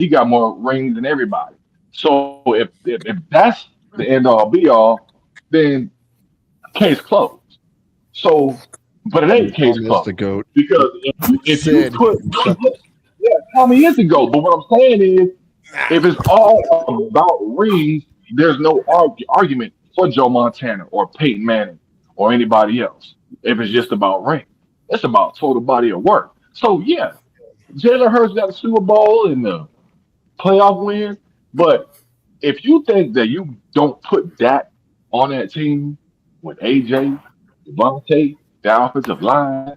he got more rings than everybody. So if that's the end all be all, then case closed. So, but it ain't case Tommy's the closed goat. because if you Said put yeah, Tommy is the goat. But what I'm saying is, if it's all about rings, there's no argument for Joe Montana or Peyton Manning or anybody else. If it's just about rings, it's about total body of work. So yeah, Jalen Hurts got a Super Bowl and the playoff wins, but if you think that you don't put that on that team with AJ, Devontae, the offensive line,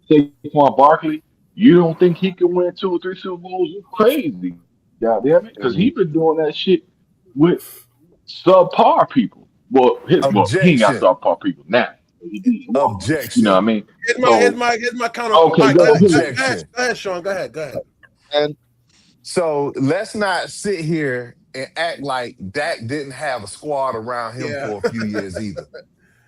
Saquon Barkley, you don't think he can win two or three Super Bowls? You're crazy, goddamn it, because he been doing that shit with subpar people. Well, he ain't got Objection. subpar people now. He did more, you know what I Objection. mean? Here's So my here's my counterpoint. All okay, right, go ahead. Objection. go ahead, Sean. Go ahead. Go ahead. and So let's not sit here and act like Dak didn't have a squad around him Yeah. for a few years either.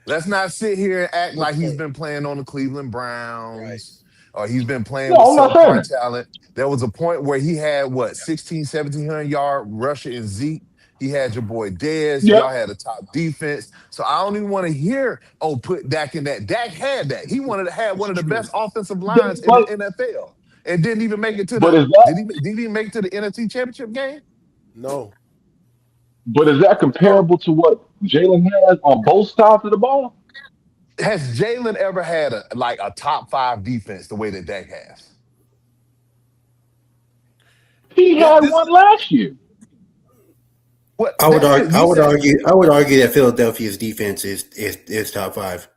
Let's not sit here and act Good like he's point. been playing on the Cleveland Right. Browns or he's been playing with No, I'm not saying subpar that. talent. There was a point where he had what 16, 1700 yard rusher in Zeke. He had your boy Dez. Yep. Y'all had a top defense. So I don't even want to hear, oh, put Dak in that. Dak had that. He wanted to have one It's of the true. best offensive lines in the But NFL and didn't even make it to but the is that did he make it to the NFC championship game? No. but is that No. comparable to what Jalen has on both sides of the ball? Has Jalen ever had a top five defense the way that Dak has? He This had this one last year. What I would that's argue. it. You said I would argue that Philadelphia's defense is top five.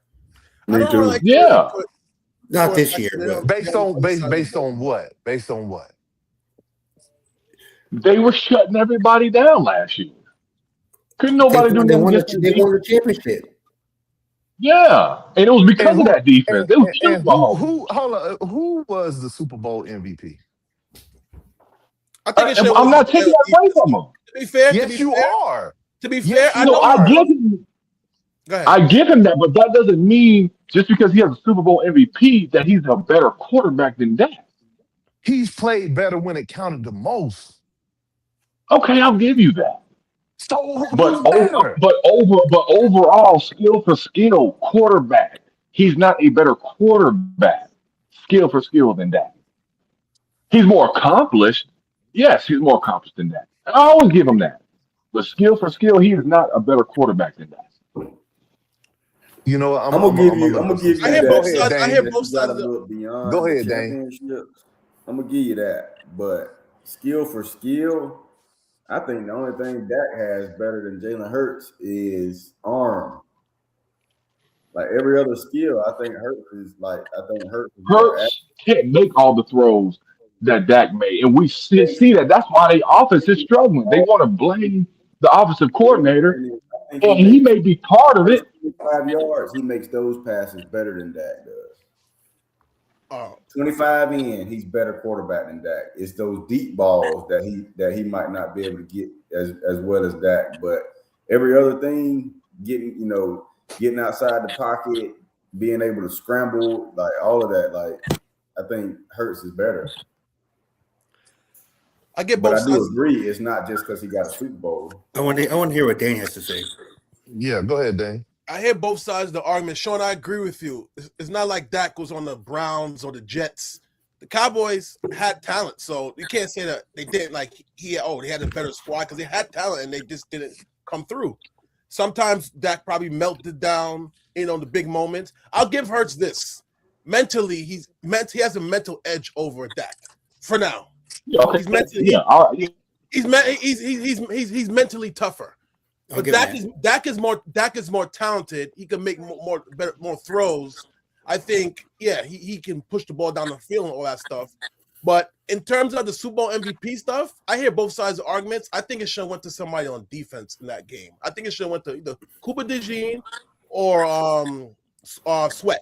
I Me don't too. like the way you Yeah, Not put this like year, but based them on both sides of the based ball. on what? Based on what? they were shutting everybody down last year. Couldn't nobody do nothing against that they won defense. the championship. Yeah, and it was And because of who that defense. It was just Mahomes. who hold on, who was the Super Bowl MVP? I think it should I'm went not to taking the that away defense. from him. Yes, you are. To be fair, Yes, I you No, know. are. Go ahead. I give him that, but that doesn't mean just because he has a Super Bowl MVP that he's a better quarterback than that. He's played better when it counted the most. Okay, I'll give you that. So who's better? But overall, skill for skill, quarterback. He's not a better quarterback, skill for skill than that. He's more accomplished. Yes, he's more accomplished than that. I always give him that. But skill for skill, he is not a better quarterback than that. You know what? I'm gonna give I you hear Go both that. ahead, sides. I Dane. hear That both you gotta sides of the. look beyond Go the ahead, Dane. championships. I'm gonna give you that. But skill for skill, I think the only thing Dak has better than Jalen Hurts is arm. Like every other skill, I think Hurts is more accurate. Hurts can't make all the throws that Dak made. And we see that. That's why the offense is struggling. They want to blame the offensive coordinator, I think he and he makes may be part of first it. 5 yards, he makes those passes better than Dak does. Oh, 25 in, he's better quarterback than Dak. It's those deep balls that he might not be able to get as well as Dak. But every other thing, getting outside the pocket, being able to scramble, like all of that, like I think Hurts is better. I get But both I do sides. agree, it's not just because he got a Super Bowl. I want to hear what Dane has to say. Yeah, go ahead, Dane. I hear both sides of the argument. Sean, I agree with you. It's not like Dak was on the Browns or the Jets. The Cowboys had talent, so you can't say that they didn't. Like they had a better squad because they had talent and they just didn't come through. Sometimes Dak probably melted down, the big moments. I'll give Hurts this. Mentally, he has a mental edge over Dak for now. Yeah, okay. He's mentally Yeah, all right. he's mentally tougher. I'll But give him Dak is more talented. He can make more throws. I think, yeah, he can push the ball down the field and all that stuff. But in terms of the Super Bowl MVP stuff, I hear both sides of the arguments. I think it should have went to somebody on defense in that game. I think it should have went to either Cooper DeJean or Sweat.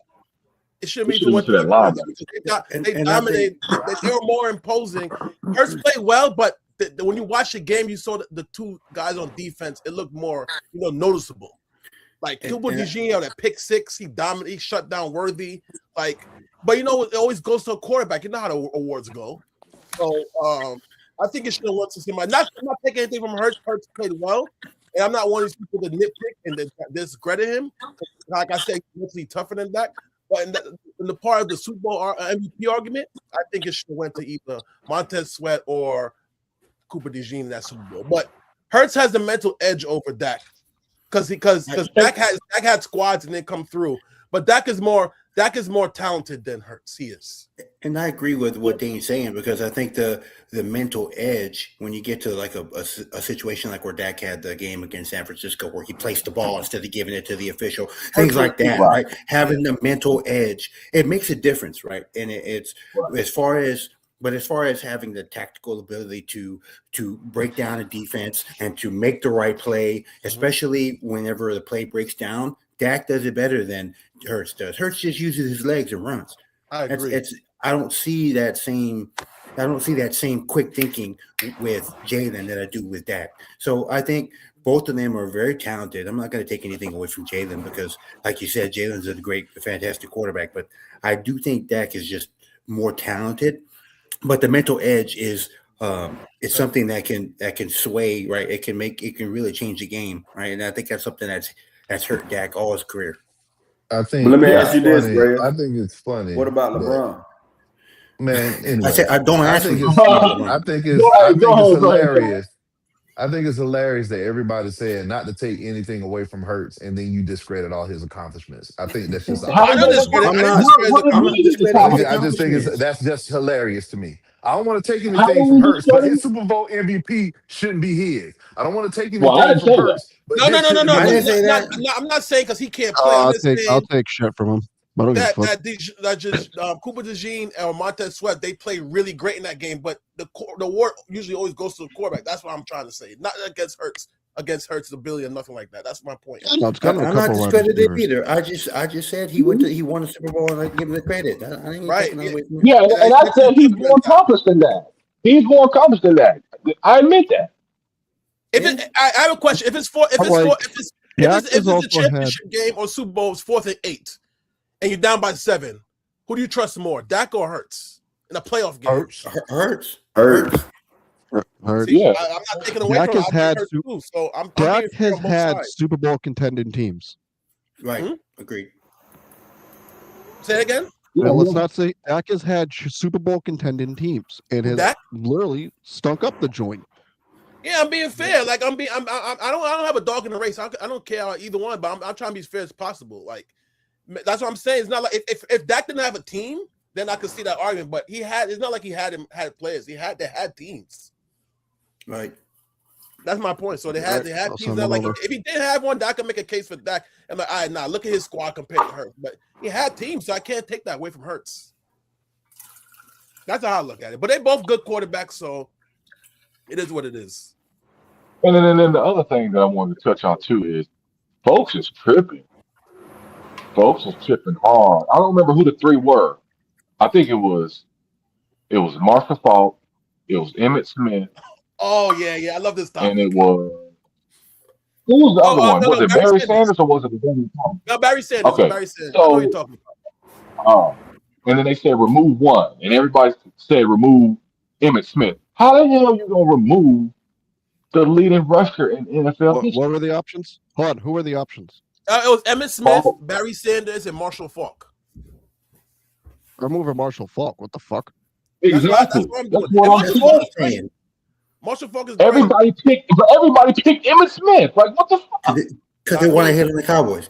It should We have should have went went to to that linebacker. they And I think dominated. They were more imposing. Hurts played well, but when you watch the game, you saw the two guys on defense. It looked more, noticeable. Like Cooper DeJean, that pick six, he dominated, he shut down Worthy. But it always goes to a quarterback. You know how the awards go. So I think it should have went to somebody. I'm not taking anything from Hurts. Hurts played well, and I'm not one of these people to nitpick and discredit him. Like I said, he's mentally tougher than that. But in the part of the Super Bowl MVP argument, I think it should have went to either Montez Sweat or Cooper DeJean in that Super Bowl. But Hurts has the mental edge over Dak because Dak had squads and they come through. But Dak is more talented than Hurts. He is. And I agree with what Dane's saying because I think the mental edge when you get to like a situation like where Dak had the game against San Francisco where he placed the ball instead of giving it to the official, things like that, right? Having the mental edge, it makes a difference, right? And it's as far as having the tactical ability to break down a defense and to make the right play, especially whenever the play breaks down, Dak does it better than Hurts does. Hurts just uses his legs and runs. I agree. I don't see that same quick thinking with Jalen that I do with Dak. So I think both of them are very talented. I'm not going to take anything away from Jalen because, like you said, Jalen's a fantastic quarterback. But I do think Dak is just more talented. But the mental edge is it's something that can sway, right? It can really change the game, right? And I think that's something that's hurt Dak all his career. I think. But let me ask you this, Ray. I think it's funny. What about LeBron? Man, anyway, I don't ask you. I think it's hilarious. I think it's hilarious that everybody said not to take anything away from Hurts, and then you discredit all his accomplishments. I think that's just. I just think that's just hilarious to me. I don't want to take anything from Hurts, but his Super Bowl MVP shouldn't be his. I don't want to take anything from Hurts. No. I'm not saying because he can't play. I'll take shit from him. That Cooper DeJean or Montez Sweat, they play really great in that game, but the award usually always goes to the quarterback. That's what I'm trying to say. Not against Hurts, the ability or nothing like that. That's my point. I'm not discredited either. I just said he won a Super Bowl and I give him the credit. Right. And I said he's more accomplished than that. I admit that. I have a question. If it's a championship game or Super Bowl, it's 4th and 8. And you're down by 7. Who do you trust more, Dak or Hurts in a playoff game? Hurts. See, yeah, I'm not taking away Dak from Hurts too. So Dak has had Super Bowl contending teams. Right. Agreed. Say it again. Well, let's not say Dak has had Super Bowl contending teams and has literally stunk up the joint. Yeah, I'm being fair. Like I don't have a dog in the race. I don't care either one, but I'm trying to be as fair as possible. Like. That's what I'm saying. It's not like if Dak didn't have a team, then I could see that argument. But it's not like he had players. They had teams. Right. That's my point. So they had teams that if he did have one, Dak could make a case for Dak. I'm like, all right, nah, look at his squad compared to Hurts. But he had teams, so I can't take that away from Hurts. That's how I look at it. But they're both good quarterbacks, so it is what it is. And then the other thing that I wanted to touch on too is folks is tripping. Folks was tripping hard. I don't remember who the 3 were. I think it was Marshall Faulk, it was Emmitt Smith. Oh yeah, I love this topic. And it was who was the other one? Was it Barry Sanders or was it Barry Thomas? No, Barry Sanders. Okay. Barry Sanders. So, I know what you're talking about. And then they said remove one, and everybody said remove Emmitt Smith. How the hell are you gonna remove the leading rusher in NFL history? What were the options? Hold on, who were the options? It was Emmitt Smith, Barry Sanders, and Marshall Faulk. Removing Marshall Faulk. What the fuck? Exactly. That's what I'm saying. Marshall Faulk is everybody picked Emmitt Smith. Like what the fuck? Because they want to hit on the Cowboys.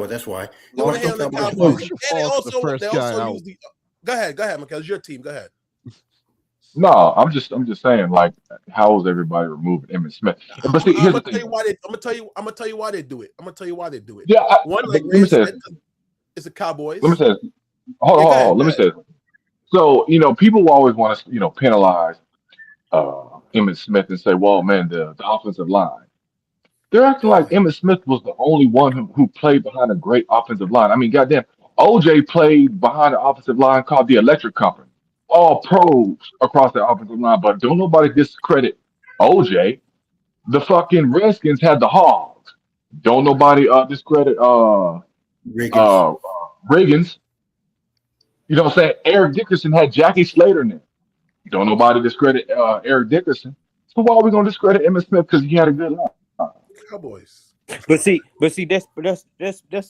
That's why. They want to hit on the Cowboys. And they also use the. Go ahead, Michael. It's your team. Go ahead. No, I'm just saying, like, how is everybody removing Emmitt Smith? But see, here's the thing. I'm gonna tell you why they do it. Yeah, one, like Ray said, it's the Cowboys. Let me say this. Hold on. Let me say this. So, people always want to, penalize Emmitt Smith and say, well, man, the offensive line. They're acting like Emmitt Smith was the only one who played behind a great offensive line. I mean, goddamn, OJ played behind an offensive line called the Electric Company. All pros across the offensive line, but don't nobody discredit OJ. The fucking Redskins had the Hogs. Don't nobody discredit Riggins. You know what I'm saying? Eric Dickerson had Jackie Slater in there. Don't nobody discredit Eric Dickerson. So why are we gonna discredit Emmitt Smith because he had a good line? Cowboys. But see, that's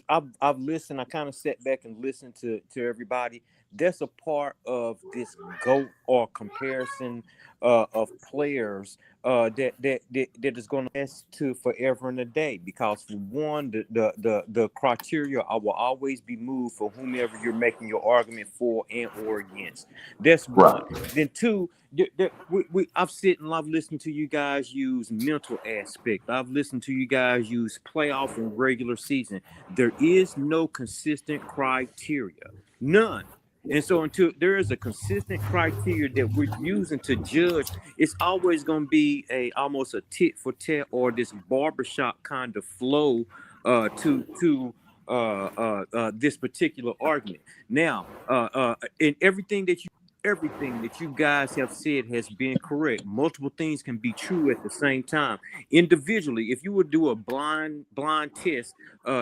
I've listened. I kind of sat back and listened to everybody. That's a part of this GOAT or comparison of players that is going to last to forever and a day. Because for one, the criteria will always be moved for whomever you're making your argument for and or against. That's one. Right. Then two, I've listened to you guys use mental aspect. I've listened to you guys use playoff and regular season. There is no consistent criteria, none. And so until there is a consistent criteria that we're using to judge, it's always going to be almost a tit for tat or this barbershop kind of flow to this particular argument. Now, in everything that you guys have said has been correct. Multiple things can be true at the same time. Individually, if you would do a blind test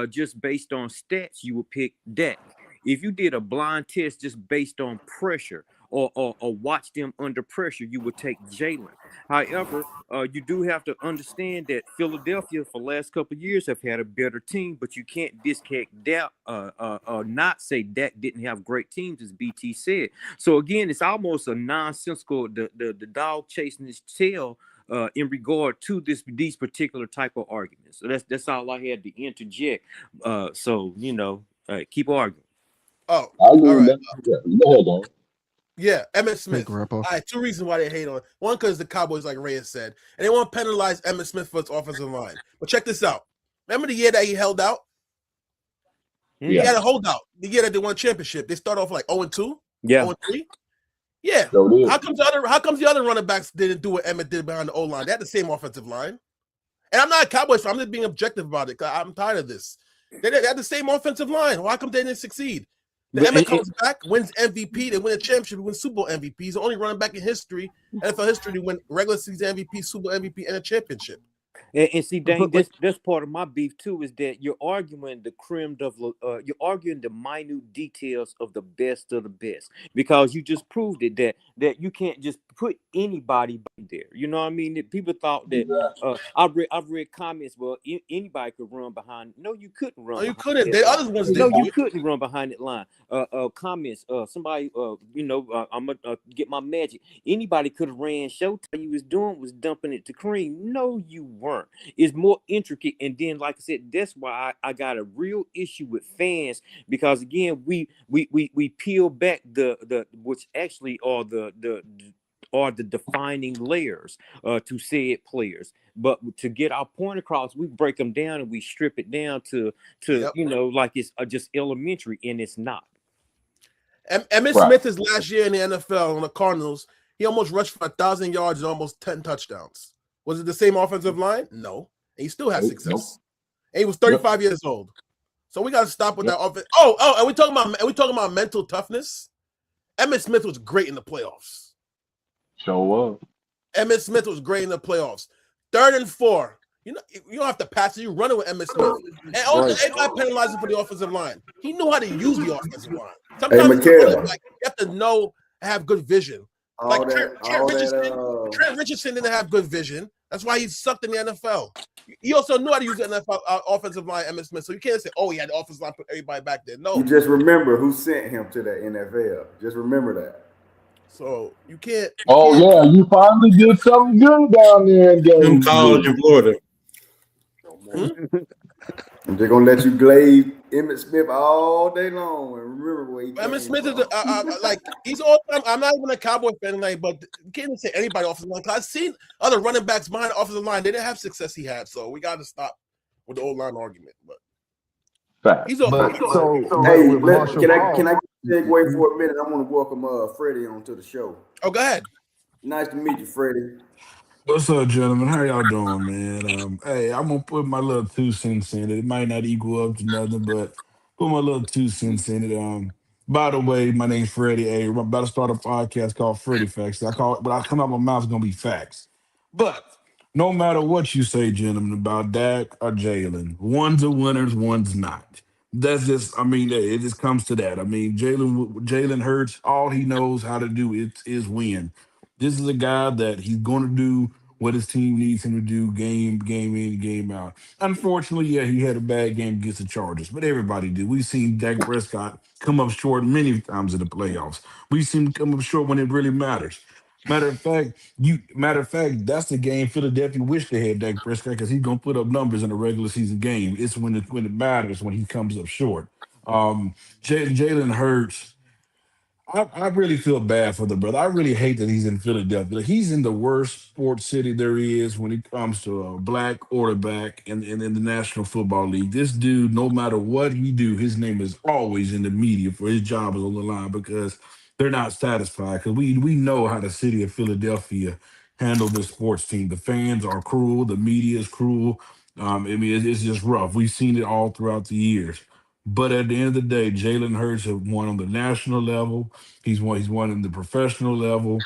just based on stats, you would pick Dak. If you did a blind test just based on pressure or watch them under pressure, you would take Jalen. However, you do have to understand that Philadelphia for the last couple of years have had a better team, but you can't discount Dak, not say Dak didn't have great teams, as BT said. So again, it's almost a nonsensical the dog chasing his tail in regard to these particular type of arguments. So that's all I had to interject. So keep arguing. Oh, I agree all with right. that. Go ahead, Don. Yeah, Emmitt Smith. Grandpa. All right, two reasons why they hate on it. One, because the Cowboys, like Reyes said, and they want to penalize Emmitt Smith for his offensive line. But check this out. Remember the year that he held out? He Yeah. had a holdout. The year that they won championship. They start off like 0-2, Yeah. 0-3. Yeah. So it is. How comes the other running backs didn't do what Emmitt did behind the O-line? They had the same offensive line. And I'm not a Cowboys fan. I'm just being objective about it because I'm tired of this. They had the same offensive line. Why come they didn't succeed? The Emmitt comes back, wins MVP, they win a championship, win Super Bowl MVP. He's the only running back in history, NFL history, to win regular season MVP, Super Bowl MVP, and a championship. And see, Dane, that's part of my beef too, is that you're arguing you're arguing the minute details of the best because you just proved it that you can't just put anybody there. You know what I mean? That people thought that I've read comments. Well, anybody could run behind. No, you couldn't run. No, you couldn't. The other ones No, didn't. you couldn't run behind that line. Comments. Somebody. I'm gonna get my magic. Anybody could have ran. Showtime you was doing was dumping it to Cream. No, you weren't. It's more intricate, and then, like I said, that's why I got a real issue with fans because again, we peel back the which actually are the defining layers to said players. But to get our point across, we break them down and we strip it down to Yep. like it's just elementary, and it's not. Emmitt Right. Smith, his last year in the NFL on the Cardinals, he almost rushed for 1,000 yards and almost 10 touchdowns. Was it the same offensive line? No. And he still had success. Nope. And he was 35 years old. So we got to stop with that offense. Oh, and we talking about mental toughness. Emmitt Smith was great in the playoffs. Show was. Emmitt Smith was great in the playoffs. 3rd and 4. You don't have to pass it. You run it with Emmitt Smith. And also, everybody penalizing for the offensive line. He knew how to use the offensive line. Sometimes you have to know, have good vision. Like Trent Richardson didn't have good vision. That's why he sucked in the NFL. He also knew how to use the NFL offensive line, Emmitt Smith. So you can't say, he had the offensive line, put everybody back there. No. You just remember who sent him to the NFL. Just remember that. So you can't. You finally did something good down there in college in Florida. I'm just gonna let you glaze Emmitt Smith all day long and remember where he Emmitt Smith from. is like he's all time. I'm not even a Cowboy fan, but you can't even say anybody offensive line. I've seen other running backs behind the offensive line. They didn't have success he had, so we got to stop with the old line argument. But fact. he's all. Can I segue for a minute? I want to welcome Freddie onto the show. Oh, go ahead. Nice to meet you, Freddie. What's up, gentlemen? How y'all doing, man? Hey, I'm gonna put my little 2 cents in it. It might not equal up to nothing, but put my little 2 cents in it. By the way, my name's Freddie. Hey, I'm about to start a podcast called Freddie Facts. What I come out my mouth is gonna be facts. But no matter what you say, gentlemen, about Dak or Jalen, one's a winners, one's not. That's just, it just comes to that. Jalen Hurts, all he knows how to do is win. This is a guy that he's going to do what his team needs him to do, game in, game out. Unfortunately, yeah, he had a bad game against the Chargers, but everybody did. We've seen Dak Prescott come up short many times in the playoffs. We've seen him come up short when it really matters. Matter of fact, that's the game Philadelphia wish they had Dak Prescott because he's gonna put up numbers in a regular season game. It's when it matters when he comes up short. Jalen Hurts. I really feel bad for the brother. I really hate that he's in Philadelphia. He's in the worst sports city there is when it comes to a black quarterback in the National Football League. This dude, no matter what he do, his name is always in the media for his job is on the line because they're not satisfied. Because we know how the city of Philadelphia handle this sports team. The fans are cruel. The media is cruel. I mean, it's just rough. We've seen it all throughout the years. But at the end of the day, Jalen Hurts have won on the national level. He's won in the professional level.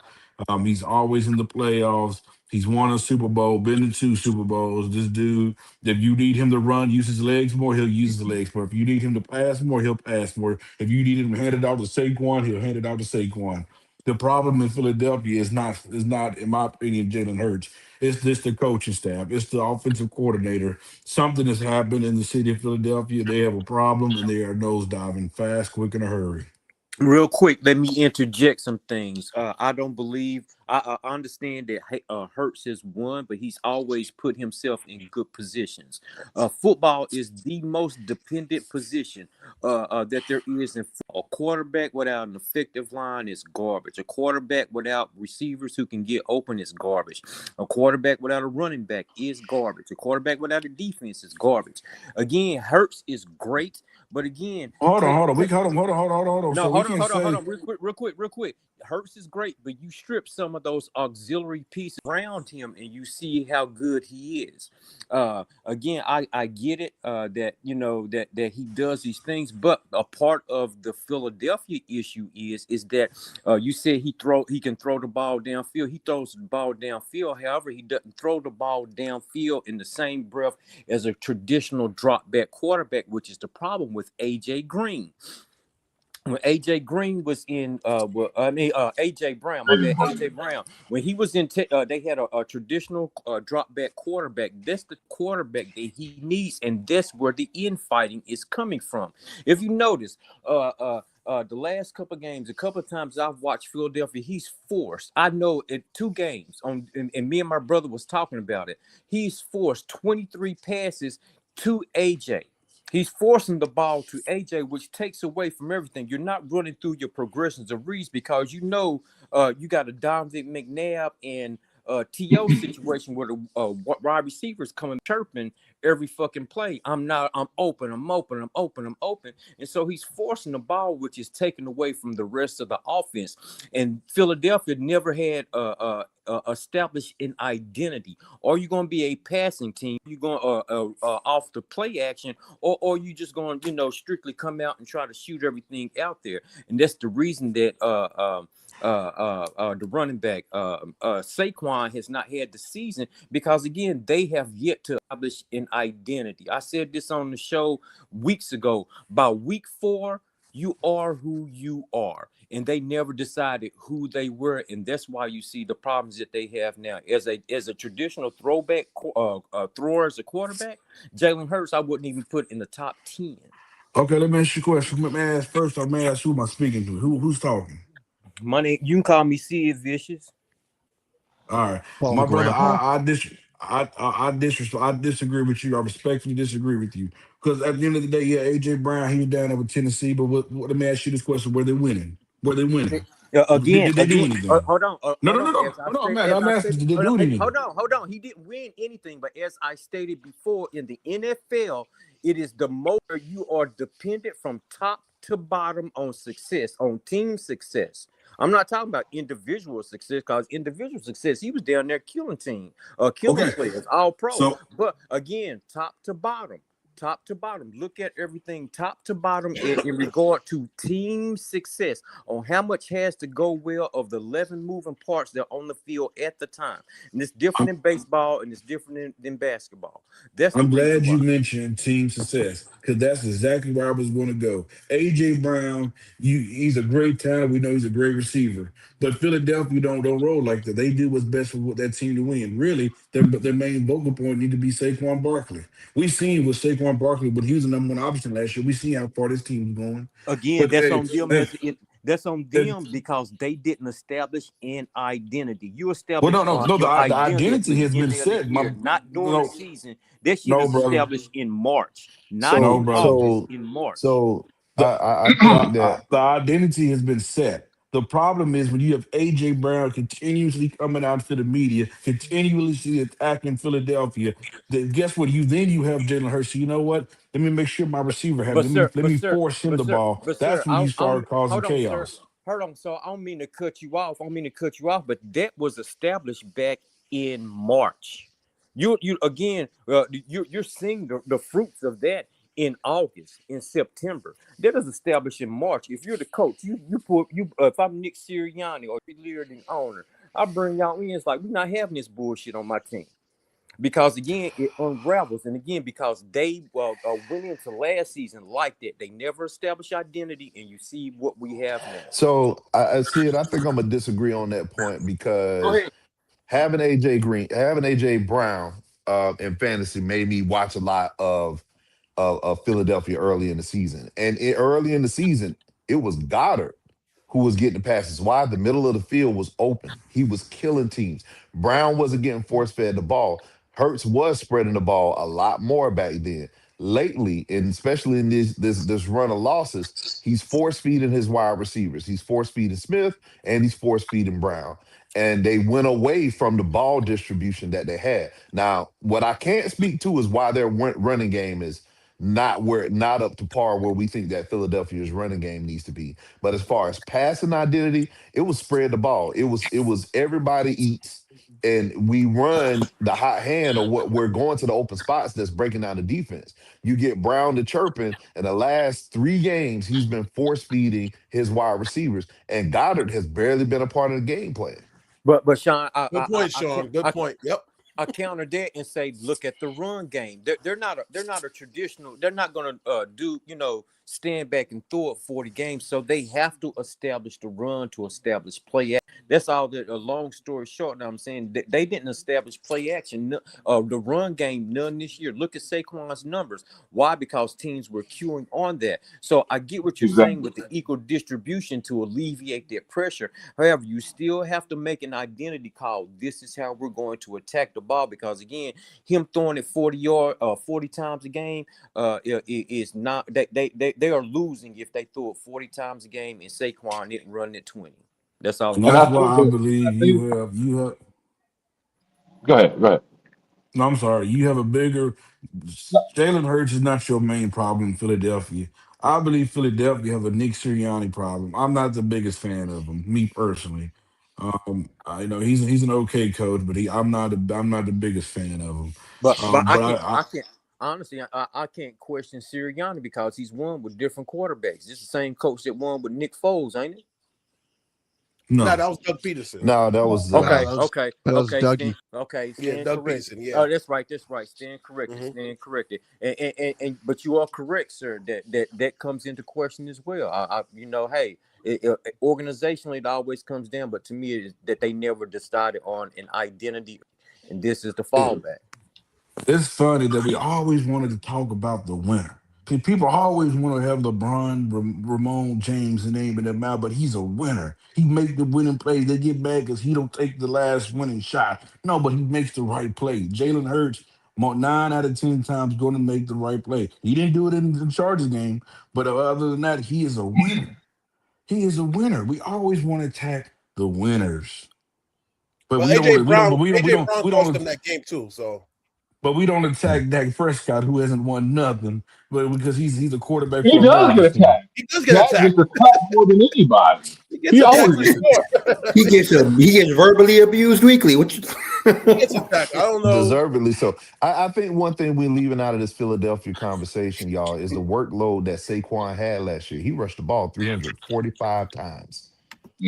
He's always in the playoffs. He's won a Super Bowl, been in two Super Bowls. This dude, if you need him to run, use his legs more, he'll use his legs more. If you need him to pass more, he'll pass more. If you need him to hand it out to Saquon, he'll hand it out to Saquon. The problem in Philadelphia is not, in my opinion, Jalen Hurts. It's just the coaching staff. It's the offensive coordinator. Something has happened in the city of Philadelphia. They have a problem and they are nosediving fast, quick, in a hurry. Real quick, let me interject some things. I don't believe I understand that Hurts has won, but he's always put himself in good positions. Football is the most dependent position that there is in football. A quarterback without an effective line is garbage. A quarterback without receivers who can get open is garbage. A quarterback without a running back is garbage. A quarterback without a defense is garbage. Again, Hurts is great, but again, Hold on. Hold on. no, So we hold on, can hold on, hold say, on, real quick. Hurts is great, but you strip some of those auxiliary pieces around him, and you see how good he is. Again, I get it that that he does these things, but a part of the Philadelphia issue is that you said he can throw the ball downfield. He throws the ball downfield. However, he doesn't throw the ball downfield in the same breath as a traditional drop back quarterback, which is the problem with AJ Green. When AJ Green was in, AJ Brown, my bad, AJ Brown. When he was in, they had a traditional drop back quarterback. That's the quarterback that he needs, and that's where the infighting is coming from. If you notice, the last couple of games, a couple of times I've watched Philadelphia, he's forced. I know in 2 games and me and my brother was talking about it. He's forced 23 passes to AJ. He's forcing the ball to AJ, which takes away from everything. You're not running through your progressions of reads because you got a Donovan McNabb and TO situation where the wide receivers coming chirping every fucking play. I'm open. And so he's forcing the ball, which is taken away from the rest of the offense. And Philadelphia never had established an identity. Are you going to be a passing team? You going off the play action, or you just going strictly come out and try to shoot everything out there? And that's the reason that the running back Saquon has not had the season because again they have yet to establish an identity. I said this on the show weeks ago. By week 4, you are who you are, and they never decided who they were, and that's why you see the problems that they have now. As a traditional throwback thrower as a quarterback, Jalen Hurts I wouldn't even put in the top 10. okay, let me ask you a question. Let me ask first. I'm gonna ask who am I speaking to? Who's talking? Money, you can call me Sid Vicious. All right, Call my me brother. Grandpa. I disagree with you. I respectfully disagree with you because at the end of the day, yeah, AJ Brown he was down there with Tennessee. But let me ask you this question: Were they winning? Were they winning? Did they do anything? Hold on, No. As I Hold on, stated, man. I'm asking, did they do anything? hold on. He didn't win anything, but as I stated before, in the NFL, it is the most you are dependent from top to bottom on success, on team success. I'm not talking about individual success because individual success, he was down there killing Okay, players, all pro. so But again, top to bottom. Look at everything top to bottom in regard to team success on how much has to go well of the 11 moving parts that are on the field at the time. And it's different in baseball and it's different than basketball. That's the I'm reason glad why. you mentioned team success because that's exactly where I was going to go. AJ Brown, he's a great talent. We know he's a great receiver, But Philadelphia don't roll like that. They do what's best for that team to win. Really, their main vocal point need to be Saquon Barkley. We seen with Saquon Barkley, but he was the number one option last year. We see how far this team's going. Again, But that's hey, on them hey, that's on hey, them because they didn't establish an identity. You well, establish the your the identity at the identity has been beginning of the set. year, not during the No, season. That shit no, is brother, established in March, not no, So in brother. August, so in March. so The I think that the identity has been set. The problem is when you have AJ Brown continuously coming out to the media, continuously attacking Philadelphia. Guess what? You have Jalen Hurts. So you know what? Let me make sure my receiver happy. But sir, Let me force him the ball. but sir, That's when you start causing hold on, sir. chaos. Hold on. So I don't mean to cut you off. I don't mean to cut you off, but that was established back in March. You again, you're seeing the fruits of that in August, in September. That is established in March. If you're the coach, you put you if I'm Nick Sirianni or leader the owner, I bring y'all in. It's like we're not having this bullshit on my team. Because again, it unravels, and again, because they went into last season like that, they never established identity, and you see what we have now. so I see it. I think I'm gonna disagree on that point Go because ahead. having AJ Brown in fantasy made me watch a lot of Philadelphia early in the season. And early in the season, it was Goddard who was getting the passes. Why? The middle of the field was open. He was killing teams. Brown wasn't getting force fed the ball. Hurts was spreading the ball a lot more back then. Lately, and especially in this run of losses, he's force feeding his wide receivers. He's force feeding Smith and he's force feeding Brown. And they went away from the ball distribution that they had. Now, what I can't speak to is why their running game is not up to par where we think that Philadelphia's running game needs to be. But as far as passing identity, it was spread the ball. It was everybody eats and we run the hot hand or what we're going to the open spots that's breaking down the defense. You get Brown to chirping, and the last 3 games he's been force feeding his wide receivers, and Goddard has barely been a part of the game plan. But Sean, Good point, Sean. Good point. Yep. I counter that and say, look at the run game. They're not a traditional. They're not going to do stand back and throw it 40 games. So they have to establish the run to establish play. That's all. That a long story short. Now I'm saying that they didn't establish play action. The run game none this year. Look at Saquon's numbers. Why? Because teams were queuing on that. So I get what you're saying Exactly. with the equal distribution to alleviate that pressure. However, you still have to make an identity call. This is how we're going to attack the ball because again, him throwing it 40 times a game, is not they are losing if they throw it 40 times a game and Saquon didn't run it 20. That's all And I'm And that's I saying. think why I that I believe think. you have. Go ahead. Go ahead. No, I'm sorry. You have a bigger. Jalen Hurts is not your main problem in Philadelphia. I believe Philadelphia have a Nick Sirianni problem. I'm not the biggest fan of him, me personally. I know he's an okay coach, but I'm not the biggest fan of him. But But I can't honestly I can't question Sirianni because he's won with different quarterbacks. This is the same coach that won with Nick Foles, ain't it? No, no, that was Doug Peterson. No, that was No, Okay, that was okay, that was okay. Dougie. Yeah, Stand Doug correct. Peterson. Yeah. Oh, that's right. That's right. Stand corrected. Hmm. Stand corrected. And but you are correct, sir. That comes into question as well. Hey, organizationally, it always comes down. But to me, it is that they never decided on an identity, and this is the fallback. it's funny that we always wanted to talk about the winner. See, people always want to have LeBron, Ramon James, name in their mouth, but he's a winner. He makes the winning plays. They get mad because he don't take the last winning shot. No, but he makes the right play. Jalen Hurts, 9 out of 10 times, going to make the right play. He didn't do it in the Chargers game, but other than that, he is a winner. He is a winner. We always want to attack the winners, but Well, we don't. AJ Brown, We AJ don't. Brown We cost don't. them that game too. So But we don't attack Dak Prescott, who hasn't won nothing, but because he's a quarterback He for a does get bogus team. attacked. he does get Dak gets attacked. attacked more than anybody. He gets He attacked. always gets attacked. He gets verbally abused weekly. What you He gets attacked. I don't know. deservedly so. I think one thing we're leaving out of this Philadelphia conversation, y'all, is the workload that Saquon had last year. He rushed the ball 345 times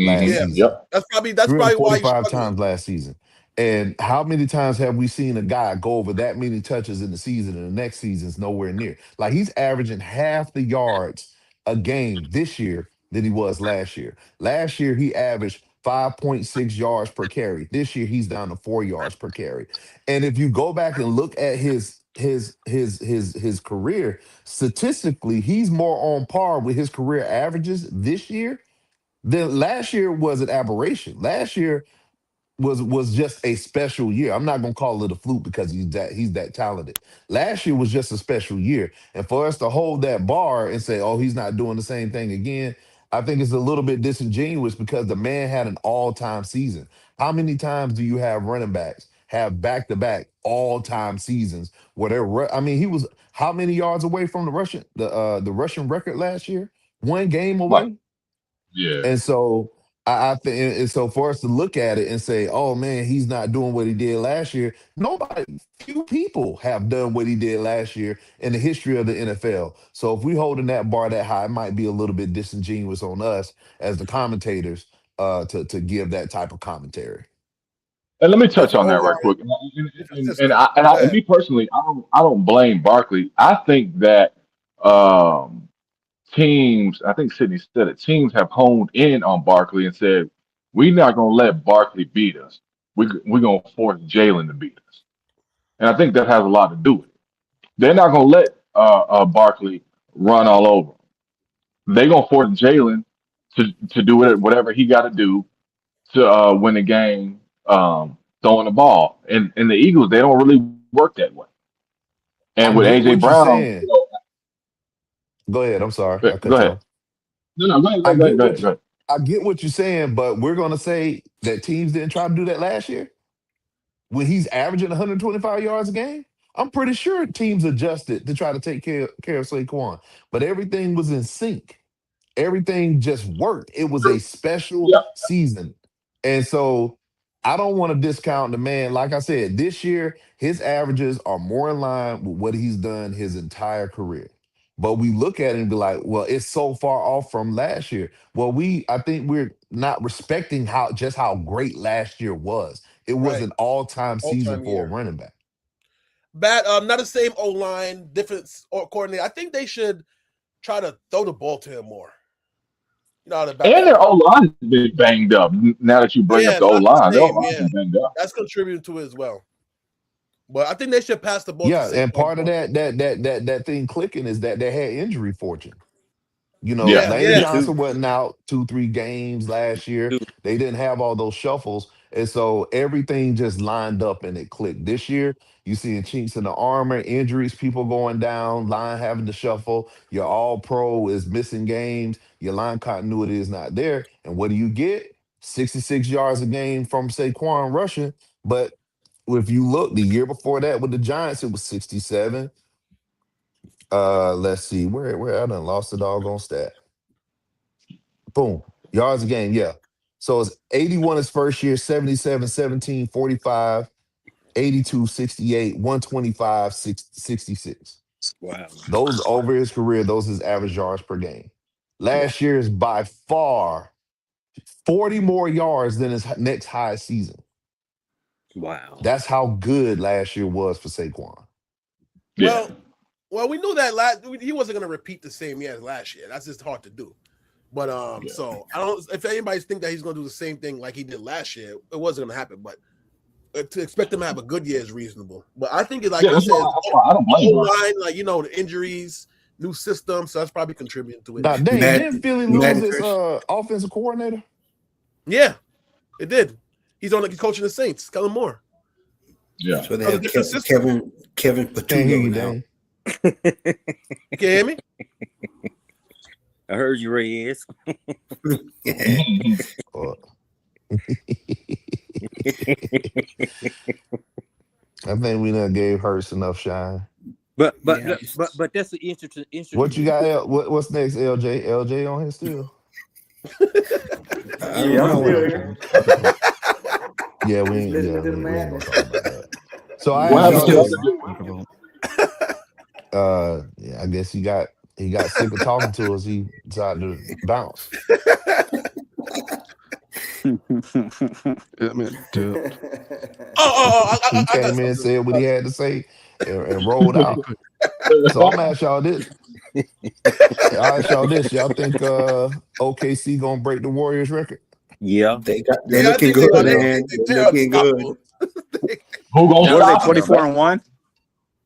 last Hmm. Yeah, season. Yep. that's probably why he's 345 struggling. times last season. And how many times have we seen a guy go over that many touches in the season and the next season's nowhere near? Like he's averaging half the yards a game this year than he was last year. Last year, he averaged 5.6 yards per carry. This year he's down to 4 yards per carry. And if you go back and look at his career, statistically, he's more on par with his career averages this year than last year was an aberration. Last year was just a special year. I'm not gonna call it a fluke because he's that talented. Last year was just a special year, and for us to hold that bar and say, "Oh, he's not doing the same thing again," I think it's a little bit disingenuous because the man had an all-time season. How many times do you have running backs have back-to-back all-time seasons where I mean, he was how many yards away from the Russian record last year? One game Like, away. yeah. And so I think, and so for us to look at it and say, "Oh man, he's not doing what he did last year." Few people have done what he did last year in the history of the NFL. So if we holding that bar that high, it might be a little bit disingenuous on us as the commentators to give that type of commentary. And let me touch Different on that O right line, quick. different system. And me personally, I don't blame Barkley. I think that um, teams, I think Sydney said it, teams have honed in on Barkley and said, we're not going to let Barkley beat us. We're going to force Jalen to beat us. And I think that has a lot to do with it. They're not going to let Barkley run all over. They're going to force Jalen to do whatever he got to do to win the game throwing the ball. And the Eagles, they don't really work that way. I And with get AJ what you're Brown, saying. Go ahead. I'm sorry. I go cut you ahead. off. No, go ahead, go I ahead, go ahead, get go what ahead. you Go ahead. I get what you're saying, but we're gonna say that teams didn't try to do that last year when he's averaging 125 yards a game. I'm pretty sure teams adjusted to try to take care of Saquon, but everything was in sync. Everything just worked. It was a special Yeah. season. And so I don't want to discount the man. Like I said, this year, his averages are more in line with what he's done his entire career. But we look at it and be like, well, it's so far off from last year. Well, I think we're not respecting how great last year was. It was Right. an all-time All season time for a year. running back. Bad. Not the same O line, different coordinator. I think they should try to throw the ball to him more. You know, the And their backfield. O line has been banged up. Now that you bring up Yeah, the O not the line, their O same. line Yeah, been banged up. that's contributing to it as well. But I think they should pass the ball to Yeah, and Saquon part of more. that thing clicking is that they had injury fortune. Yeah. Yeah, Lane Me yeah, too. Johnson wasn't out 2, 3 games last year. Too. They didn't have all those shuffles. And so everything just lined up and it clicked. This year, you seeing chinks in the armor, injuries, people going down, line having to shuffle. Your all pro is missing games. Your line continuity is not there. And what do you get? 66 yards a game from Saquon rushing. But if you look the year before that with the Giants, it was 67. Let's see, where I done lost the doggone stat. Boom. Yards a game, yeah. So it's 81 his first year, 77, 17, 45, 82, 68, 125, 66. Wow. Those over his career, those his average yards per game. wow, Last year is by far 40 more yards than his next highest season. Wow. That's how good last year was for Saquon. Yeah. Well, we knew that he wasn't going to repeat the same year as last year. That's just hard to do. But Yeah. so I don't. If anybody's think that he's going to do the same thing like he did last year, it wasn't going to happen. But to expect him to have a good year is reasonable. But I think it, like Yeah, you that's said, why I don't blame Barkley. line, like the injuries, new system, so that's probably contributing to it. Now, dang, Matt, didn't Philly lose Madden its Chris. offensive coordinator? Yeah, it did. He's coaching the Saints. Kellen Moore. Yeah. So they That was a have different system. Kevin Can't hear Patulo you, now. Dane. You can hear me? I heard you, Reyes. Uh, I think we done gave Hurts enough shine. But Yeah. that's an interesting. What you got? What's next, LJ? LJ on here still? I don't Yeah, I'm know. still here. Yeah, Just listening to the we ain't gonna madness. talk about that. So I What asked happened y'all to this. the Yeah, I guess he got sick of talking to us. He decided to bounce. I mean, I He got came in, something. said what he had to say, and rolled he out. could. So I'm gonna ask y'all this. Y'all think OKC gonna break the Warriors record? Yeah. They're Yeah, I looking think they good, are. man. They They're are looking good. unstoppable. Who gonna What are they? stop them? 24-1.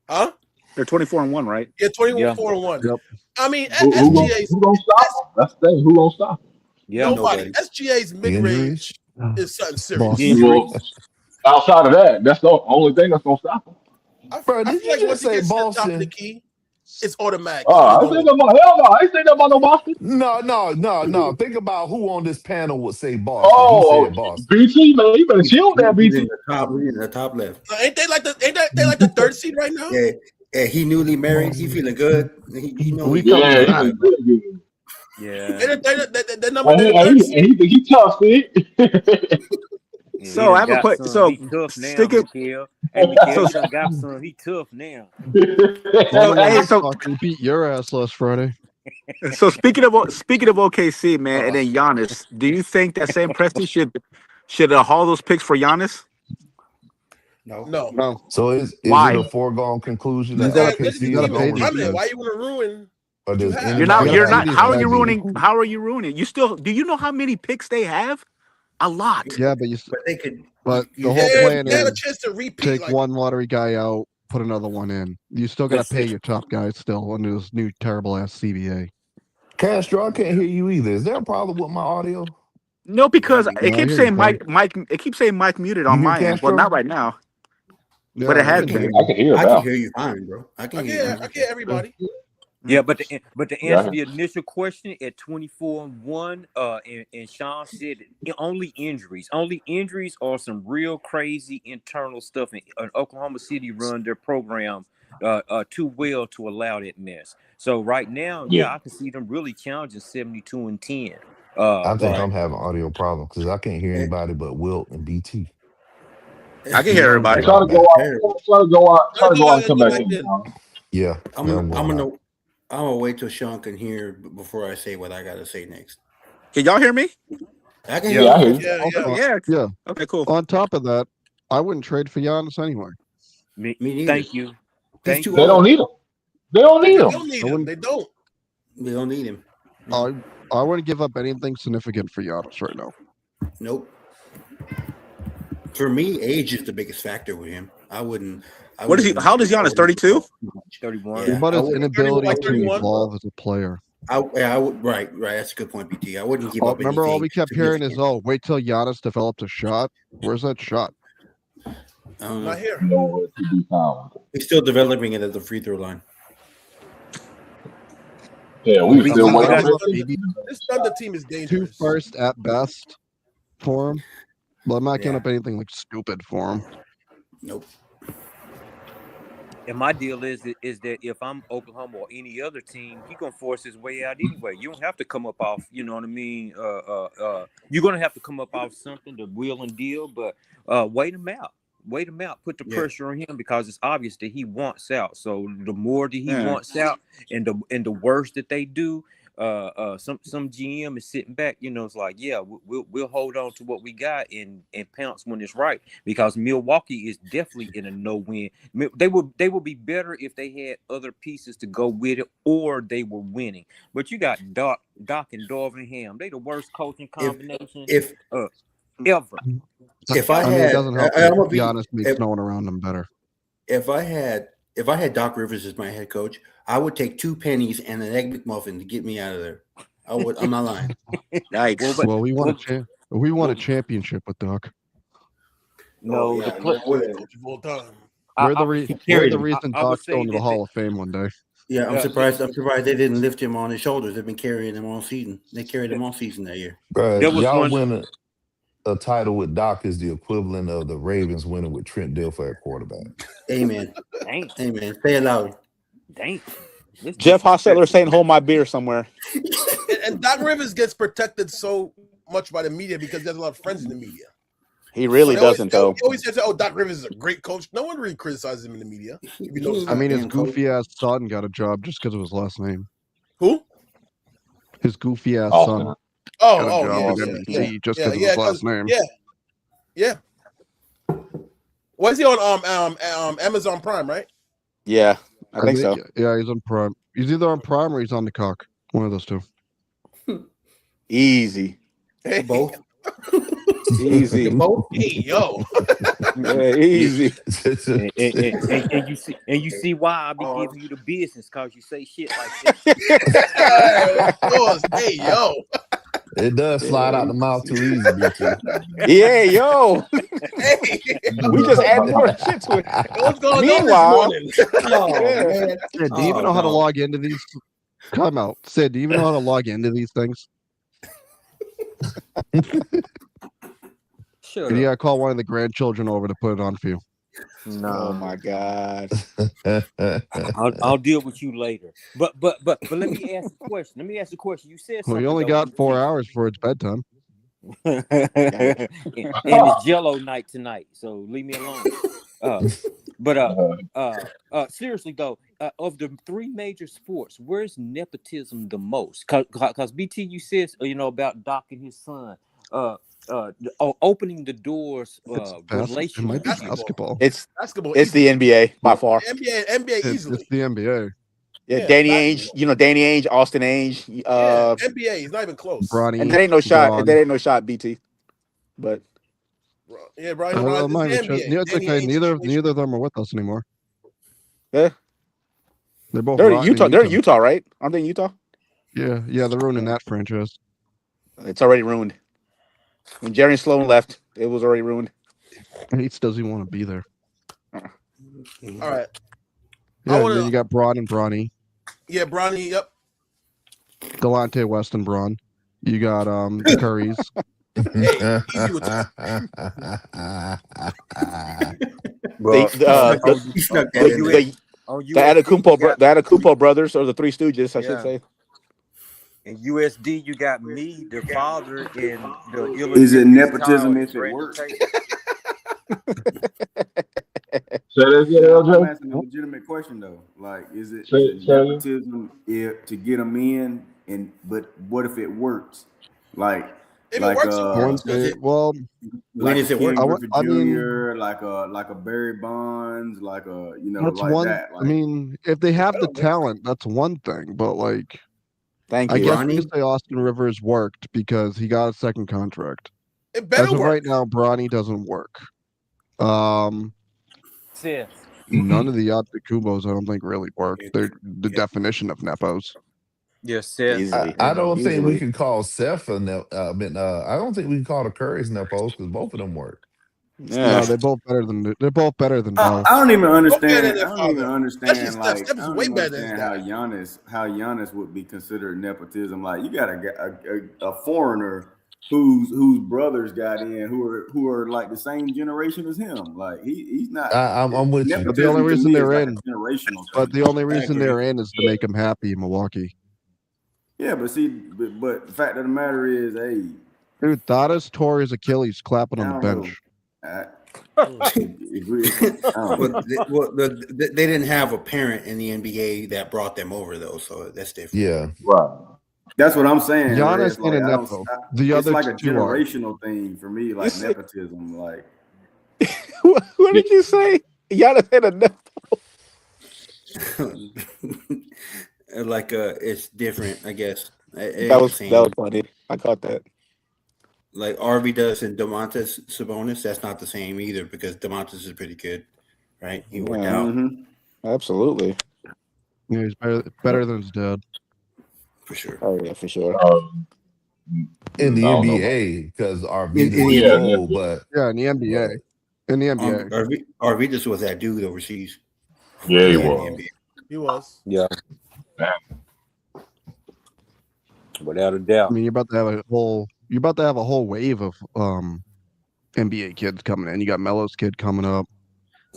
Huh? They're 24-1, right? Yeah, Yeah. 24-1. Yep. I mean, Who SGA's gonna stop them? That's the thing. Who gonna stop them? Yeah. nobody. Nobody. SGA's mid Injuries? range is something serious. Boston. Well, Injuries. outside of that, that's the only thing that's gonna stop them. Bro, I did feel you like once just he say gets to the top of the Boston? key, it's automatic. I He's ain't going saying to. about hell no. I ain't saying about no Boston. No. Think about who on this panel would say Boston. He Oh, said Boston. BT man, you better chill there, He's in BT. the top. He's in the top left. Ain't they like the third seed right now? Yeah. Yeah, he newly married. He feeling good. He know We he coming Yeah, he back. been really good. Yeah. They're number And they're he, the and third he, and seed. he tough, see? Yeah, So I have a got question. some. So He tough now, stick it. Mikhail. Hey, Mikhail, So you done got some. He tough now. Follow hey, on so TikTok. We beat your ass last Friday. speaking of OKC, man, and then Giannis, do you think that Sam Presti should haul those picks for Giannis? no. No, So is Why? it a foregone conclusion You that gotta- Look at OKC the you is gotta team going pay to these running. guys. Why you want to ruin or what you does have? You're anybody gotta not. pay these How are guys. you ruining? How are you ruining? You still? Do you know how many picks they have? A lot. Yeah, but But they could. but you the have whole to- plan They have a is chance to repeat. take Like one lottery guy out, put another one in. You still gotta That's pay it. your top guys still under this new terrible ass CBA. Castro, I can't hear you either. Is there a problem with my audio? No, because Yeah, it No, I keeps hear you, saying fine. Mike. It keeps saying Mike muted You on hear my end. Well, not Castro? right now, Yeah, but it I has can hear been. I you. can hear it I can now. hear you fine, bro. I can hear you. I get everybody. Yeah, but to Yeah, answer the initial question at 24-1, and Sean said only injuries or some real crazy internal stuff. And Oklahoma City run their program too well to allow that mess. So right now, yeah. I can see them really challenging 72-10. I think Right. I'm having audio problems because I can't hear anybody but Wilt and BT. I can hear Y'all I'll everybody. be like Try right to go back. out. Try to go out. Try to go out and come Go back back in. in. Tom. Yeah, I'm yeah, gonna, I'm I'm going gonna, out. I'm gonna wait till Sean can hear before I say what I gotta say next. Can y'all hear me? I can Yeah, hear I you. hear you. Yeah, Also, Yeah. yeah. Okay. Cool. On top of that, I wouldn't trade for Giannis anyway. Me neither. Thank you. He's Thank too you. They don't old. need him. They don't They need him. don't need I him. wouldn't. They don't. We don't need him. I wouldn't give up anything significant for Giannis right now. Nope. For me, age is the biggest factor with him. I wouldn't. What is he? How old is Giannis? 32. 31. Yeah, About I his wouldn't. inability like to 31. evolve as a player. I would. Right. That's a good point, BT. I wouldn't give up Remember, all anything we kept hearing is, significant. "Oh, wait till Giannis develops a shot." Where's that shot? I don't know. Not here. Nowhere to be found. He's still developing it at the free throw line. Yeah, Well, we BT, still you waiting. got Maybe This Thunder team is two dangerous. first at best for him, but I'm not giving Yeah. up anything like stupid for him. Nope. And my deal is that if I'm Oklahoma or any other team, he gonna force his way out anyway. You don't have to come up off, you know what I mean? You're gonna have to come up off something to wheel and deal, but wait him out. Wait him out. Put the Yeah. pressure on him because it's obvious that he wants out. So the more that he Yeah. wants out, and the worse that they do, some GM is sitting back. You know, it's like, yeah, we'll hold on to what we got and pounce when it's right, because Milwaukee is definitely in a no-win. They will be better if they had other pieces to go with it, or they were winning. But you got Doc and Darvin Ham. They the worst coaching combination If ever. if I I mean, it had, doesn't help I'm that gonna be. Giannis makes If, no one around him better. if I had Doc Rivers as my head coach, I would take 2 pennies and an egg McMuffin to get me out of there. I would. I'm not lying. Yikes. Well, we won well- a championship with Doc. No, yeah, the play, Coach of all time. We're the carried him. reason I would Doc's say going to the that Hall of Fame one day. Yeah, I'm Yeah. surprised. I'm surprised they didn't lift him on his shoulders. They've been carrying him all season. They carried him all season that year. Bruh, There was y'all one- win a title with Doc is the equivalent of the Ravens winning with Trent Dilfer at quarterback. Amen. Dang, Amen. Say it loud. dang. This Jeff Hostetler saying, "Hold my beer" somewhere. And Doc Rivers gets protected so much by the media because he has a lot of friends in the media. He really They always- doesn't, though. He always says, "Oh, Doc Rivers is a great coach." No one really criticizes him in the media. If you notice I mean, his Damn, coach. goofy ass son got a job just because of his last name. Who? His goofy ass Austin. son Oh, got a oh, job yeah, at yeah, NBC yeah. just Yeah, because of yeah, his last 'cause- name. yeah. Was he on Amazon Prime, right? Yeah, I think so. Yeah, he's on Prime. He's either on Prime or he's on the cock. One of those two. Easy. Both. Easy. Hey, yo. Yeah, easy. And you see why I be giving you the business, cause you say shit like that. Hey, of course. Hey, yo. It does slide out the mouth too easy, BT. Yeah, yo. Hey, We just add more shit to it. what's going Meanwhile, on this morning? Oh yeah. man. Sid, do you even know how to log into these? Come out, Sid. Do you even know how to log into these things? Shut You up. gotta call one of the grandchildren over to put it on for you. Oh my God. I'll deal with you later. But let me ask a question. Let me ask a question. You said Well, something. you only though, got 4 BT. hours before it's bedtime. and it's Jello night tonight, so leave me alone. Seriously though, of the three major sports, where's nepotism the most? Cause BT, you said about Doc and his son, opening the doors, It might be relationship. basketball. It's Basketball. it's the Easily. NBA by far. NBA It's easily. the NBA. Yeah, Danny Ainge, basketball. Danny Ainge, Austin Ainge, Yeah, NBA. He's not even close. Bronny, and that ain't no shot. Braun. That ain't no shot, BT. But Yeah, Brian. It's the NBA. It's okay. Danny Ainge Neither situation. of them are with us anymore. yeah, They're both they're in rotting Utah. They're in Utah, right? Aren't they in Utah? Yeah, they're ruining that franchise. It's already ruined. When Jerry Sloan left, it was already ruined. He still doesn't want to be there. All right. Yeah, and then you got Braun and Bronny, Yeah, Bronny. Yep. Delonte West and Braun. You got the Currys. Hey, easy with that. Bro, The Adetokounmpo brothers, or the Three Stooges, I should say. in USD, you got me, the father, and the Is it illegitimate nepotism child, if it Brandon works? Tatum. Say that again, I'm LJ. asking a legitimate question though. Like, is it Say it. nepotism if to get them in, but what if it works? Like, If like it works, it works. like does a it work? Ken I Griffey mean- Jr., like a Barry Bonds, like a That's like one. that. Like, I mean, if they have the talent, that's one thing. But like, Thank I you. guess you Bronny? could say Austin Rivers worked because he got a second contract. It better As of work. right now, Bronny doesn't work. Sis. None of the Adetokounmpos, I don't think, really work. They're the definition of nepos. Yes, sis. Easily. I don't think we Easily. can call Seth a I don't think we can call the Currys nepos because both of them work. Yeah. No, they're both better than Bo. I don't even better understand. than I their don't even father. understand. Especially Steph. Like, Steph I is don't way even better than his understand dad. how Giannis would be considered nepotism. Like, you got a foreigner whose brothers got in who are like the same generation as him. Like, he's not. I'm with you. But the only Nepotism to reason me is they're like in, a generational but thing. the only reason agree. they're in is to make him happy in Milwaukee. Yeah, but see, but the fact of the matter is, hey, Dude, Thaddeus tore his Achilles clapping I on the don't bench. know. I don't know. They didn't have a parent in the NBA that brought them over though, so that's different. Yeah. Right. That's what I'm saying. Giannis Like, ain't a I don't. nepo. The It's other like a two are. generational thing for me, like see- nepotism. Like, What did you say? Giannis had enough. Like it's different, I guess. It That ain't was the same. that was funny. I caught that. Like RV does and Domantas Sabonis, that's not the same either because Domantas is pretty good, right? He worked Yeah. out Absolutely. Yeah, he's better than his dad. for sure. Oh yeah, for sure. In the I don't know NBA, because RV In is the NBA. old, but Yeah, in the NBA. In the NBA. RV just was that dude overseas. Yeah, he In the was. NBA. He was. Yeah. Without a doubt. I mean, you're about to have a whole wave of NBA kids coming in. You got Melo's kid coming up.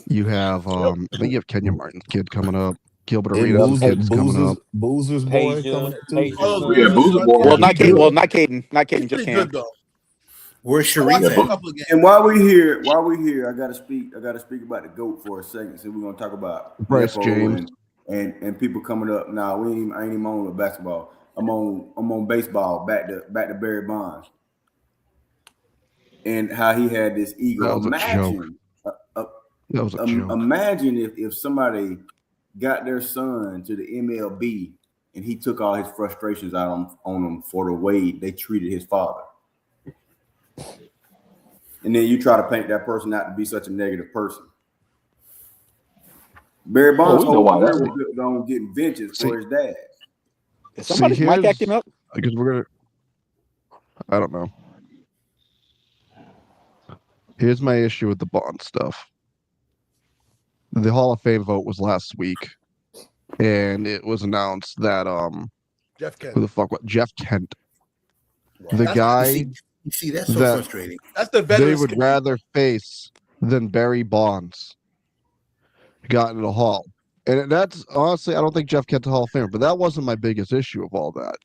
You have I think you have Kenya Martin's kid coming up. Gilbert and Arenas' kid's coming up. Boozer's boy coming up too. Yeah, Boozer boy. Well, not Caden. Well, not Caden. Not Caden. He's Just pretty Cam. good though. Where's I Sharif watched him a at? couple of games. and while we here, I gotta speak about the GOAT for a second. So we're gonna talk about Bryce Nepo James. and people coming up. Now I ain't even on with basketball. I'm on baseball. Back to Barry Bonds and how he had this ego. That was a joke. That was a joke. Imagine if somebody got their son to the MLB and he took all his frustrations out on him for the way they treated his father. And then you try to paint that person out to be such a negative person. Barry Bonds' we know whole why career that was is. built on getting vengeance See, for his dad. Is see, somebody's mic here's acting up? because we're gonna. I don't know. Here's my issue with the Bond stuff. The Hall of Fame vote was last week, and it was announced that Jeff Kent. who the fuck what Jeff Kent, the That's- guy You see, that's so that frustrating. That's the they veterans would committee. rather face than Barry Bonds got into the Hall. And that's honestly, I don't think Jeff Kent's a Hall of Famer, but that wasn't my biggest issue of all that.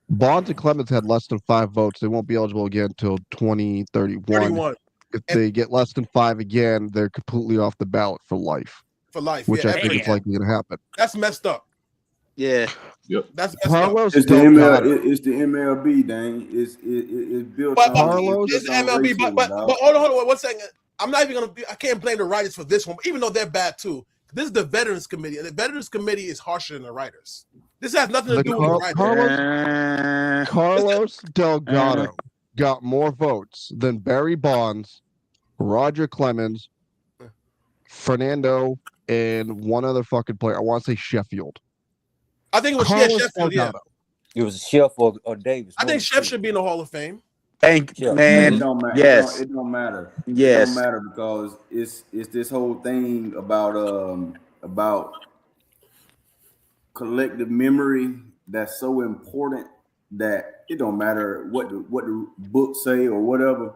Bonds and Clemens had less than 5 votes. They won't be eligible again until 2031. 31 If And- they get less than 5 again, they're completely off the ballot for life, for life. which Yeah, I think is likely going to happen. that's messed up. Yeah. That's messed up. Carlos It's the Delgado. it's the MLB, Dang. It's built But on Carlos- it's it's built on MLB. racism, But dog. hold on 1 second. I'm not even gonna. I can't blame the writers for this one, even though they're bad too. This is the veterans committee, and the veterans committee is harsher than the writers. This has nothing to The do with the writers. Carlos Delgado got more votes than Barry Bonds, Roger Clemens, Fernando, and one other fucking player. I want to say Sheffield. I think it was Carlos Sheffield. Yeah, Delgado. It was Chef or Davis. I think Chef should be in the Hall of Fame. Thank Yeah. man. It don't matter. Yes. It don't matter. It Yes. don't matter because it's this whole thing about collective memory that's so important that it don't matter what the books say or whatever.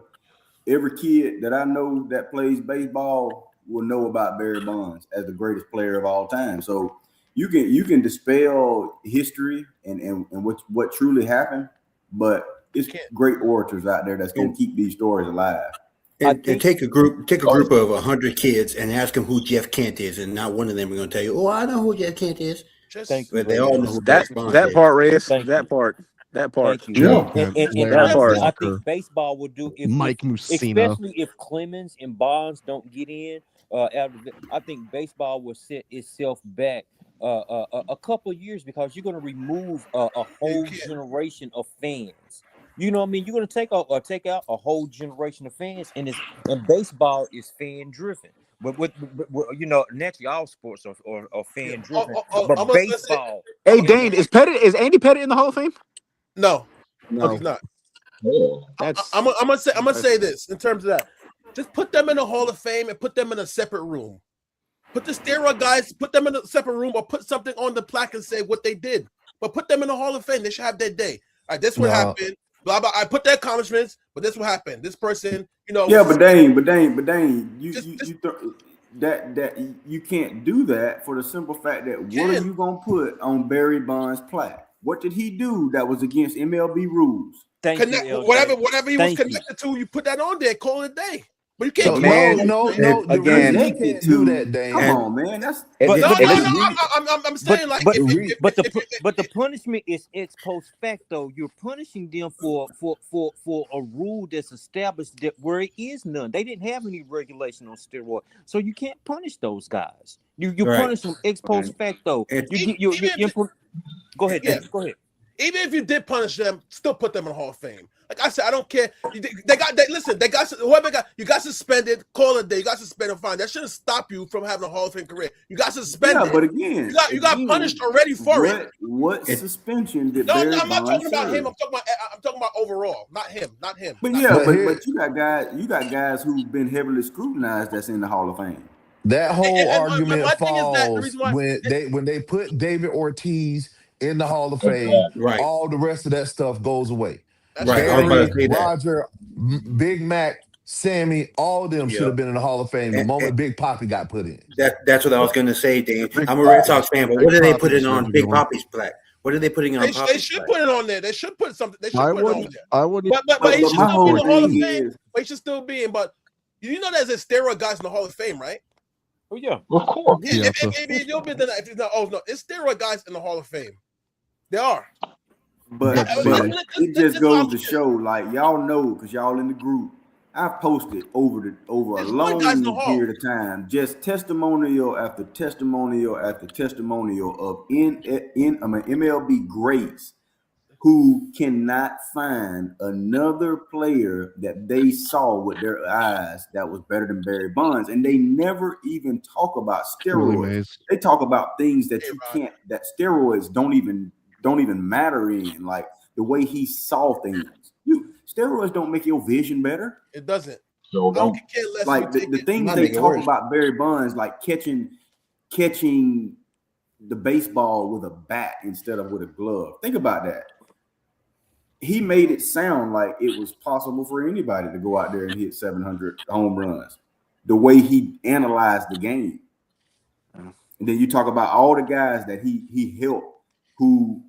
Every kid that I know that plays baseball will know about Barry Bonds as the greatest player of all time. So you can dispel history and what truly happened, but it's great orators out there that's going to keep these stories alive. And take a group of 100 kids and ask them who Jeff Kent is, and not one of them are going to tell you, "Oh, I know who Jeff Kent is." Thank But they all know who that Barry Bonds that is. part, Reyes. Thank That you. part. That part. Thank you. Yeah. And Larry part. I Walker, think baseball will do Mike Mussina. especially if Clemens and Bonds don't get in. I think baseball will set itself back a couple of years because you're going to remove a whole generation of fans. You know what I mean? You're going to take out a whole generation of fans, and baseball is fan driven. But naturally all sports are fan driven. But I'm gonna say- baseball, Hey, Dane, is Andy Pettit in the Hall of Fame? No, No. he's not. Yeah. That's I'm gonna say this in terms of that. Just put them in the Hall of Fame and put them in a separate room. Put the steroid guys, put them in a separate room, or put something on the plaque and say what they did. But put them in the Hall of Fame. They should have their day. All right, this what happened. Blah blah. I put their accomplishments, but this what happened. This person, Yeah, but Dane, you Just- you can't do that for the simple fact that what are you gonna put on Barry Bonds' plaque? What did he do that was against MLB rules? thank connect you, LJ. whatever he was Thank you. connected to. You put that on there. Call it a day. But you So, can't. no, again- they can't do that, Dane. Come on, man. That's But- No, but- I'm saying like. But if- the punishment is ex post facto. You're punishing them for a rule that's established that where it is none. They didn't have any regulation on steroid, so you can't punish those guys. You Right. punish them ex post facto. And- Go ahead, Yeah. Davis, go ahead. Even if you did punish them, still put them in the Hall of Fame. Like I said, I don't care. They got whoever you got suspended. Call it a day. You got suspended. Fine. That shouldn't stop you from having a Hall of Fame career. You got suspended. yeah, but again, you got punished already for it. What suspension did No, Barry I'm not Bonds talking about serve? him. I'm talking about overall. Not him. But Not yeah, him. but you got guys who've been heavily scrutinized that's in the Hall of Fame. That whole And argument my thing is that the falls reason why- when they put David Ortiz in the Hall of Fame. Right. All the rest of that stuff goes away. That's Right. I was Barry, about to say that. Roger, Big Mac, Sammy, all of them Yeah. should have been in the Hall of Fame the And- moment Big Papi got put in. That's what I was going to say, Dave. Big I'm a Red Papi. Sox fan, but Big what are they Papi putting should on be Big going. Papi's plaque? What are they putting on They Papi's should plaque? put it on there. They should put something. They should I put it on wouldn't. there. I wouldn't. But he But should my still be in the whole Hall of thing Fame. is- But he should still be in. But you know there's a steroid guys in the Hall of Fame, right? Oh yeah. Of course. Yeah, If you'll be there, if it's not, oh no, it's steroid guys in the Hall of Fame. They are. But But- it just goes to show, like y'all know, because y'all in the group. I've posted over a There's long one guy's in the Hall. period of time, just testimonial after testimonial after testimonial of MLB greats who cannot find another player that they saw with their eyes that was better than Barry Bonds, and they never even talk about Willie steroids. Mays. They talk about things that you A-Rod. can't, that steroids don't even matter in, like the way he saw things. Steroids don't make your vision better. It doesn't. So I don't don't. care less. Like you the take it. things Might they make it talk worse. about Barry Bonds, like catching the baseball with a bat instead of with a glove. Think about that. He made it sound like it was possible for anybody to go out there and hit 700 home runs. The way he analyzed the game, and then you talk about all the guys that he helped, who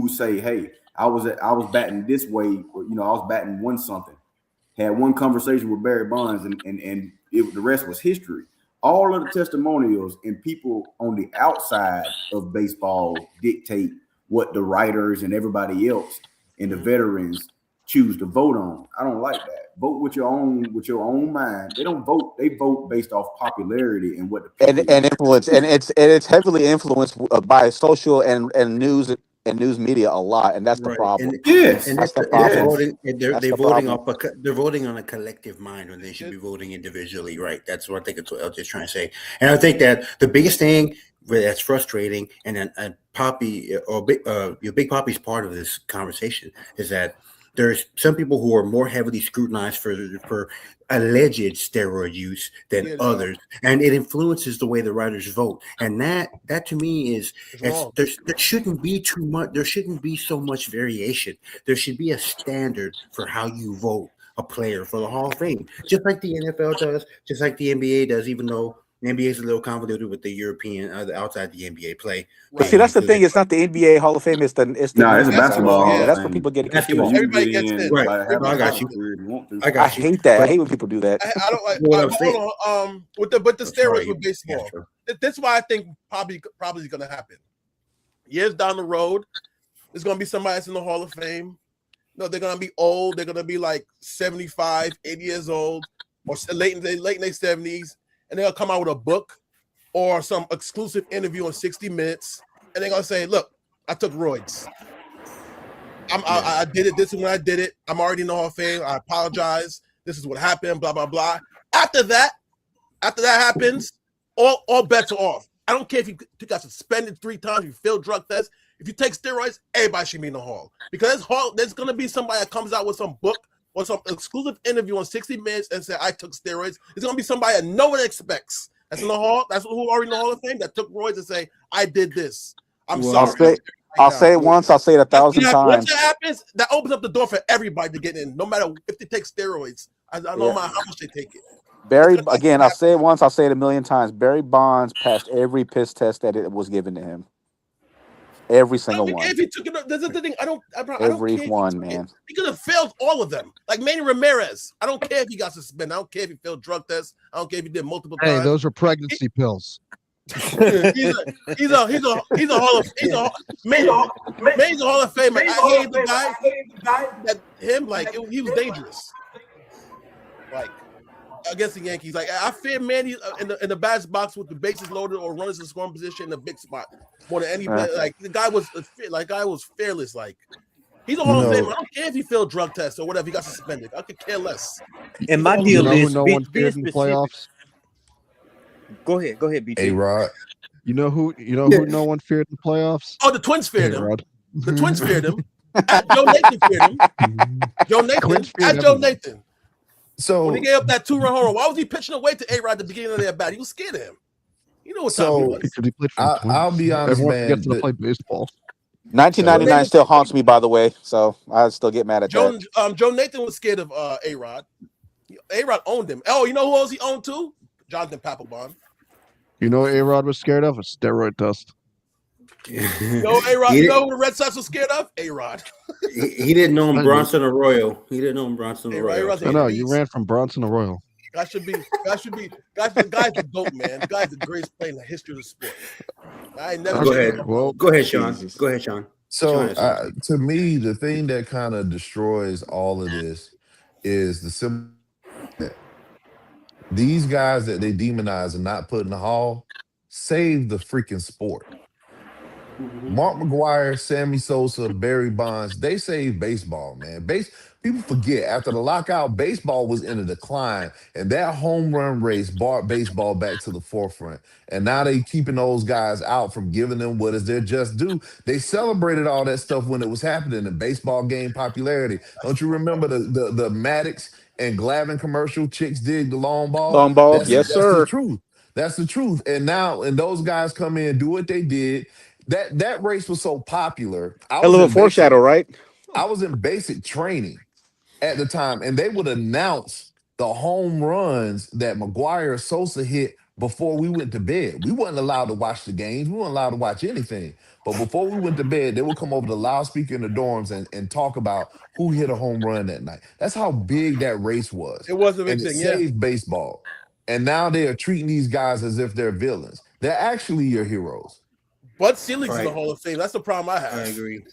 say, "Hey, I was batting this way, or, you know, I was batting one something." Had one conversation with Barry Bonds, and the rest was history. All of the testimonials and people on the outside of baseball dictate what the writers and everybody else and the veterans choose to vote on. I don't like that. Vote with your own mind. They don't vote. They vote based off popularity and what the people and influence, and it's heavily influenced by social and news media a lot, and that's the Right, problem. Yes, and That's the they're problem. voting. They're That's the voting problem. off. They're voting on a collective mind when they should be voting individually. Right. That's what I think. It's what I was just trying to say. And I think that the biggest thing that's frustrating, and Poppy or Big Poppy's part of this conversation is that there's some people who are more heavily scrutinized for alleged steroid use than Yeah, others, and it influences the way the writers vote. And that to me is it's wrong. there shouldn't be too much. There shouldn't be so much variation. There should be a standard for how you vote a player for the Hall of Fame, just like the NFL does, just like the NBA does. Even though the NBA is a little convoluted with the European, outside the NBA play. But see, that's the thing. It's not the NBA Hall of Fame. It's the Nah, it's a men's basketball Hall of Hall Fame. of That's where Fame. people get it Basketball. confused. Everybody get gets in in. Right. by having I a got time you. period you want to. I I got you. hate that. I But hate when people do that. I don't like. what I'm saying. Hold on. With the steroids with Yeah, baseball, sure. that's why I think probably is going to happen. Years down the road, there's going to be somebody that's in the Hall of Fame. No, they're going to be old. They're going to be like 75, 80 years old, or late in their 70s, and they'll come out with a book or some exclusive interview on 60 Minutes, and they're going to say, "Look, I took roids. I did it. This is when I did it. I'm already in the Hall of Fame. I apologize. This is what happened. Blah blah blah." After that happens, all bets are off. I don't care if you got suspended 3 times, you failed drug tests. If you take steroids, everybody should be in the Hall, because there's going to be somebody that comes out with some book or some exclusive interview on 60 Minutes and say, "I took steroids." It's going to be somebody that no one expects that's in the Hall. That's who already in the Hall of Fame that took roids and say, "I did this. I'm Well, sorry." I'll say it once. I'll say it 1,000 Once times. that happens, that opens up the door for everybody to get in, no matter if they take steroids. I don't know how much they take it. Barry, again, I'll say it once. I'll say it 1,000,000 times. Barry Bonds passed every piss test that it was given to him. Every I single don't care one. if he took it. This is the thing. I don't Every care if one, he took man. it. He could have failed all of them. Like Manny Ramirez. I don't care if he got suspended. I don't care if he failed drug tests. I don't care if he did multiple Hey, times. those are pregnancy pills. he's a Hall of Manny's a Hall of Famer. I hate the guy that him like he was dangerous. Like against the Yankees, like I fear Manny in the batter's box with the bases loaded or runners in scoring position in the big spot more than any player. Like the guy was fearless. Like he's a Hall of Famer. I don't care if he failed drug tests or whatever. He got suspended. I could care less. And my You deal know who is no be one feared in the specific. playoffs? Go ahead, BT. A-Rod. You know who no one feared in the playoffs? Oh, the Twins feared him. A-Rod. The Twins feared him. Joe Nathan feared him. Joe Nathan. Twins feared At Joe everyone. Nathan. So When he gave up that 2-run home run, why was he pitching away to A-Rod at the beginning of their bat? He was scared of him. You know what time So- he was. Because he played for the I'll Twins. be honest, Everyone man. forgets to play baseball. 1999 still haunts me, by the way. So I still get mad at Joe that. Nathan was scared of A-Rod. A-Rod owned him. Oh, you know who else he owned too? Jonathan Papelbon. You know what A-Rod was scared of? A steroid dust. You know A-Rod. You know who the Red Sox was scared of? A-Rod. he didn't know him Bronson Arroyo. He didn't know him Bronson A-Rod, Arroyo. A-Rod's I know, you ran from Bronson to Royal. That should be. The guy's the GOAT, man. The guy's the greatest player in the history of the sport. I ain't never. Go ahead. Well, Go ahead, Sean. Go ahead, Sean. So Sean, to me, the thing that kind of destroys all of this is the simple that these guys that they demonize and not put in the hall save the freaking sport. Mark McGuire, Sammy Sosa, Barry Bonds, they saved baseball, man. People forget after the lockout, baseball was in a decline, and that home run race brought baseball back to the forefront. And now they keeping those guys out from giving them what is their just due. They celebrated all that stuff when it was happening. The baseball game popularity. Don't you remember the Maddox and Glavine commercial? Chicks dig the long ball. Long ball, That's yes, that's the sir. truth. That's the truth. And those guys come in, do what they did. That race was so popular. Hell of a foreshadow, right? I was in basic training at the time, and they would announce the home runs that McGuire Sosa hit before we went to bed. We weren't allowed to watch the games. We weren't allowed to watch anything. But before we went to bed, they would come over the loudspeaker in the dorms and talk about who hit a home run that night. That's how big that race was. It was a big And it thing, yeah. saved baseball. And now they are treating these guys as if they're villains. They're actually your heroes. Bud Selig's in the Right. Hall of Fame. That's the problem I have. I agree.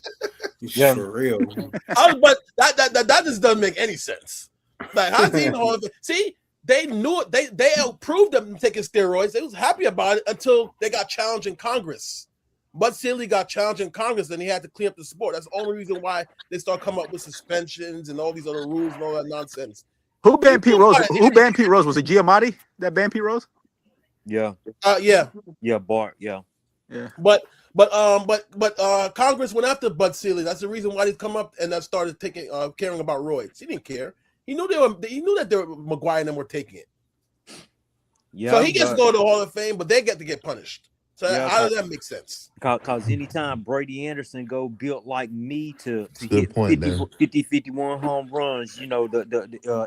Yeah. For real. But that just doesn't make any sense. Like, how's he in the Hall of Fame? See, they knew it. They approved them taking steroids. They was happy about it until they got challenged in Congress. Bud Selig got challenged in Congress, and he had to clean up the sport. That's the only reason why they start coming up with suspensions and all these other rules and all that nonsense. Who banned Pete Rose? Who banned Pete Rose? Was it Giamatti that banned Pete Rose? Yeah. Yeah. Bart. Yeah. But Congress went after Bud Selig. That's the reason why they come up and that started taking caring about roids. He didn't care. He knew that McGuire and them were taking it. Yeah. So he gets to go to the Hall of Fame, but they get to get punished. So how does that make sense? Because anytime Brady Anderson go built like me to Good hit point, 50, 51 home runs, you know, that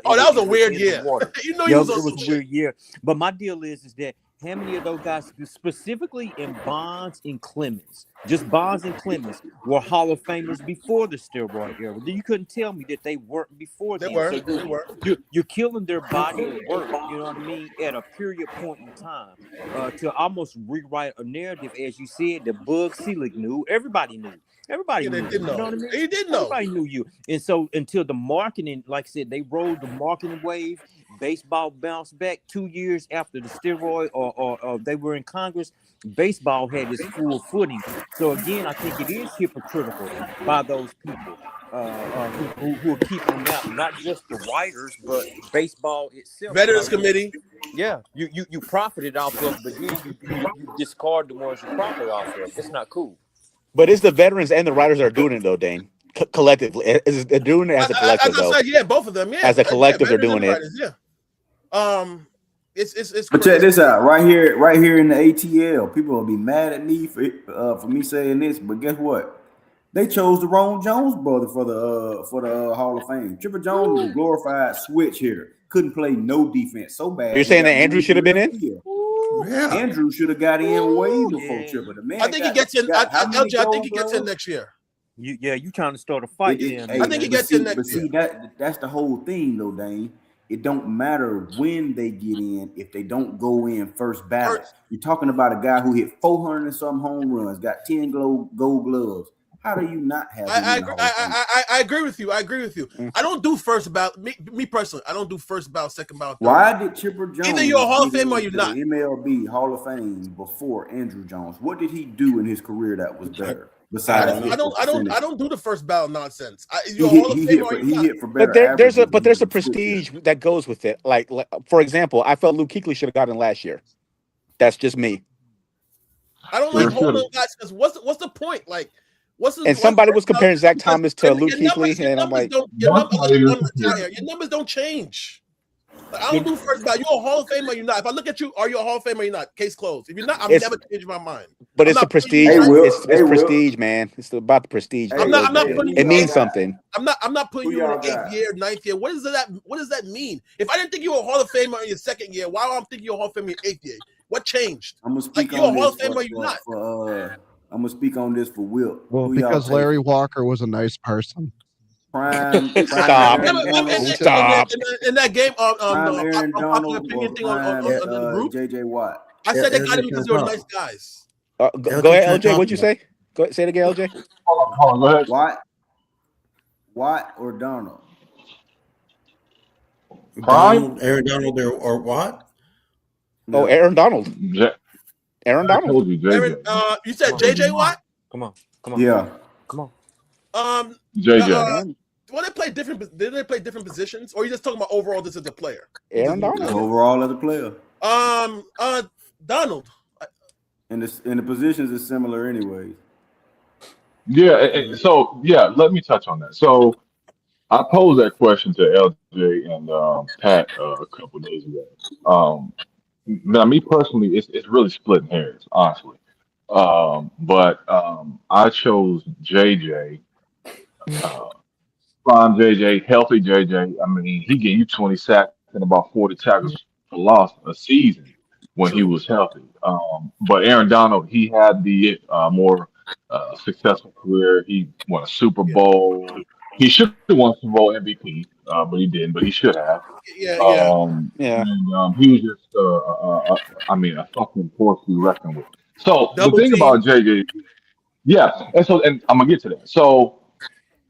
was a weird year. You know, It was a weird year. But my deal is that how many of those guys, specifically in Bonds and Clemens, just Bonds and Clemens, were Hall of Famers before the steroid era? You couldn't tell me that they weren't before. They then. were. So They were. You're killing their body of work, you know what I mean, at a period point in time to almost rewrite a narrative, as you said, that Bud Selig knew. Everybody knew. Everybody knew. They did know. You know what I mean? He did know. Everybody knew you. And so until the marketing, like I said, they rode the marketing wave. Baseball bounced back 2 years after the steroid or they were in Congress. Baseball had its full footing. So again, I think it is hypocritical by those people who are keeping them out, not just the writers, but baseball itself. Veterans Committee. Yeah, you profited off of, but then you discard the ones you profit off of. It's not cool. But it's the veterans and the writers that are doing it though, Dane. Collectively, they're doing it as a collective As I though. said, yeah, both of them. Yeah, As a collective, they're veterans doing and it. writers, yeah. It's. But check this out, right here in the ATL, people will be mad at me for me saying this, but guess what? They chose the wrong Jones brother for the Hall of Fame. Chipper Jones was a glorified switch hitter. Couldn't play no defense so bad. You're saying that Andrew should have been in? Yeah. Andrew should have got in way before Chipper. The man I think he gets in. LJ, I think he gets in next year. You trying to start a fight then? I think he gets in next year. That's the whole thing, though, Dane. It don't matter when they get in if they don't go in first ballot. You're talking about a guy who hit 400 and some home runs, got 10 gold gloves. How do you not have? I agree with you. I agree with you. I don't do first ballot. Me personally, I don't do first ballot, second ballot. Why did Chipper Jones either you're a Hall of Fame or you're not? MLB Hall of Fame before Andrew Jones. What did he do in his career that was better? Besides, I don't do the first ballot nonsense. He hit for better. But there's a prestige that goes with it. Like for example, I felt Luke Kuechly should have gotten last year. That's just me. I don't like holding guys because what's the point? Like, somebody was comparing Zach Thomas to Luke Kuechly, and I'm like, your numbers don't change. Like, I don't do first ballot. You're a Hall of Famer or you're not. If I look at you, are you a Hall of Famer or you're not? Case closed. If you're not, I'm never changing my mind. But it's the prestige. It's prestige, man. It's about the prestige. I'm not putting you. It means something. I'm not putting you in the 8th year, 9th year. What does that mean? If I didn't think you were a Hall of Famer in your 2nd year, why am I thinking you're a Hall of Famer in your 8th year? What changed? I'm gonna speak you're a Hall of Famer or you're not. I'm gonna speak on this for Will. Well, because Larry Walker was a nice person. Stop. In that game, Aaron Donald opinion thing on the group, JJ Watt. I said they got him because they were nice guys. Go ahead, LJ. What'd you say? Go ahead, say it again, LJ. Hold on, go ahead. Watt or Donald? Aaron Donald or what? Oh, Aaron Donald. Yeah. Aaron Donald. You you said JJ Watt? Come on. Yeah. Come on. JJ. Well, they play different. Did they play different positions, or are you just talking about overall? This is a player. Aaron Donald. Overall as a player. Donald. And the positions is similar anyways. Yeah. So yeah, let me touch on that. So I posed that question to LJ and Pat a couple days ago. Now, me personally, it's really splitting hairs, honestly. But I chose JJ. Uh, Prime JJ, healthy JJ. I mean, he gave you 20 sacks and about 40 tackles for loss a season when he True. was healthy. But Aaron Donald, he had the more successful career. He won a Super Yeah. Bowl. He should have won Super Bowl MVP, but he didn't. But he should have. Yeah. Yeah. And he was just, I mean, a fucking force to be reckoned with. So the Double thing team. about JJ, yeah, and I'm gonna get to that. So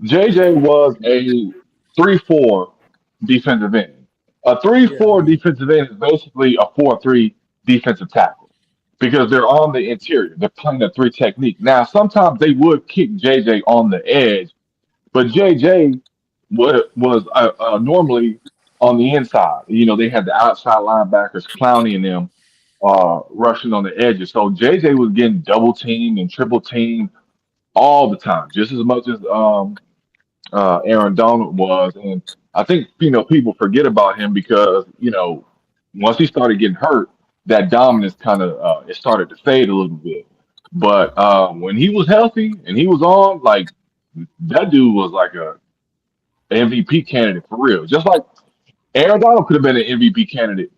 JJ was a 3-4 defensive end. A 3-4 defensive end is basically a 4-3 defensive tackle because they're on the interior. They're playing a three technique. Now, sometimes they would kick JJ on the edge, but JJ was normally on the inside. You know, they had the outside linebackers, Clowney and them, rushing on the edges. So JJ was getting double teamed and triple teamed all the time, just as much as Aaron Donald was. And I think, people forget about him because, once he started getting hurt, that dominance kind of it started to fade a little bit. But when he was healthy and he was on, like that dude was like a MVP candidate for real. Just like Aaron Donald could have been an MVP candidate.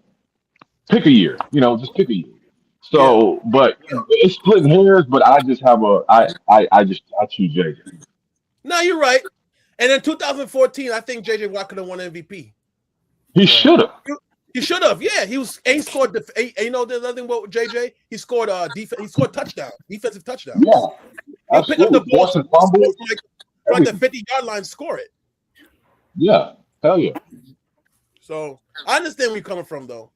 Pick a year, just pick a year. Yeah. So, but it's splitting hairs. But I just have I choose JJ. No, you're right. And in 2014, I think JJ Watt could have won MVP. He should have. He should have. Yeah, he scored the. You know, there's nothing about JJ. He scored defense. He scored touchdown, defensive touchdown. Yeah, He'll pick up the absolutely. ball Forcing fumbles. from the 50-yard line, score it. Yeah, hell yeah. So I understand where you're coming from, though.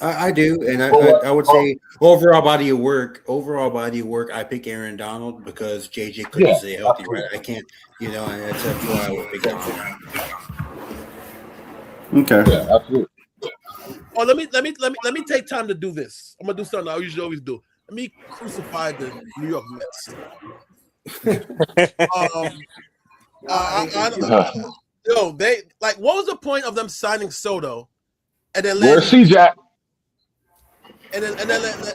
I do, and I would say overall body of work, I pick Aaron Donald because JJ couldn't stay healthy, right? I can't, and that's why I would pick Donald. Okay. Yeah, absolutely. Oh, let me take time to do this. I'm gonna do something I usually always do. Let me crucify the New York Mets. They what was the point of them signing Soto and then Where's C-Jack? and then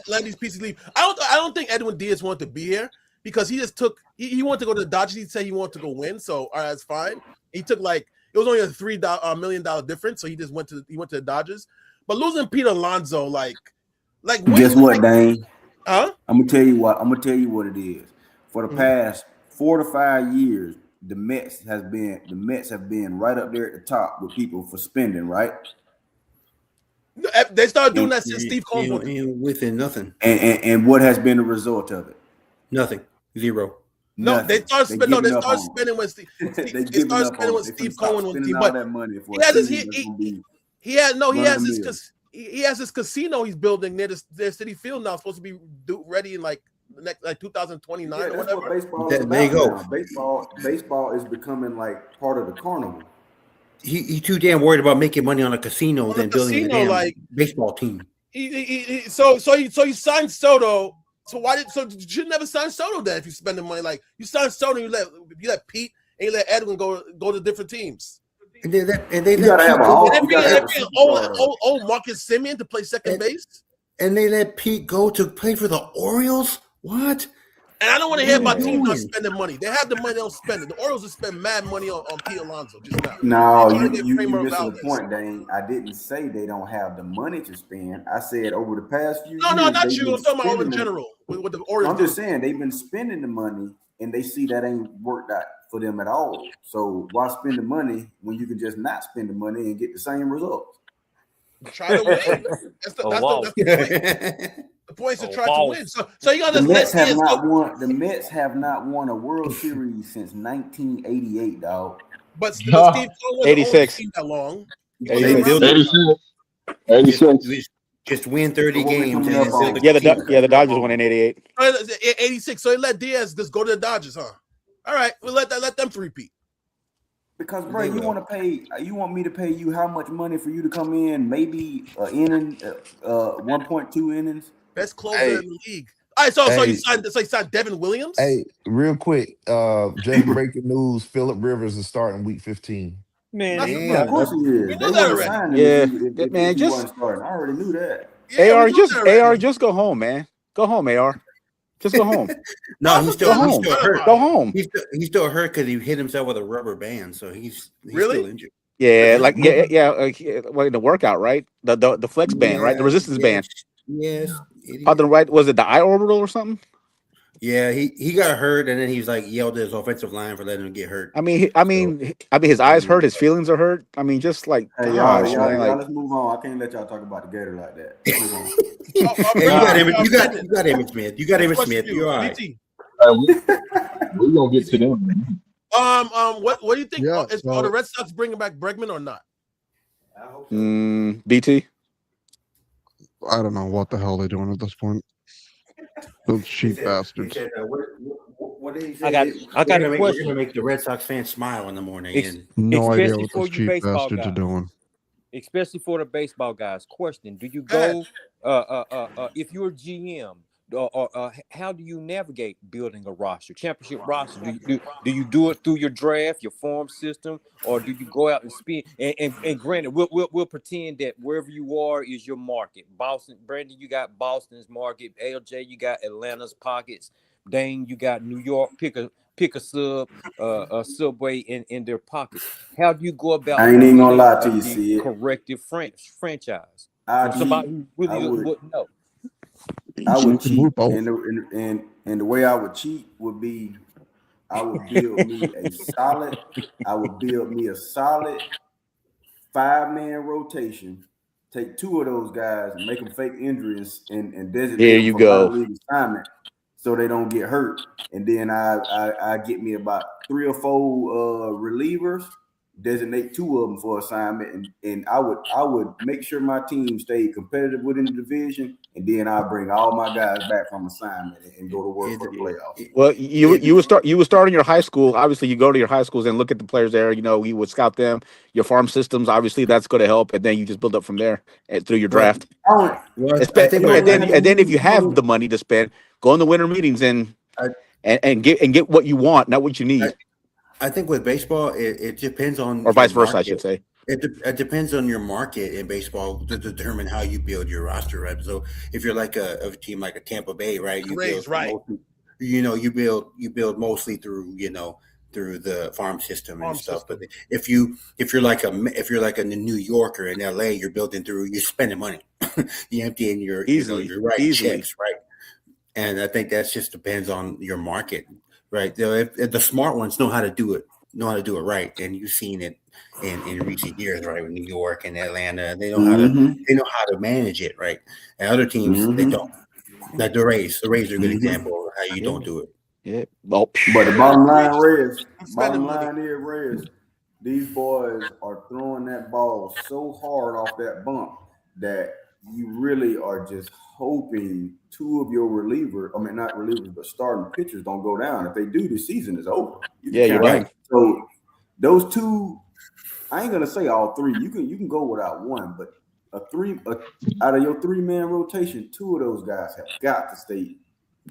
let these pieces leave? I don't think Edwin Diaz wanted to be here because he just took he wanted to go to the Dodgers. He said he wanted to go win, so all right, that's fine. He took it was only a $3 million difference, so he went to the Dodgers. But losing Pete Alonso, guess what, Dane? Huh? I'm gonna tell you what it is. For the past 4 to 5 years, the Mets have been right up there at the top with people for spending, right? They started doing that since Steve Cohen. Within nothing. And what has been the result of it? Nothing. Zero. No, Nothing. they started spending. No, they started spending when Steve Cohen was team. But that money for he has this casino he's building near their City Field now. Supposed to be ready in next 2029 or whatever. What baseball There you go. Now. Baseball is becoming part of the carnival. He too damn worried about making money on a casino than building a damn baseball team. So you signed Soto. So you should never sign Soto then if you're spending money. You sign Soto, you let Pete and you let Edwin go to different teams. And they gotta have old Marcus Simeon to play second base. And they let Pete go to play for the Orioles. What? And I don't want to hear about teams not spending money. They have the money, they don't spend it. The Orioles will spend mad money on Pete Alonso just now. No, you missing the point, Dane. I didn't say they don't have the money to spend. I said over the past few years. No, not you. I'm talking about in general. With the Orioles. I'm just saying they've been spending the money and they see that ain't worked out for them at all. So why spend the money when you can just not spend the money and get the same results? Try to win. That's the point. The point is to try to win. So you got the Mets have not won. The Mets have not won a World Series since 1988, dog. But Steve Cohen was 86 that long. 86. Just win 30 what we games coming and up then build on? a Yeah, team. the Dodgers won in '88. 86. So he let Diaz just go to the Dodgers, huh? All right, we'll let them three-peat. Because, bro, They you will. want me to pay you how much money for you to come in? Maybe an inning, 1.2 innings. Best closer Hey, in the league. All right, so you hey, signed Devin Williams? hey, real quick, just breaking news: Phillip Rivers is starting week 15. Man, That's Yeah. Of course he is. we They knew that wouldn't already. sign him Yeah, if man, he just wasn't starting. I already knew that. Yeah, we knew that already. AR, just go home, man. Go home, AR. Just go home. No, I'm he's still still home. hurt. Go home. He's still hurt because he hit himself with a rubber band, so he's Really? still injured. Yeah, Yeah. well, the workout, right? The flex band, right? The resistance band. Yes. How right? Was it the eye orbital or something? Yeah, he got hurt, and then he was like yelled at his offensive line for letting him get hurt. I mean, his eyes hurt, his feelings are hurt. I mean, just like, Hey, gosh, man, y'all, like, let's move on. I can't let y'all talk about the Gator like that. Let's move on. Hey, you got Emmitt Smith. You got Emmitt Question Smith. for you, You're all right. BT. We're gonna get to them. Man. What do you think? Yeah, Are the Red Sox bringing back Bregman or not? I hope so. BT. I don't know what the hell they're doing at this point. Those cheap bastards. He said, what did he say? I got a We're question. gonna make the Red Sox fans smile in the morning. Ex- And No idea especially what for those you cheap baseball bastards are guys. doing. Especially for the baseball guys. Question: do you Go ahead. go if you're a GM, how do you navigate building a roster, championship roster? Do you do it through your draft, your farm system, or do you go out and spend? And granted, we'll pretend that wherever you are is your market. Boston, Brandon, you got Boston's market. LJ, you got Atlanta's pockets. Dane, you got New York. Pick a subway in their pockets. How do you go about I ain't even gonna building lie to you, the Sid. corrective franchise I from somebody who really would. wouldn't know? I would So, cheat, both. and the way I would cheat would be, I would build me a solid 5-man rotation. Take 2 of those guys and make them fake injuries and designate Here them you for go. minor league assignment so they don't get hurt. And then I get me about 3 or 4 relievers, designate 2 of them for assignment, and I would make sure my team stayed competitive within the division, and then I bring all my guys back from assignment and go to work for the playoffs. Well, you would start in your high school. Obviously, you go to your high schools and look at the players there. You know, you would scout them. Your farm systems, obviously, that's going to help, and then you just build up from there and through your draft. well, I think And then if you have the money to spend, go in the winter meetings and get what you want, not what you need, I think with baseball, it depends on or vice your versa, I should market. say. It depends on your market in baseball to determine how you build your roster, right? So if you're like a team like a Tampa Bay, right, you Braves, build right. mostly, you build mostly through through the farm system and stuff. But if you're like a New Yorker in LA, you're building through, you're spending money, you emptying your your writing checks, right? And I think that just depends on your market, right? If the smart ones know how to do it right, and you've seen it in recent years, right? With New York and Atlanta, they know how to manage it, right? And other teams they don't. Like the Rays are a good example of how you don't do it. Yeah. Well, But the bottom line, Spending Reyes, these boys are throwing that ball so hard off that bump that you really are just hoping 2 of your not relievers, but starting pitchers don't go down. If they do, the season is over. you're right. So those 2, I ain't gonna say all 3. You can go without 1, but out of your 3-man rotation, 2 of those guys have got to stay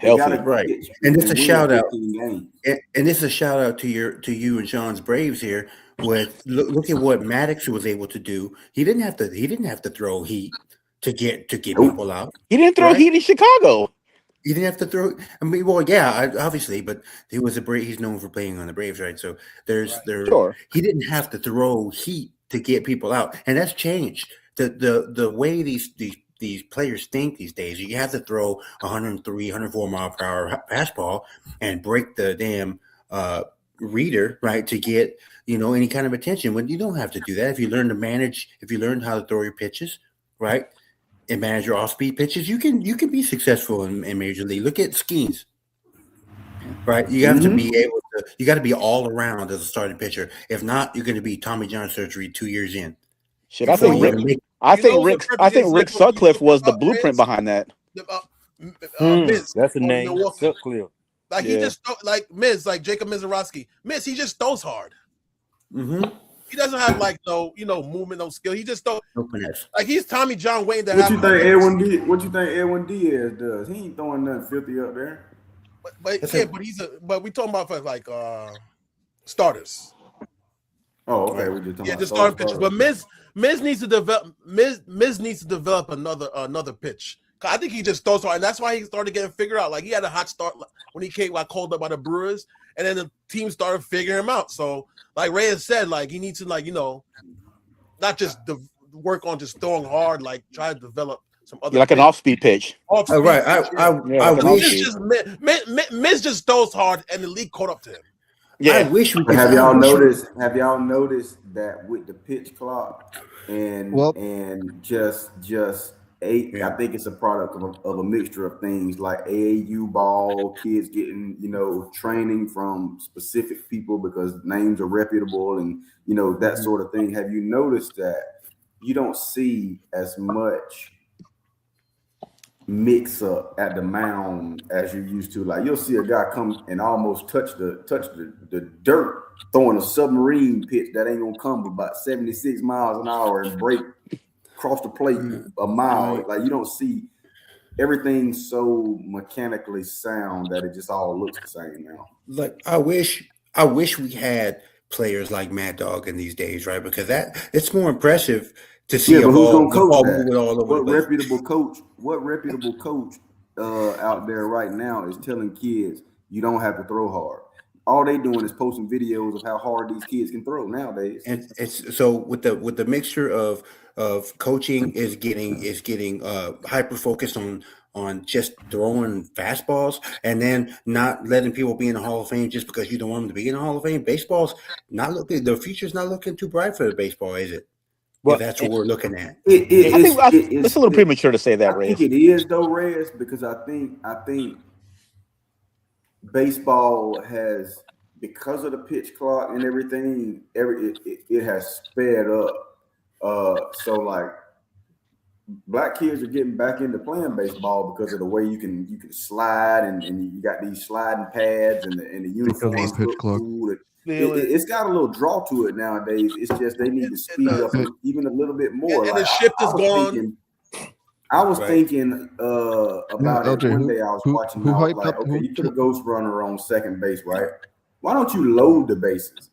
healthy, right? And it's a shout out. And it's a shout out to you and Sean's Braves here. With look at what Maddox was able to do. He didn't have to throw heat to get people out. He didn't throw heat in Chicago. He didn't have to throw. I mean, well, yeah, obviously, but he was a Brave. He's known for playing on the Braves, right? So he didn't have to throw heat to get people out, and that's changed. The way these players think these days, you have to throw 103, 104 mile per hour fastball and break the damn reader, right, to get any kind of attention. When you don't have to do that, if you learn how to throw your pitches, right, and manage your off-speed pitches, you can be successful in Major League. Look at Skeens, right? You have to be able to. You got to be all around as a starting pitcher. If not, you're going to be Tommy John surgery 2 years in. Shit, I think I You know think who's a Rick. perfect I think Rick example you Sutcliffe talking was the about, blueprint Reds? behind that. Miz That's a on name. Milwaukee. Sutcliffe. Like he Yeah. just like Miz, like Jacob Mizorowski. Miz, he just throws hard. Mm-hmm. He doesn't have like no, movement, no skill. He just don't No finesse. like he's Tommy John waiting to What have. you think Edwin D? What you think Edwin Diaz does? He ain't throwing nothing filthy up there. But we talking about for like starters. Oh, okay. We just talking Yeah, about just starting starters. pitchers. But Miz needs to develop. Miz needs to develop another pitch. I think he just throws hard, and that's why he started getting figured out. Like he had a hot start when he got called up by the Brewers, and then the team started figuring him out. So, like Ray has said, like he needs to not just work on just throwing hard, like try to develop some other. Yeah, like an off-speed pitch. Oh, right. I like an wish. off-speed. Miz just throws hard, and the league caught up to him. I Yeah. wish we But could. have y'all I wish we- noticed? Have y'all noticed that with the pitch clock and Well- and just I think it's a product of a mixture of things like AAU ball, kids getting training from specific people because names are reputable and that sort of thing. Have you noticed that you don't see as much mix up at the mound as you used to? Like you'll see a guy come and almost touch the dirt throwing a submarine pitch that ain't gonna come about 76 miles an hour and break across the plate a mile. Like you don't see everything so mechanically sound that it just all looks the same now. Like I wish we had players like Mad Dog in these days, right? Because it's more impressive to see Yeah, but who's gonna coach that? moving all over What the place. reputable coach out there right now is telling kids you don't have to throw hard? All they doing is posting videos of how hard these kids can throw nowadays. And it's so with the mixture of coaching is getting hyper focused on just throwing fastballs and then not letting people be in the Hall of Fame just because you don't want them to be in the Hall of Fame. Baseball's not looking. The future's not looking too bright for the baseball, is it? If that's what we're looking at. I think it's a little premature to say that, I Ray. think it is though, Reyes, because I think baseball has, because of the pitch clock and everything, it has sped up. So like black kids are getting back into playing baseball because of the way you can slide and you got these sliding pads and the uniforms pitch look clock. cool. It's got a little draw to it nowadays. It's just they need to speed up even a little bit more. And like, the shift is gone. I was thinking about it LJ, one day. I was watching. who I was hyped like, up- okay, who you put a ghost runner on second base, right? Why don't you load the bases?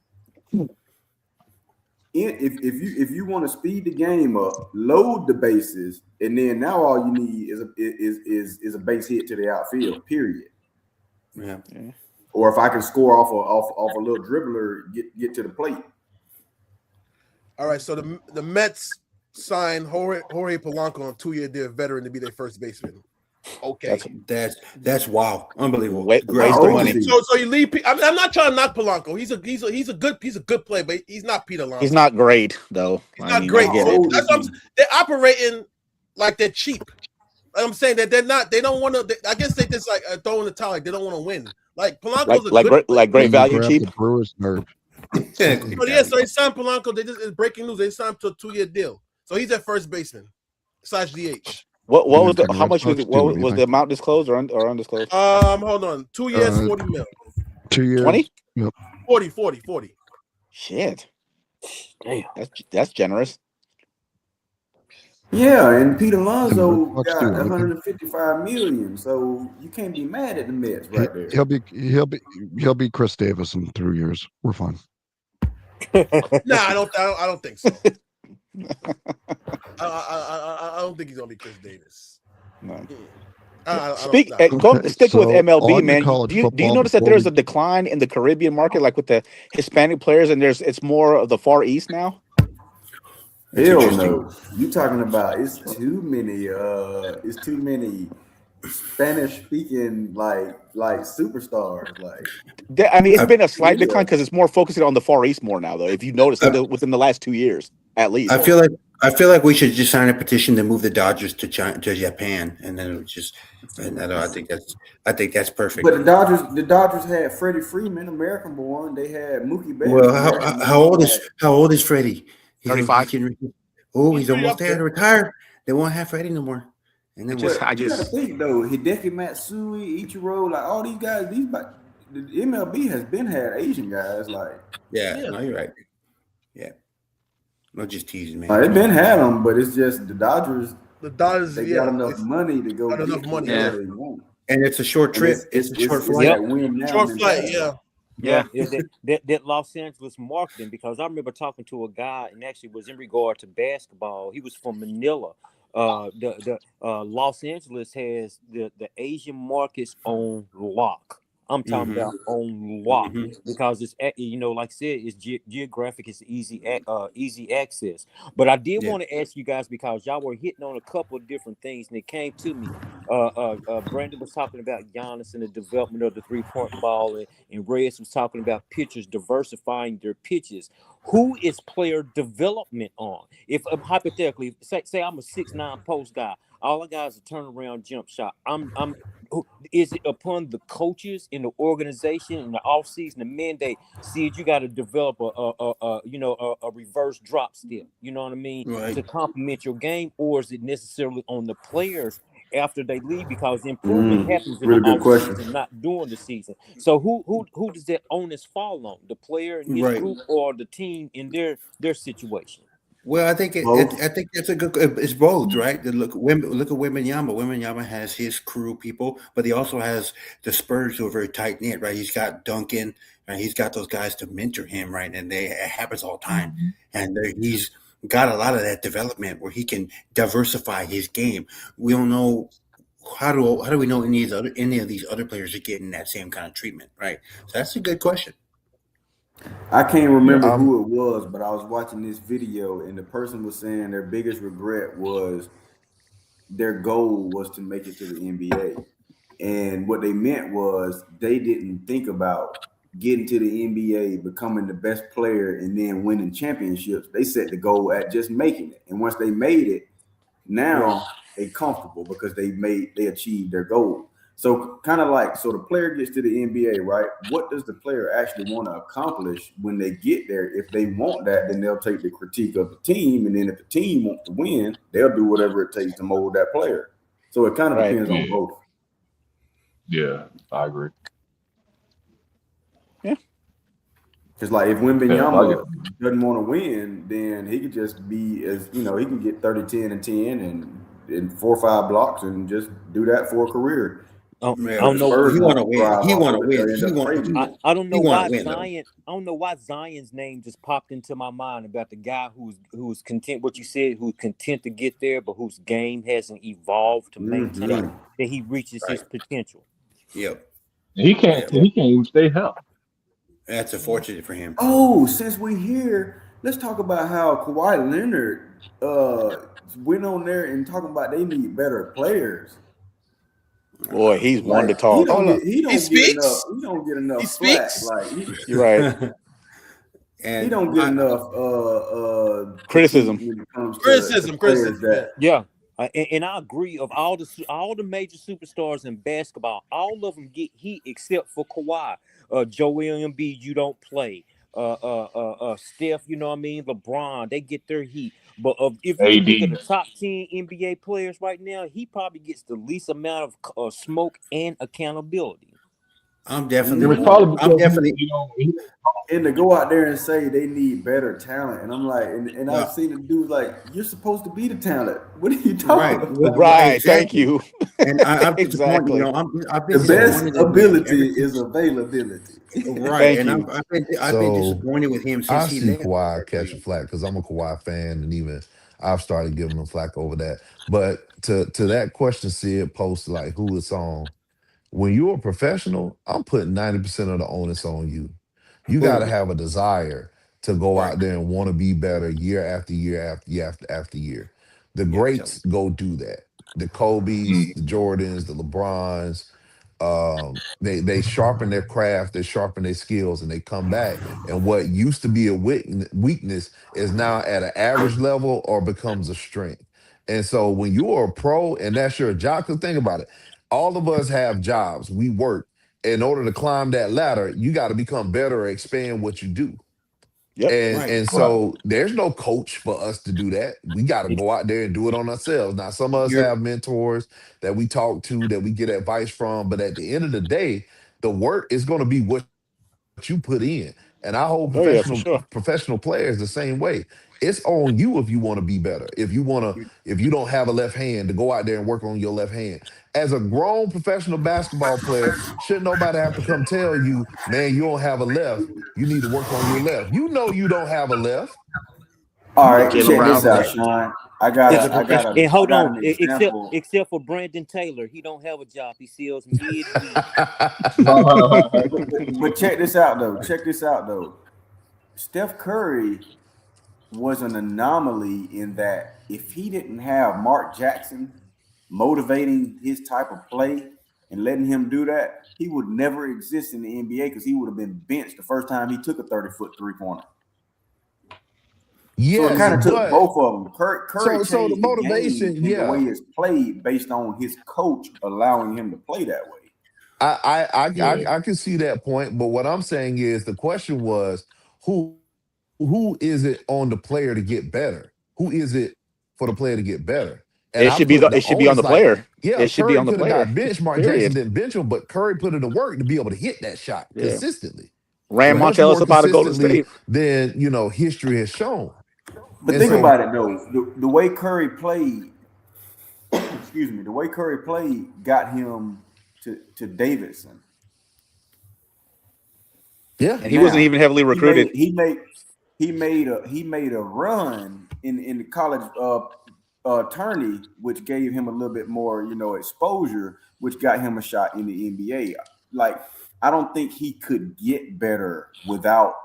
If you want to speed the game up, load the bases, and then now all you need is a base hit to the outfield. Period. Yeah. Or if I can score off a little dribbler, get to the plate. All right, so the Mets signed Jorge Polanco on a 2-year deal, veteran, to be their first baseman. Okay, That's wow, unbelievable. Waste Great the money. money. so you leave. I'm not trying to knock Polanco. He's a good player, but he's not Pete Alonso. He's not great though. He's not great. I get So it. that's what they're operating like they're cheap. Like I'm saying that they're not. They don't want to. I guess they just like throwing the towel. Like they don't want to win. Like Polanco's Like great value Grab cheap. The Brewers nerve. So they signed Polanco. It's breaking news. They signed to a 2-year deal. So he's at first baseman / DH. What was Yeah, the how much was Red it? Sox too, What what do you was the think? amount disclosed or undisclosed? Hold on. 2 years, 40 mil. 2 years. 20? Yep. 40. Shit, Damn. that's generous. Yeah, and Pete Alonso And the Bucks got too, right? 155 million, so you can't be mad at the Mets right there. He'll be Chris Davis in 3 years. We're fine. Nah, I don't think so. I don't think he's gonna be Chris Davis. No. Stick Sticking with So MLB, on to man. college Do you football notice that before there's we- a decline in the Caribbean market, like with the Hispanic players, and it's more of the Far East now? Hell no. You talking about it's too many Spanish speaking like superstars. Like I mean, it's been a slight Yeah. decline because it's more focusing on the Far East more now, though. If you notice within the last 2 years, at least. I feel like we should just sign a petition to move the Dodgers to Japan, and then it would just. And I think that's perfect. but the Dodgers had Freddie Freeman, American born. They had Mookie Betts. Well, American how born. old is Freddie? 35. Oh, He's he's pretty almost up there to there. retire. They won't have Freddie no more. And then what? But you got to think though, Hideki Matsui, Ichiro, like all these guys, the MLB has been had Asian guys like. Yeah, Yeah. no, you're right. Yeah, no, just teasing, man. They've been had them, but it's just the Dodgers. The Dodgers, They yeah, got enough money to go got get enough money. Yeah. whoever they want. And it's a short And trip. It's a short it's flight. that win now Short flight, mentality. yeah. Yeah, that Los Angeles marketing, because I remember talking to a guy, and actually was in regard to basketball. He was from Manila. The Los Angeles has the Asian markets on lock. I'm talking about on lock because it's like I said, it's geographic. It's easy access. But I did want to ask you guys, because y'all were hitting on a couple of different things, and it came to me. Brandon was talking about Giannis and the development of the 3-point ball, and Reyes was talking about pitchers diversifying their pitches. Who is player development on? If hypothetically, say I'm a 6'9" post guy, all I got is a turnaround jump shot. Is it upon the coaches in the organization in the offseason to mandate? See, you got to develop a reverse drop step. You know what I mean? Right. To complement your game, or is it necessarily on the players after they leave? Because improvement happens in Really the good question. offseason, not during the season. So who does that onus fall on? The player in his group or the team in their situation? Well, I think I think that's a good. It's both, right? Look at Wembanyama. Wembanyama has his crew people, but he also has the Spurs who are very tight knit, right? He's got Duncan, and he's got those guys to mentor him, right? And it happens all the time. And he's got a lot of that development where he can diversify his game. We don't know how do we know any of these other players are getting that same kind of treatment, right? So that's a good question. I can't remember who it was, but I was watching this video, and the person was saying their biggest regret was their goal was to make it to the NBA. And what they meant was they didn't think about getting to the NBA, becoming the best player, and then winning championships. They set the goal at just making it. And once they made it, now they're comfortable because they achieved their goal. So kind of like, so the player gets to the NBA, right? What does the player actually want to accomplish when they get there? If they want that, then they'll take the critique of the team. And then if the team wants to win, they'll do whatever it takes to mold that player. So it kind of depends on both. Yeah, I agree. Yeah. Because like if Wembanyama doesn't want to win, then he could just be he can get 30, 10, and 10 and 4 or 5 blocks and just do that for a career. I don't know. He want to win. He want to win. I don't know why Zion. I don't know why Zion's name just popped into my mind about the guy who's content. What you said, who's content to get there, but whose game hasn't evolved to maintain that he reaches his potential. Yep. He can't even stay healthy. That's unfortunate for him. Oh, since we're here, let's talk about how Kawhi Leonard went on there and talking about they need better players. Boy, he's one to talk. He don't get enough slack. You're right. And he don't get enough criticism. Criticism. Yeah. And I agree. Of all the major superstars in basketball, all of them get heat except for Kawhi. Joel Embiid, you don't play. Steph, you know what I mean? LeBron, they get their heat. But if you look at the top 10 NBA players right now, he probably gets the least amount of smoke and accountability. I'm definitely. And to go out there and say they need better talent, and I'm like, and I've seen the dudes like, you're supposed to be the talent. What are you talking about? Right. Thank you. And I'm exactly. The best ability is availability. Right. And I've been disappointed with him since he left. Kawhi catch a flack because I'm a Kawhi fan, and even I've started giving him flack over that. But to that question, Sid posted like, who it's on. When you're a professional, I'm putting 90% of the onus on you. You got to have a desire to go out there and want to be better year after year after year. The greats go do that. The Kobe's, the Jordans, the LeBrons, they sharpen their craft, they sharpen their skills, and they come back. And what used to be a weakness is now at an average level or becomes a strength. And so when you're a pro and that's your job, because think about it, all of us have jobs. We work. In order to climb that ladder, you got to become better or expand what you do. Yep. And Right. so there's no coach for us to do that. We got to go out there and do it on ourselves. Now, some of us You're have mentors that we talk to, that we get advice from, but at the end of the day, the work is going to be what you put in. And I hold Oh yeah, for sure. professional players the same way. It's on you if you want to be better. If you don't have a left hand, to go out there and work on your left hand. As a grown professional basketball player, shouldn't nobody have to come tell you, man, you don't have a left. You need to work on your left. You know you don't have a left. All You know right, you Jalen check don't Brown. this have a out, left. Sean. I Ex- got a, and hold I got on, an example. except for Brandon Taylor, he don't have a job. He sells midweek. But check this out though. Check this out though. Steph Curry was an anomaly in that if he didn't have Mark Jackson motivating his type of play and letting him do that, he would never exist in the NBA because he would have been benched the first time he took a 30-foot three-pointer. So it Yes, kind of took but both of them. Curry so the changed the game motivation, and the way yeah. it's played based on his coach allowing him to play that way. I can see that point, but what I'm saying is the question was who is it on the player to get better? Who is it for the player to get better? And I put the It should be on onus the like, player. yeah, It should be Curry on the could have player. got benched. Mark Jackson Period. didn't bench him, but Curry put in the work to be able to hit that shot Yeah. consistently, Ran much Montrellis more up out of Golden consistently State. than history has shown. But And think so about it though, the way Curry played, excuse me, the way Curry played got him to Davidson. yeah, And he wasn't even heavily recruited. He made a run in the college tourney, which gave him a little bit more exposure, which got him a shot in the NBA. Like I don't think he could get better without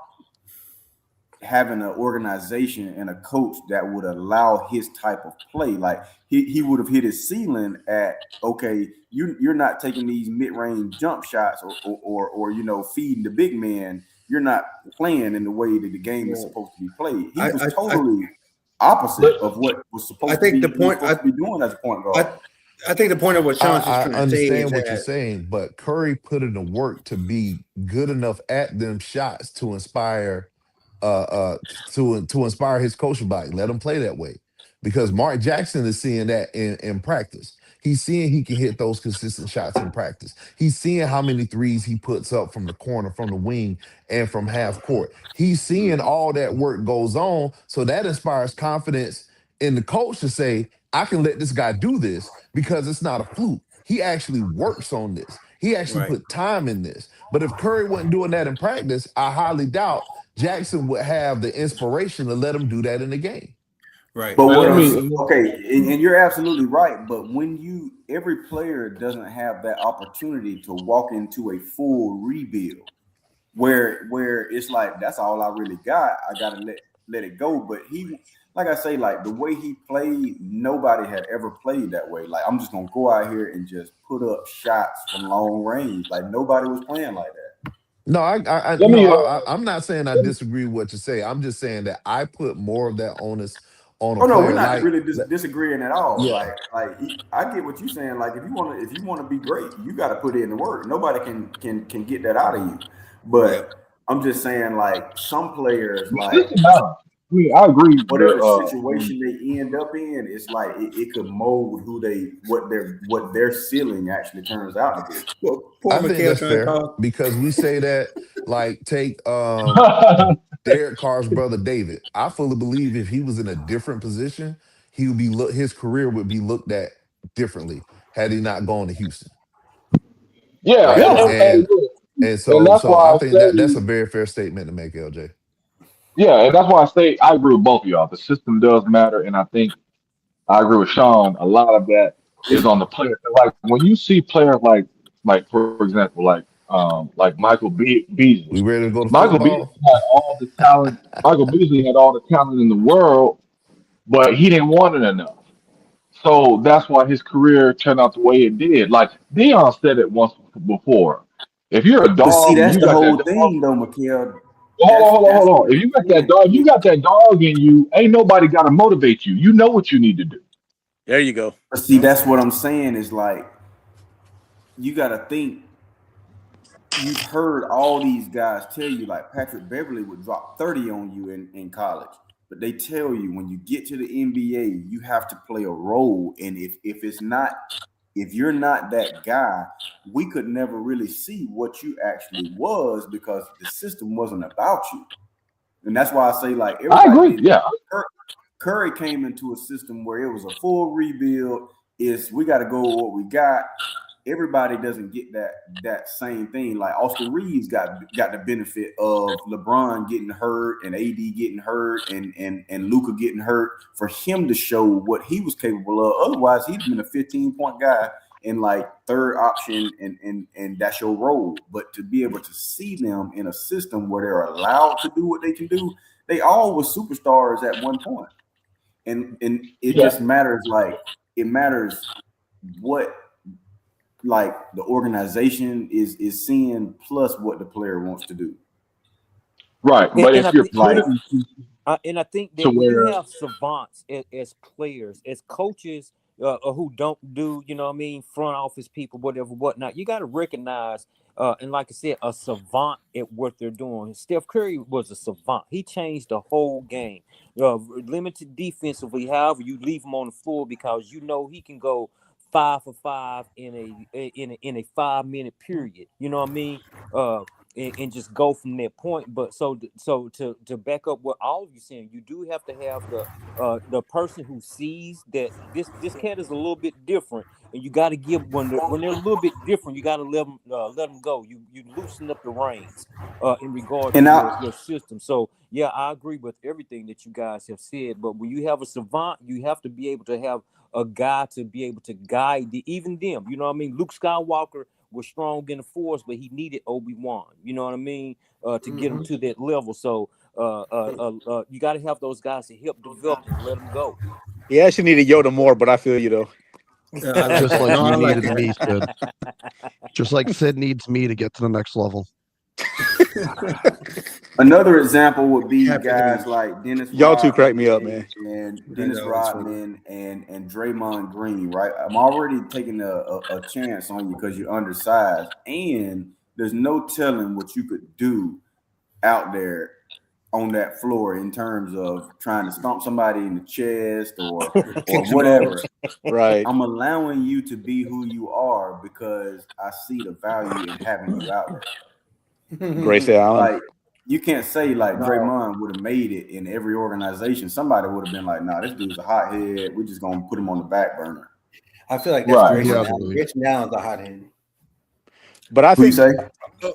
having an organization and a coach that would allow his type of play. Like he would have hit his ceiling at, okay, you're not taking these mid-range jump shots or feeding the big man. You're not playing in the way that the game is supposed to be played. He was totally opposite of what was supposed to be doing as a point guard. I think the point of what Sean's just I trying to say is understand what you're that saying, but Curry put in the work to be good enough at them shots to inspire to inspire his coaching body. Let him play that way. Because Mark Jackson is seeing that in practice. He's seeing he can hit those consistent shots in practice. He's seeing how many threes he puts up from the corner, from the wing, and from half court. He's seeing all that work goes on. So that inspires confidence in the coach to say, I can let this guy do this because it's not a fluke. He actually works on this. He actually put time in this. But if Curry wasn't doing that in practice, I highly doubt Jackson would have the inspiration to let him do that in the game. Right. But and you're absolutely right. But when every player doesn't have that opportunity to walk into a full rebuild where it's like, that's all I really got. I gotta let it go. But like I say, like the way he played, nobody had ever played that way. Like, I'm just gonna go out here and just put up shots from long range. Like nobody was playing like that. No, I'm not saying I disagree with what you say. I'm just saying that I put more of that onus on a player. No, we're not really disagreeing at all. Yeah. Like I get what you're saying. Like if you want to be great, you got to put in the work. Nobody can get that out of you. But I'm just saying, like some players, like I mean, I agree. Whatever situation they end up in, it's like it could mold what their ceiling actually turns out to be. Well, I think that's fair because we say that, like, take Derek Carr's brother David. I fully believe if he was in a different position, he would be his career would be looked at differently had he not gone to Houston. Yeah, right? And so that's why I think that's a very fair statement to make, LJ. Yeah, and that's why I say I agree with both of y'all. The system does matter, and I think I agree with Sean. A lot of that is on the player. Like when you see players like for example, like Michael Beasley. We ready to go to Michael football? Beasley had all the talent. Michael Beasley had all the talent in the world, but he didn't want it enough. So that's why his career turned out the way it did. Like Deion said it once before. If you're a dog, but see, that's you the got whole that thing, though, Mikael. Hold on. If you got that dog, you got that dog in you. Ain't nobody got to motivate you. You know what you need to do. There you go. See, that's what I'm saying is like, you got to think you've heard all these guys tell you, like Patrick Beverly would drop 30 on you in college. But they tell you when you get to the NBA, you have to play a role. And if you're not that guy, we could never really see what you actually was because the system wasn't about you. And that's why I say, like, I everybody agree. Yeah. Curry came into a system where it was a full rebuild. We got to go with what we got. Everybody doesn't get that same thing. Like Austin Reeves got the benefit of LeBron getting hurt and AD getting hurt and Luka getting hurt for him to show what he was capable of. Otherwise, he'd been a 15-point guy in like third option and that's your role. But to be able to see them in a system where they're allowed to do what they can do, they all were superstars at one point. And it just matters, like it matters what like the organization is seeing plus what the player wants to do. Right. But if you're putting and I think that to when you where have savants as players, as coaches who don't do, you know what I mean, front office people, whatnot, you got to recognize, and like I said, a savant at what they're doing. Steph Curry was a savant. He changed the whole game. Limited defensively, however, you leave him on the floor because you know he can go 5 for 5 in a 5-minute period. You know what I mean? And just go from that point. But so to back up what all of you saying, you do have to have the person who sees that this cat is a little bit different, and you got to give when they're a little bit different, you got to let them go. You loosen up the reins in regard to your system. So yeah, I agree with everything that you guys have said. But when you have a savant, you have to be able to have a guy to be able to guide even them. You know what I mean? Luke Skywalker was strong in the Force, but he needed Obi-Wan. You know what I mean? To get him to that level. So you got to have those guys to help develop and let them go. He actually needed Yoda more, but I feel you though. Just like you needed that. me, Sid. Just like Sid needs me to get to the next level. Another example would be guys like Dennis. Y'all two crack me up, man. And Dennis Rodman and Draymond Green, right? I'm already taking a chance on you because you're undersized, and there's no telling what you could do out there on that floor in terms of trying to stomp somebody in the chest or whatever. Right. I'm allowing you to be who you are because I see the value in having you out there. Grace Allen. Like, you can't say like Draymond would have made it in every organization. Somebody would have been like, "Nah, this dude's a hothead. We're just gonna put him on the back burner." I feel like that's Right. Grayson Yeah, Allen. Grayson Allen's a hothead. But I Who you think say?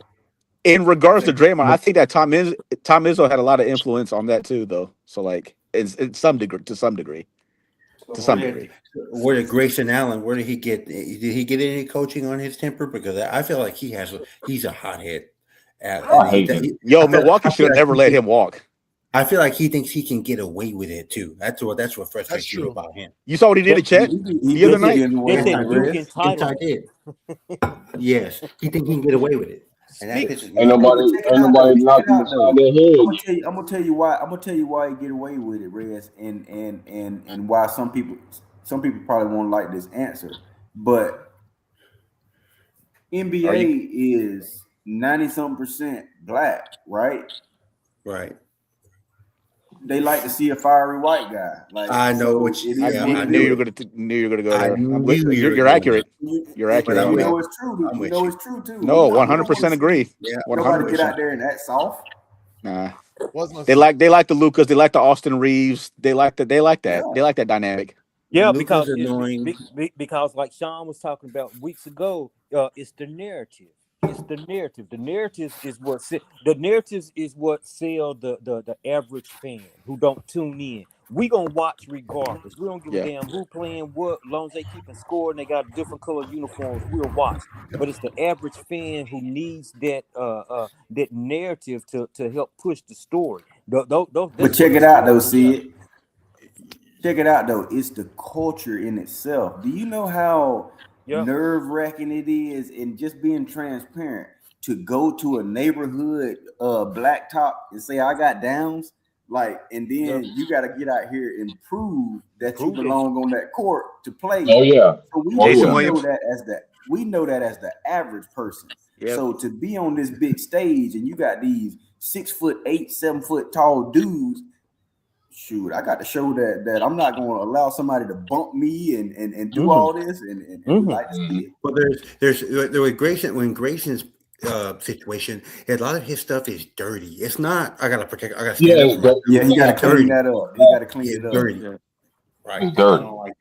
in regards to Draymond, I think that Tom Izzo had a lot of influence on that too, though. So like, to some degree. Where did Grayson Allen? Where did he get? Did he get any coaching on his temper? Because I feel like he's a hothead. I hate him. Milwaukee should have never let him walk. I feel like he thinks he can get away with it too. That's what frustrates That's you true. about him. You saw what he did at Chet the other night. Entitled. did. Yes, he thinks he can get away with it. And that pisses me Ain't off. nobody knocking inside their head. I'm gonna tell you why he get away with it, Rez, and why some people probably won't like this answer, but NBA is 90-something% black, right? Right. They like to see a fiery white guy. Like, I know what it you. is Yeah, what I it Knew is. you were gonna go there. You're accurate. You're accurate. But on you that. know it's true. I'm You with know you. it's true too. No, You know, 100% agree. Yeah. Nobody get 100%. out there and act soft. Nah. Wasn't They like the Lucas. They like the Austin Reeves. They like that. Yeah. They like that dynamic. Yeah, Luka's because annoying. because like Sean was talking about weeks ago, it's the narrative. It's the narrative. The narrative is what sell the average fan who don't tune in. We gonna watch regardless. We don't give a damn who playing what, as long as they keeping score and they got different color uniforms. We'll watch. But it's the average fan who needs that that narrative to help push the story. But check it out though, Sid. Check it out though. It's the culture in itself. Do you know how nerve-wracking it is, and just being transparent, to go to a neighborhood blacktop and say I got downs, like, and then you got to get out here and prove that you belong on that court to play. Oh yeah. So we know that as the average person. Yep. So to be on this big stage and you got these 6'8", 7 foot tall dudes, shoot, I got to show that I'm not going to allow somebody to bump me and do all this and we like to see it. Well, there was Grayson when Grayson's situation, a lot of his stuff is dirty. It's not. I gotta protect. I gotta stand Yeah, up for myself. Yeah, he got to It's clean dirty. that up. He got to clean It's it up. dirty. Yeah. Right. it's I dirty. don't like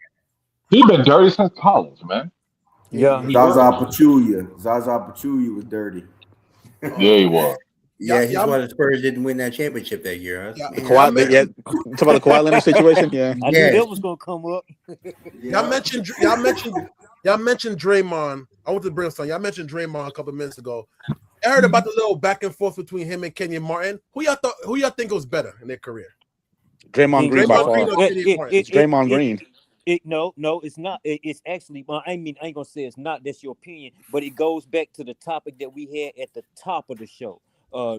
He been dirty since college, man. Yeah, it. he Zaza was. Pachulia was dirty. Yeah, he was. Yeah, Y'all, he's y'all, why the Spurs didn't win that championship that year. Huh? y'all, Man, y'all, Kawhi, yeah, talk about the Kawhi Leonard situation. Yeah. I knew Yes. that was gonna come up. y'all mentioned Draymond. I want to bring something. Y'all mentioned Draymond a couple of minutes ago. I heard about the little back and forth between him and Kenyon Martin. Who y'all think was better in their career? Draymond Green by Draymond far. Green or Kenyon Martin? It's Draymond Green. No, it's not. It's actually. Well, I mean, I ain't gonna say it's not. That's your opinion, but it goes back to the topic that we had at the top of the show.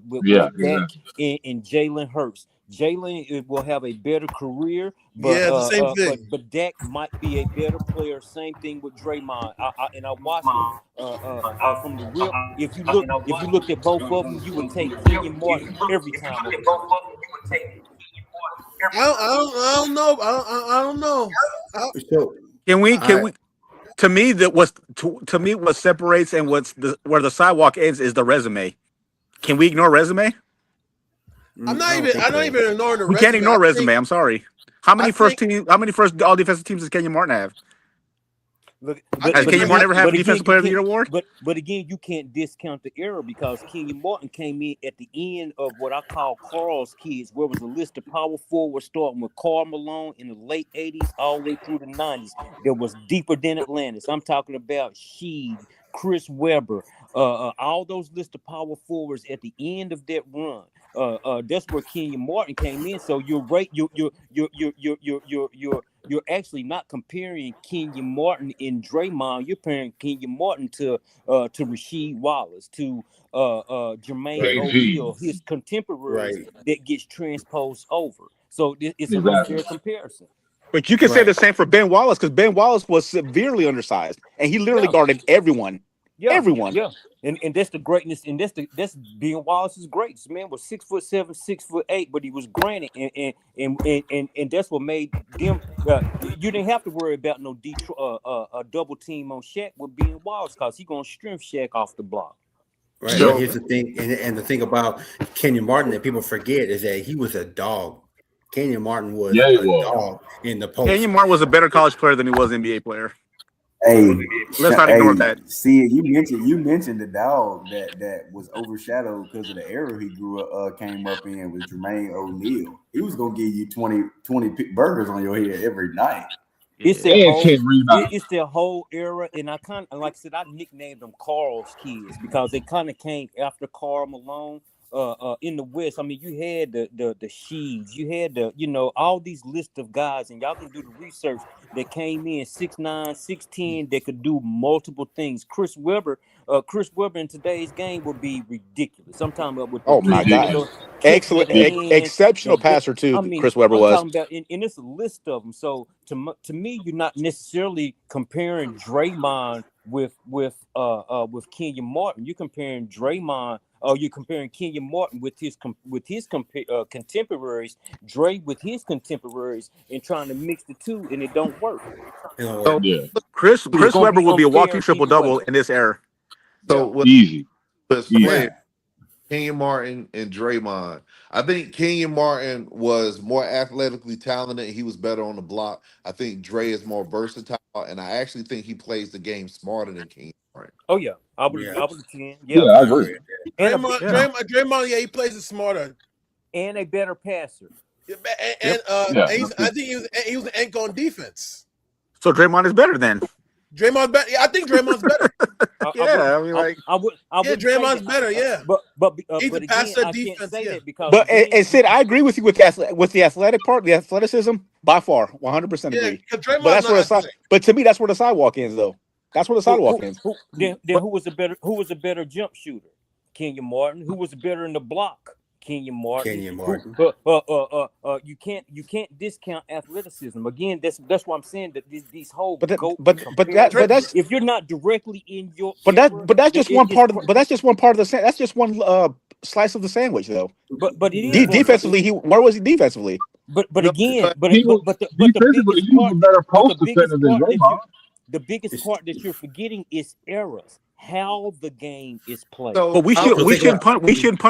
With Yeah, Dak and Jalen Hurts. Jalen will have a better career, but Yeah, the same thing. but Dak might be a better player. Same thing with Draymond. I watched him from the rip. If you looked at both of them, you would take Kenyon Martin every time over Jalen. I don't know. I don't know. So Can we? I, To me, to me what separates and where the sidewalk ends is the resume. Can we ignore resume? I'm not I don't even. think I'm not so. even ignoring the We resume. can't ignore resume. I'm sorry. How many I first think- all defensive teams does Kenyon Martin have? Look, Has Kenyon Martin ever had a again, defensive you player of the can't- year award? But again, you can't discount the era because Kenyon Martin came in at the end of what I call Carl's kids, where it was a list of power forwards starting with Karl Malone in the late 80s all the way through the 90s. That was deeper than Atlantis. I'm talking about Sheed, Chris Webber, all those list of power forwards at the end of that run. That's where Kenyon Martin came in. So you're right. You're actually not comparing Kenyon Martin and Draymond. You're comparing Kenyon Martin to Rasheed Wallace, to Jermaine Right. O'Neal, his contemporaries that gets transposed over. So it's an Exactly. unfair comparison. But you can say Right. the same for Ben Wallace because Ben Wallace was severely undersized and he literally Yeah. guarded everyone. Yeah, Everyone. Yeah, and that's the greatness, and that's Ben Wallace's greatness. Man was 6'7", 6'8", but he was granted, and that's what made them. You didn't have to worry about no Detroit a double team on Shaq with Ben Wallace because he gonna strength Shaq off the block. Right. So- But here's the thing, and the thing about Kenyon Martin that people forget is that he was a dog. Kenyon Martin was Yeah, he a was. dog in the post. Kenyon Martin was a better college player than he was NBA player. Hey, Let's not ignore that. See, you mentioned the dog that was overshadowed because of the era he came up in with Jermaine O'Neal. He was gonna give you 20 burgers on your head every night. It's that And whole, 10 rebounds. it's their whole era, and I kind of, like I said, I nicknamed them Carl's kids because they kind of came after Karl Malone. In the West, I mean, you had the Sheeds, you had all these list of guys, and y'all can do the research that came in 6'9", 6'10", that could do multiple things. Chris Webber in today's game would be ridiculous. Sometimes with Oh my God. Excellent, exceptional passer too. I mean, Chris Webber I'm was. talking about, and it's a list of them. So to me, you're not necessarily comparing Draymond with Kenyon Martin. You're comparing Draymond. You're comparing Kenyon Martin with his contemporaries, Dre with his contemporaries, and trying to mix the two, and it don't work. Yeah. Chris gonna Webber be would be a walking unfair triple either way. double in this era. So with Easy. players, Kenyon Martin and Draymond, I think Kenyon Martin was more athletically talented. He was better on the block. I think Dre is more versatile, and I actually think he plays the game smarter than Kenyon Martin. Oh yeah, I would attend. Yeah, I agree. And Draymond, yeah, he plays it smarter and a better passer. And I think he was an anchor on defense. So Draymond is better then. Draymond's better. Yeah, I think Draymond's better. Draymond's better. Yeah, but he's but a again, passer I defense. can't say that because. But and Sid, I agree with you with the athletic part, the athleticism by far, 100% agree. Draymond's But that's where but to me, that's where the sidewalk ends, though. That's where the sidewalk ends. Then who was a better jump shooter? Kenyon Martin. Who was better in the block? Kenyon Martin. Kenyon Martin. You can't discount athleticism. Again, that's why I'm saying that these whole But GOAT that's if you're not directly in your that's era, just one part of that's just one part of the that's just one slice of the sandwich though. but it is Defensively, where was he defensively? but No, again, but but He was the defensively, biggest he was part a better but the post defender biggest than part that Draymond. the biggest part that you're forgetting is errors, how the game is played. So But we Also, should we think shouldn't about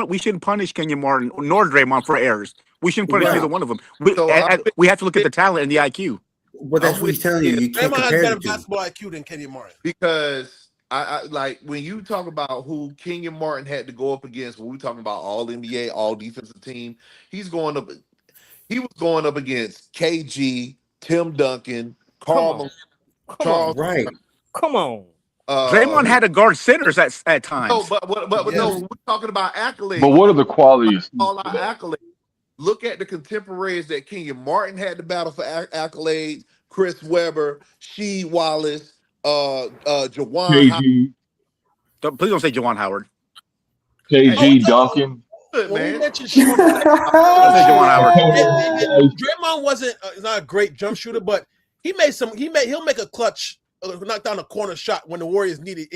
we shouldn't punish Kenyon Martin nor Draymond for errors. We shouldn't punish right. either one of them. so I'm with We have to look at the talent and the IQ. Well, that's I'm what with he's telling you. you You can't Draymond has compare better the two. basketball IQ than Kenyon Martin. because I like when you talk about who Kenyon Martin had to go up against when we talking about all NBA, all defensive team, he's going up. He was going up against KG, Tim Duncan, Come Karl on. Malone, Come Charles. on. Right. Come on. Draymond had to guard centers at No, times. but Yes. no, we're talking about accolades. But what are the qualities All our for that? accolades. Look at the contemporaries that Kenyon Martin had to battle for accolades. Chris Webber, Sheed Wallace, Jawan Howard. KG, Please don't say Jawan Howard. KG Duncan, Good, When we man. mentioned shooting, Don't say Jawan Howard. Draymond wasn't not a great jump shooter, but he'll make a clutch, knock down a corner shot when the Warriors need it.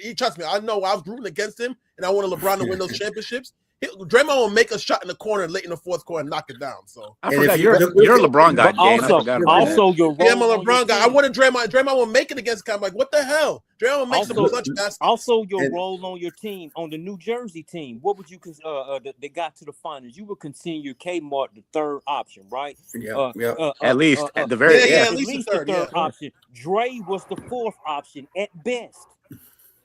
He trust me. I know I was rooting against him, and I wanted LeBron to win those championships. Draymond will make a shot in the corner late in the fourth quarter and knock it down. So I And forgot if you you're a LeBron guy, But Dan. I forgot about that. also your yeah, I'm a role on your LeBron guy. I team. wanted Draymond. Draymond will make it against. I'm like, what the hell? Draymond will make some Also- clutch baskets. Also, your And- role on your team, on the New Jersey team, what would you they got to the finals? You would consider Kmart the third option, right? Yeah. At least at the very Yeah, At at least least the third, the third yeah. option. Dre was the fourth option at best.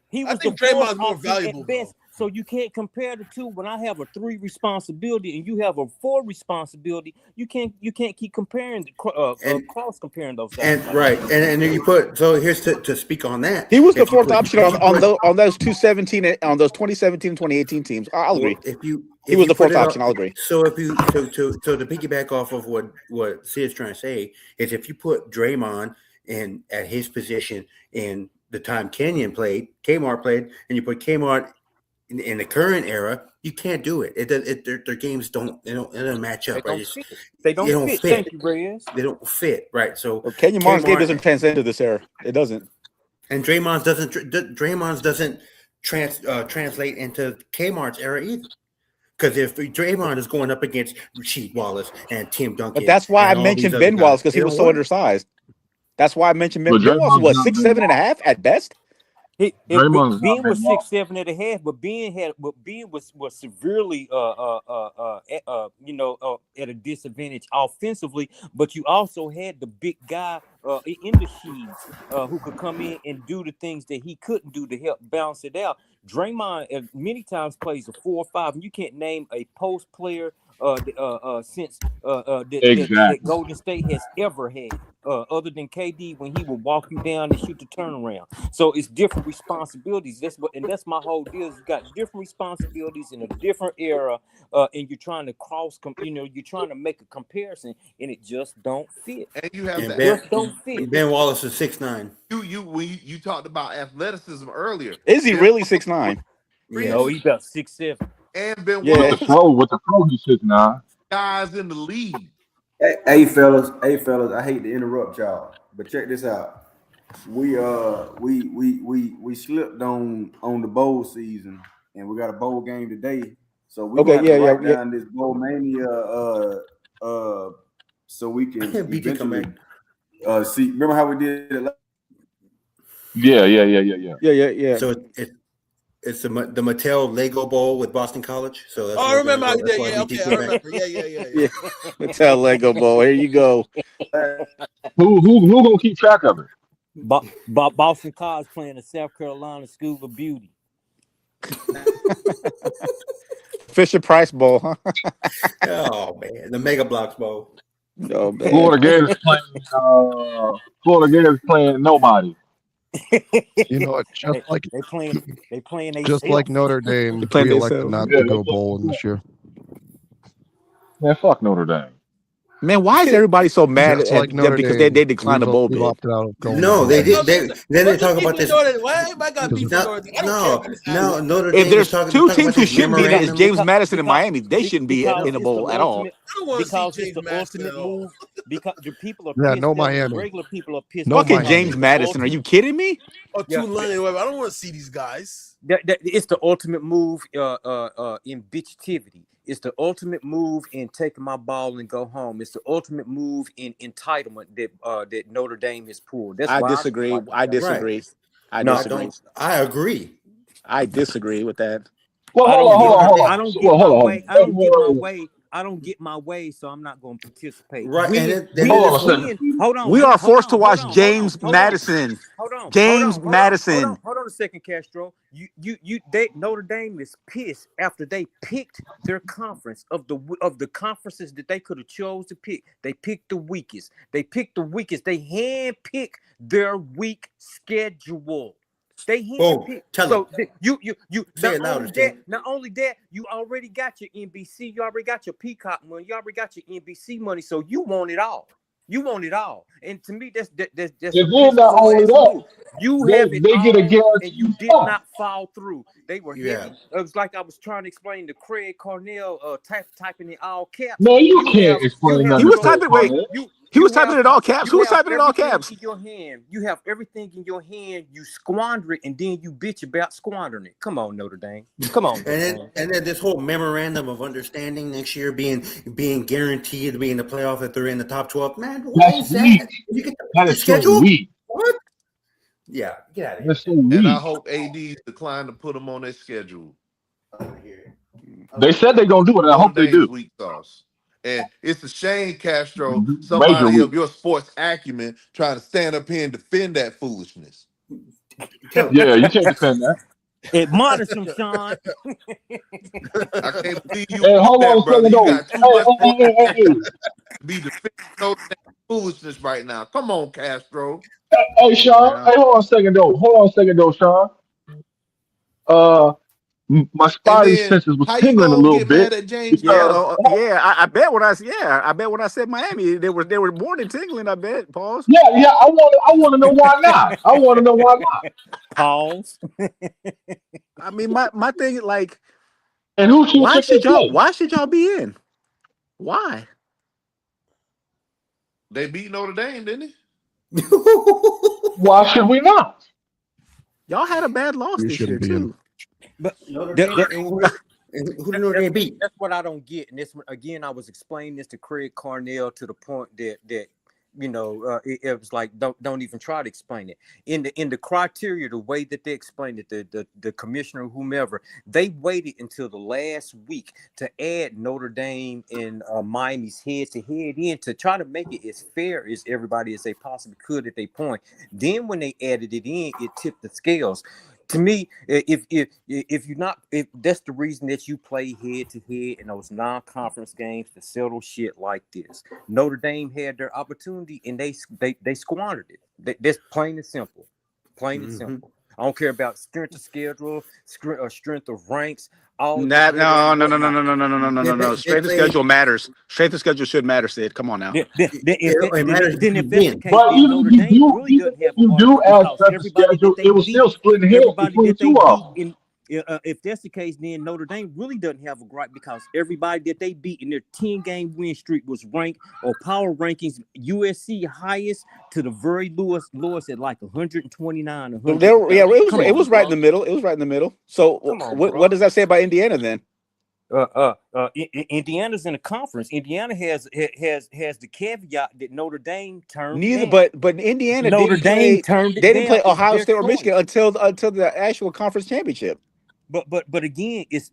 He I was think the fourth Draymond's more option valuable, at best. So you can't compare the two. When I have a 3 responsibility and you have a 4 responsibility, you can't keep comparing cross comparing those guys. And right. And then you put here's to speak on that. He was the If you fourth put- option on those 2017 and 2018 teams. I'll agree. He was the fourth option. I'll agree. So if you so to piggyback off of what Sid's trying to say is if you put Draymond in at his position in the time Kmart played, and you put Kmart in the current era, you can't do it. Their games don't match up. They don't fit. Thank you, Reyes. They don't fit, right? So Kenyon Martin's game doesn't transcend to this era. It doesn't. And Draymond's doesn't translate into Kmart's era either. Because if Draymond is going up against Rasheed Wallace and Tim Duncan, But that's why I and all mentioned these Ben other Wallace, guys, because he it was don't so work. undersized. That's why I mentioned Ben. But Ben Wallace was Draymond's not 6'7" Ben and a half at best. Draymond's Ben not was Ben 6'7" and a half, but Ben was severely at a disadvantage offensively. But you also had the big guy in the sheets who could come in and do the things that he couldn't do to help balance it out. Draymond many times plays a 4 or 5, and you can't name a post player since that Golden State has ever had, other than KD when he would walk you down and shoot the turnaround. So it's different responsibilities. That's my whole deal. You got different responsibilities in a different era, and you're trying to you're trying to make a comparison, and it just don't fit. And you have And that. Ben, Just don't fit. Ben Wallace is 6'9". You talked about athleticism earlier. Is he really 6'9"? No, he's about 6'7". And Ben Yeah. Wallace, With the pro, he sits now. guys in the league. Hey fellas, I hate to interrupt y'all, but check this out. We slipped on the bowl season, and we got a bowl game today. So we Okay, got to write yeah. down this bowl mania so we can BT come eventually see. Remember how we did it? Yeah. Yeah. So it's the Mattel Lego Bowl with Boston College. So that's I remember how you that's did. why Yeah, BT okay, I came back. remember. Yeah. Yeah. Tell Lego Bowl. Here you go. Who gonna keep track of it? Boston College playing the South Carolina School of Beauty. Fisher Price Bowl, huh? Oh man, the Mega Blocks Bowl. No, man. Florida Gators playing nobody. You know what? Just like they playing just like Notre Dame, They playing we elected themselves. not Yeah, to go bowling this year. Man, fuck Notre Dame. Man, why is everybody so mad Just at like them Notre because Dame, they declined a bowl we've bid? opted out of going to No, bowl they games. did. Then they talk about this. Why everybody got beef with No, Notre Dame? I don't care about this attitude. Notre If Dame is there's talking. They two talk about teams who this shouldn't be in it, it's memorandum. James Madison and Miami. They Be- shouldn't be because in the it's the bowl at all. ultimate. I don't want to see Because it's James the Madison ultimate at all. move. Because the people are Yeah, pissed. no Miami. Regular people are pissed. No Fucking because Miami. James it's the Madison. Are you kidding me? Or Yeah, Tulane or whatever. I don't want to see these guys. it's the ultimate move in bitchativity. It's the ultimate move in taking my ball and go home. It's the ultimate move in entitlement that Notre Dame has pulled. That's I why disagree. I disagree. Right. I No, I disagree. don't. I agree. I disagree with that. Well, I hold don't on, get hold on, my hold I on. don't So, get well, my hold on. way. I don't get my Wait, way. I don't get my way, so I'm not going to participate. Right, When, and then hold on a this whole second. hold on. We hold are on, hold forced to on, watch hold on, James hold on, Madison. hold on, James Madison. hold on a second, Castro. Notre Dame is pissed after they picked their conference of the conferences that they could have chose to pick. They picked the weakest. They handpicked their weak schedule. They boom. handpicked. Tell So them. you Say it louder, Stan. not only that, you already got your NBC, you already got your Peacock money, you already got your NBC money. So you want it all. You want it all. And to me, that's a And piss then not poor only ass that, move. You have it they get a all, and guaranteed you did spot. not fall through. They were Yeah. heavy. It was like I was trying to explain to Craig Cornell, typing in all caps. Man, you can't explain He nothing was to Craig typing. Wait, Cornell. he was typing in all caps. Who was typing in all everything caps? in your hand. You have everything in your hand. You squander it, and then you bitch about squandering it. Come on, Notre Dame. Come on, Notre Dame. And then this whole memorandum of understanding next year being guaranteed to be in the playoff if they're in the top 12. Man, what That's is weak. that? You get That the is so schedule? weak. What? Yeah, get out of here. That's so And I weak. hope AD declined to put them on their schedule. They said they're gonna do it, and I hope Notre they Dame's do. weak sauce. And it's a shame, Castro, Major somebody weak. of your sports acumen trying to stand up here and defend that foolishness. Yeah, you can't defend that. Admonish them, Sean. I can't believe you Hey, did hold on that, a brother. second You though. got too Hey, much hey, hey, hey, hey, to be defending Notre Dame foolishness right now. Come on, Castro. hey, Sean. Hey, hold on a second though. Sean. Uh, my And spidey then senses was how you tingling a gonna little get mad bit at James Yeah, because Madison? I bet when I said Miami, they were more than tingling. I bet. Pause. yeah, I want to know why not. I want to know why not. Pause. I mean, my thing is like, And who should they play? why should y'all be in? Why? They beat Notre Dame, didn't they? Why should we not? Y'all had a bad loss We this year shouldn't be in. too. But Notre that- Dame, that- who did Notre Dame beat? That's what I don't get. And this again, I was explaining this to Craig Cornell to the point that it was like don't even try to explain it. In the criteria, the way that they explained it, the commissioner, whomever, they waited until the last week to add Notre Dame and Miami's head to head in to try to make it as fair as everybody as they possibly could at their point. Then when they added it in, it tipped the scales. To me, if that's the reason that you play head to head in those non-conference games to settle shit like this. Notre Dame had their opportunity and they squandered it. That's plain and simple. Plain and simple. I don't care about strength of schedule, strength of ranks. All No. Strength of schedule matters. Strength of schedule should matter, Sid. Come on now. If that's the case, But then even Notre if Dame you really doesn't have you an do argument add because strength of everybody schedule, that they it was beat, still splitting hairs everybody between that the they two of them. beat if that's the case, then Notre Dame really doesn't have a gripe because everybody that they beat in their 10-game win streak was ranked or power rankings USC highest to the very lowest at like 129. It was right in the middle. It was right in the middle. So what does that say about Indiana then? Indiana's in a conference. Indiana has the caveat that Notre Dame turned Neither, down. but Indiana Notre Dame turned it they didn't down. play Ohio It's State their or Michigan until the actual conference championship. But again, it's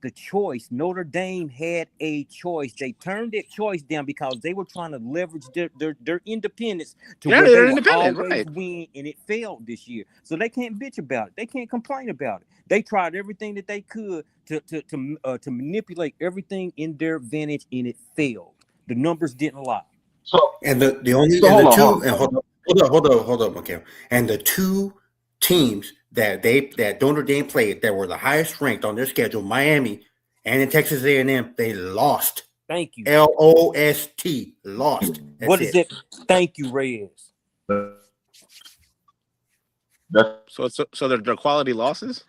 the choice. Notre Dame had a choice. They turned that choice down because they were trying to leverage their independence to where they would always win, and it failed this year. So they can't bitch about it. They can't complain about it. They tried everything that they could to manipulate everything in their advantage, and it failed. The numbers didn't lie. So and the only so and hold the on. two hold up, okay. And the two teams that Notre Dame played that were the highest ranked on their schedule, Miami and in Texas A&M, they lost Thank you. LOST. Lost. That's What is it. it? Thank you, Reyes. That's So they're quality losses.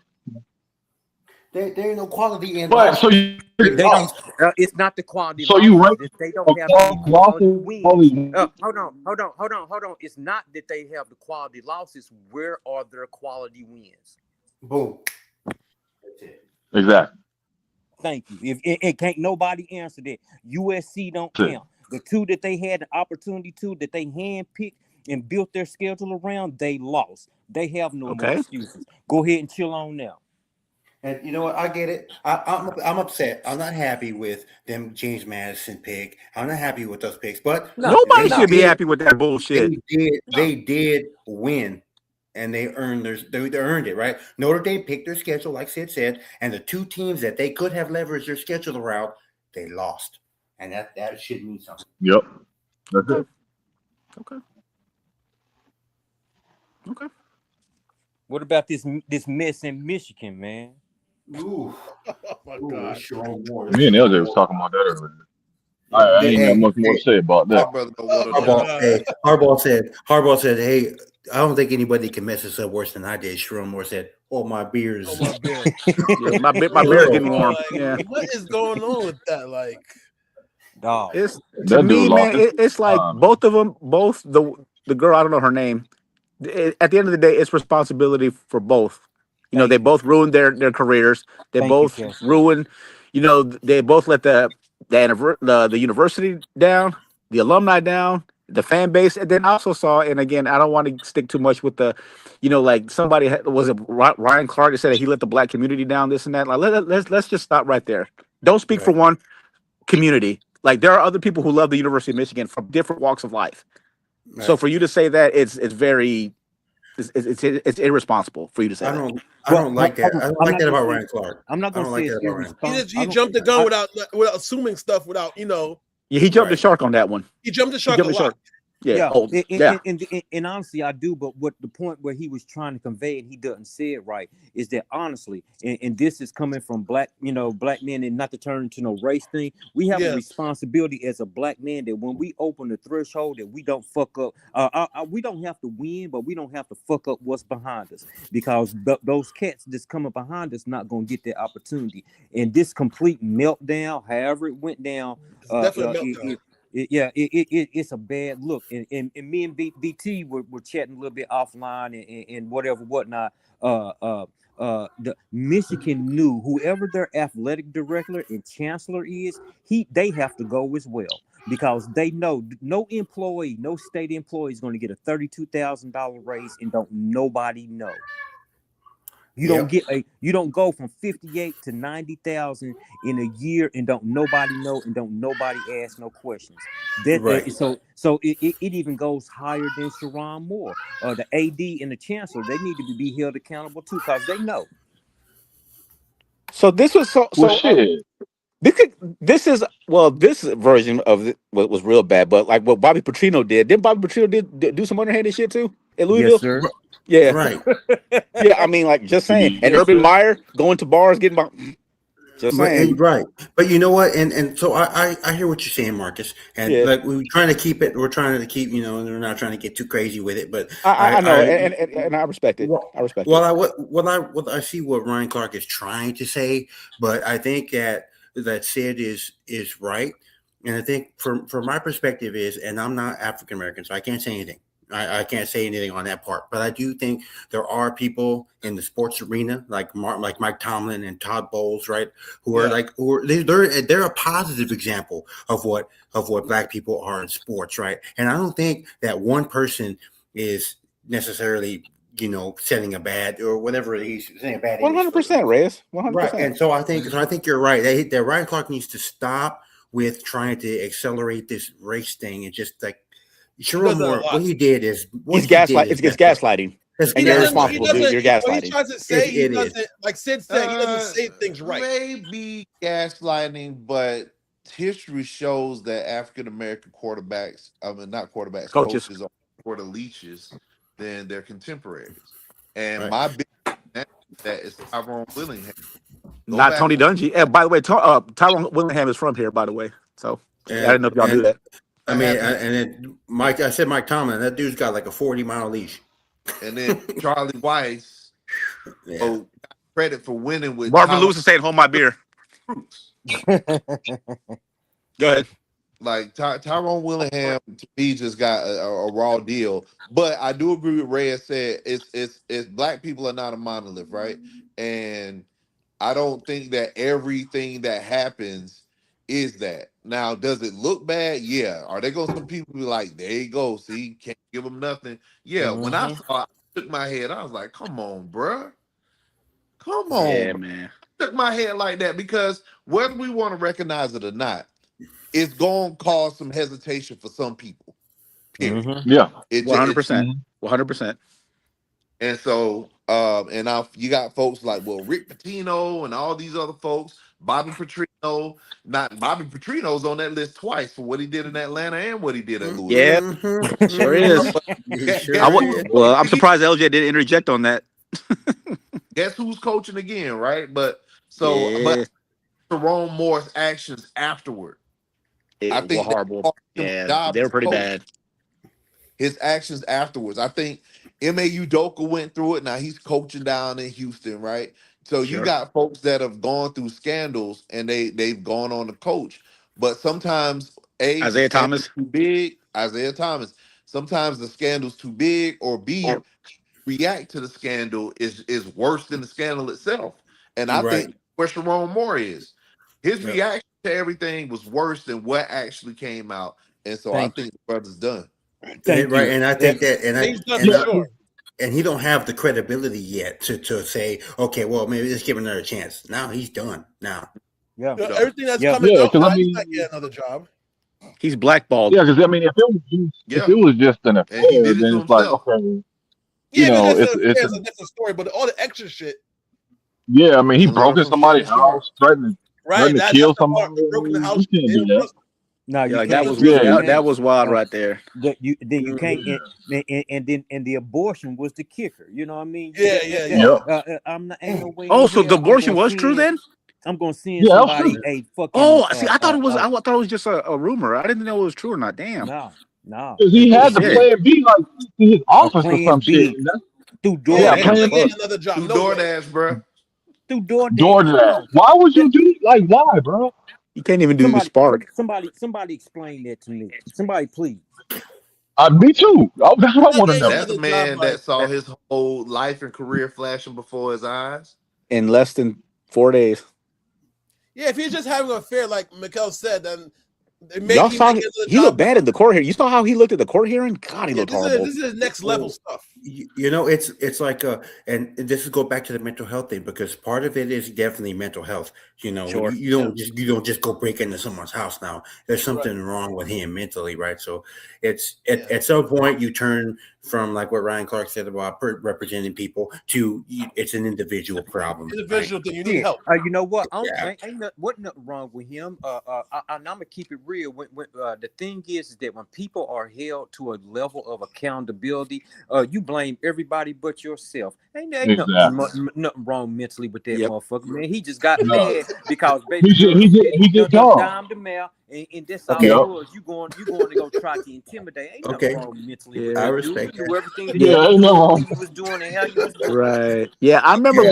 There ain't no quality in but so losses. you They don't. lost. It's not the quality So you losses. rank That they don't have any quality losses wins. only. Hold on. It's not that they have the quality losses. Where are their quality wins? Boom. That's it. Exactly. Thank you. If it can't nobody answer that, USC don't That's it. count. The two that they had the opportunity to, that they handpicked and built their schedule around, they lost. They have no more Okay. excuses. Go ahead and chill on now. And you know what? I get it. I'm upset. I'm not happy with them James Madison pick. I'm not happy with those picks. But No, Nobody they should be did. happy with that bullshit. They did win, and they earned they earned it, right? Notre Dame picked their schedule, like Sid said, and the two teams that they could have leveraged their schedule around, they lost, and that should mean something. Yep. That's it. Okay. What about this mess in Michigan, man? Ooh, Oh my ooh, God. it's Sharon Moore. Me and LJ was talking about that earlier. I ain't got much more to say about My that. brother don't want to Oh, know. God. Harbaugh said, hey, I don't think anybody can mess us up worse than I did. Sharon Moore said, oh, my beers. Oh my beard. Yeah, my beer's getting Bro, warm. like, Yeah. what is going on with that? Like, Dog. It's to That dude me, lost man. his It's like time. both of them, both the girl. I don't know her name. At the end of the day, it's responsibility for both. You know, Thank they you. both ruined their careers. They Thank you, both Cassie. ruined. You know, they both let the university down, the alumni down, the fan base. And then I also saw, and again, I don't want to stick too much with the, you know, like somebody was it Ryan Clark that said that he let the black community down, this and that. Like let's just stop right there. Don't speak for one community. Like there are other people who love the University of Michigan from different walks of life. Right. So for you to say that, it's very it's irresponsible for you to say I that. don't like that. I don't I'm like not that gonna about say- Ryan Clark. I'm not I gonna don't say like it's that about Ryan. irresponsible. he jumped the gun without assuming stuff without, Yeah, he jumped the Right. shark on that one. he jumped the He shark a jumped the lot. shark. Yeah. Yeah, Oh, yeah. and honestly, I do. But what the point where he was trying to convey, and he doesn't say it right, is that honestly, and this is coming from black men, and not to turn into no race thing. We have a Yes. responsibility as a black man that when we open the threshold, that we don't fuck up. We don't have to win, but we don't have to fuck up what's behind us, because those cats that's coming behind us not gonna get that opportunity. And this complete meltdown, however it went down, It's definitely a meltdown. it's a bad look, and me and BT were chatting a little bit offline and whatnot. The Michigan knew whoever their athletic director and chancellor is, they have to go as well, because they know no state employee is going to get a $32,000 raise and don't nobody know. You don't go from 58 to 90,000 in a year and don't nobody know and don't nobody ask no questions. Right. So it even goes higher than Sharon Moore. The AD and the chancellor, they need to be held accountable too, because they know. So this was Well, shit. this version of it was real bad, but like what Bobby Petrino didn't Bobby Petrino do some underhanded shit too at Louisville? Yes, sir. Yeah. Right. Yeah, I mean, like, just saying. And Urban Meyer going to bars, getting by. Just saying. Right. But you know what? And so I hear what you're saying, Marcus. And Yeah. like we're trying to keep, and we're not trying to get too crazy with it. But I know, and I respect it. I respect it. I see what Ryan Clark is trying to say, but I think that Sid is right. And I think from my perspective is, and I'm not African American, so I can't say anything. I can't say anything on that part, but I do think there are people in the sports arena like Mike Tomlin and Todd Bowles, right? They're a positive example of what black people are in sports, right? And I don't think that one person is necessarily, setting a bad or whatever he's saying a bad. 100%, Reyes. 100%. Right, and so I think you're right. That Ryan Clark needs to stop with trying to accelerate this race thing and just like. Sure, more. What he did is he's gaslighting. It's gaslighting. And you're responsible, dude. You're gaslighting. What he tries to say, he doesn't, like Sid said, he doesn't say things right. Maybe gaslighting, but history shows that African American quarterbacks, not quarterbacks, coaches are more the leeches than their contemporaries. And my big that is Tyrone Willingham. Not Tony Dungy. By the way, Tyrone Willingham is from here, by the way. So I didn't know if y'all knew that. I mean, and then I said Mike Tomlin. That dude's got like a 40-mile leash. And then Charlie Weiss, credit for winning with Marvin Lewis is saying, "Hold my beer." Go ahead. Like Tyrone Willingham to me just got a raw deal, but I do agree with Ray said it's black people are not a monolith, right? And I don't think that everything that happens is that. Now, does it look bad? Yeah. Are they going some people be like, there you go, see, can't give them nothing? Yeah. When I saw it, I shook my head. I was like, come on, bruh. Come on. Yeah, man. I shook my head like that because whether we want to recognize it or not, it's going to cause some hesitation for some people. Period. Yeah. 100%. 100%. And so, and now you got folks like, well, Rick Pitino and all these other folks, Bobby Petrino. Not Bobby Petrino's on that list twice for what he did in Atlanta and what he did at Louisville. Yeah, sure is. I'm surprised LJ didn't interject on that. Guess who's coaching again, right? But Jerome Moore's actions afterward. I think horrible. Yeah, they were pretty bad. His actions afterwards. I think M.A. Udoka went through it. Now he's coaching down in Houston, right? So you got folks that have gone through scandals and they've gone on to coach. But sometimes Isaiah Thomas too big. Isaiah Thomas. Sometimes the scandal's too big, or B, react to the scandal is worse than the scandal itself. And I think where Sharon Moore is, his reaction to everything was worse than what actually came out. And so I think the brother's done. And I think that, and he don't have the credibility yet to say, okay, well, maybe let's give him another chance. Now he's done. Now, everything that's coming up, he's not getting another job. He's blackballed. Yeah, because I mean, if it was just an affair, then it's like, okay, it's a different story. But all the extra shit. Yeah, I mean, he broke into somebody's house, threatening to kill somebody. Broke in the house. You can't do that. No, that was wild right there. You can't, and the abortion was the kicker. You know what I mean? I'm not. Ain't no way. Oh, so the abortion was true then? I'm gonna send somebody a fucking. Oh, see, I thought it was. I thought it was just a rumor. I didn't know it was true or not. Damn. No. Because he had the plan B, like in his office or some shit. Through DoorDash. Another job. Through DoorDash, bro. Through DoorDash. DoorDash. Why would you do like why, bro? You can't even do the spark. Somebody explain that to me. Somebody, please. Me too. I want to know. That's a man that saw his whole life and career flashing before his eyes in less than 4 days. Yeah, if he's just having an affair, like Mikkel said, then y'all saw he looked bad in the court hearing. You saw how he looked at the court hearing? God, he looked horrible. This is next level stuff. You know, it's like and this is go back to the mental health thing, because part of it is definitely mental health. You know, you don't just go break into someone's house now. There's something wrong with him mentally, right? So it's at some point you turn from, like what Ryan Clark said about representing people, to it's an individual problem. Individual thing, you need help. You know what? Ain't nothing wrong with him. I'm gonna keep it real. When the thing is that when people are held to a level of accountability, you blame everybody but yourself. Ain't nothing wrong mentally with that motherfucker, man. He just got mad because baby he just dime the mail, and that's all it was. You going to go try to intimidate. Ain't nothing wrong mentally. I respect do everything that he was doing and how you was doing. Right. Yeah, I remember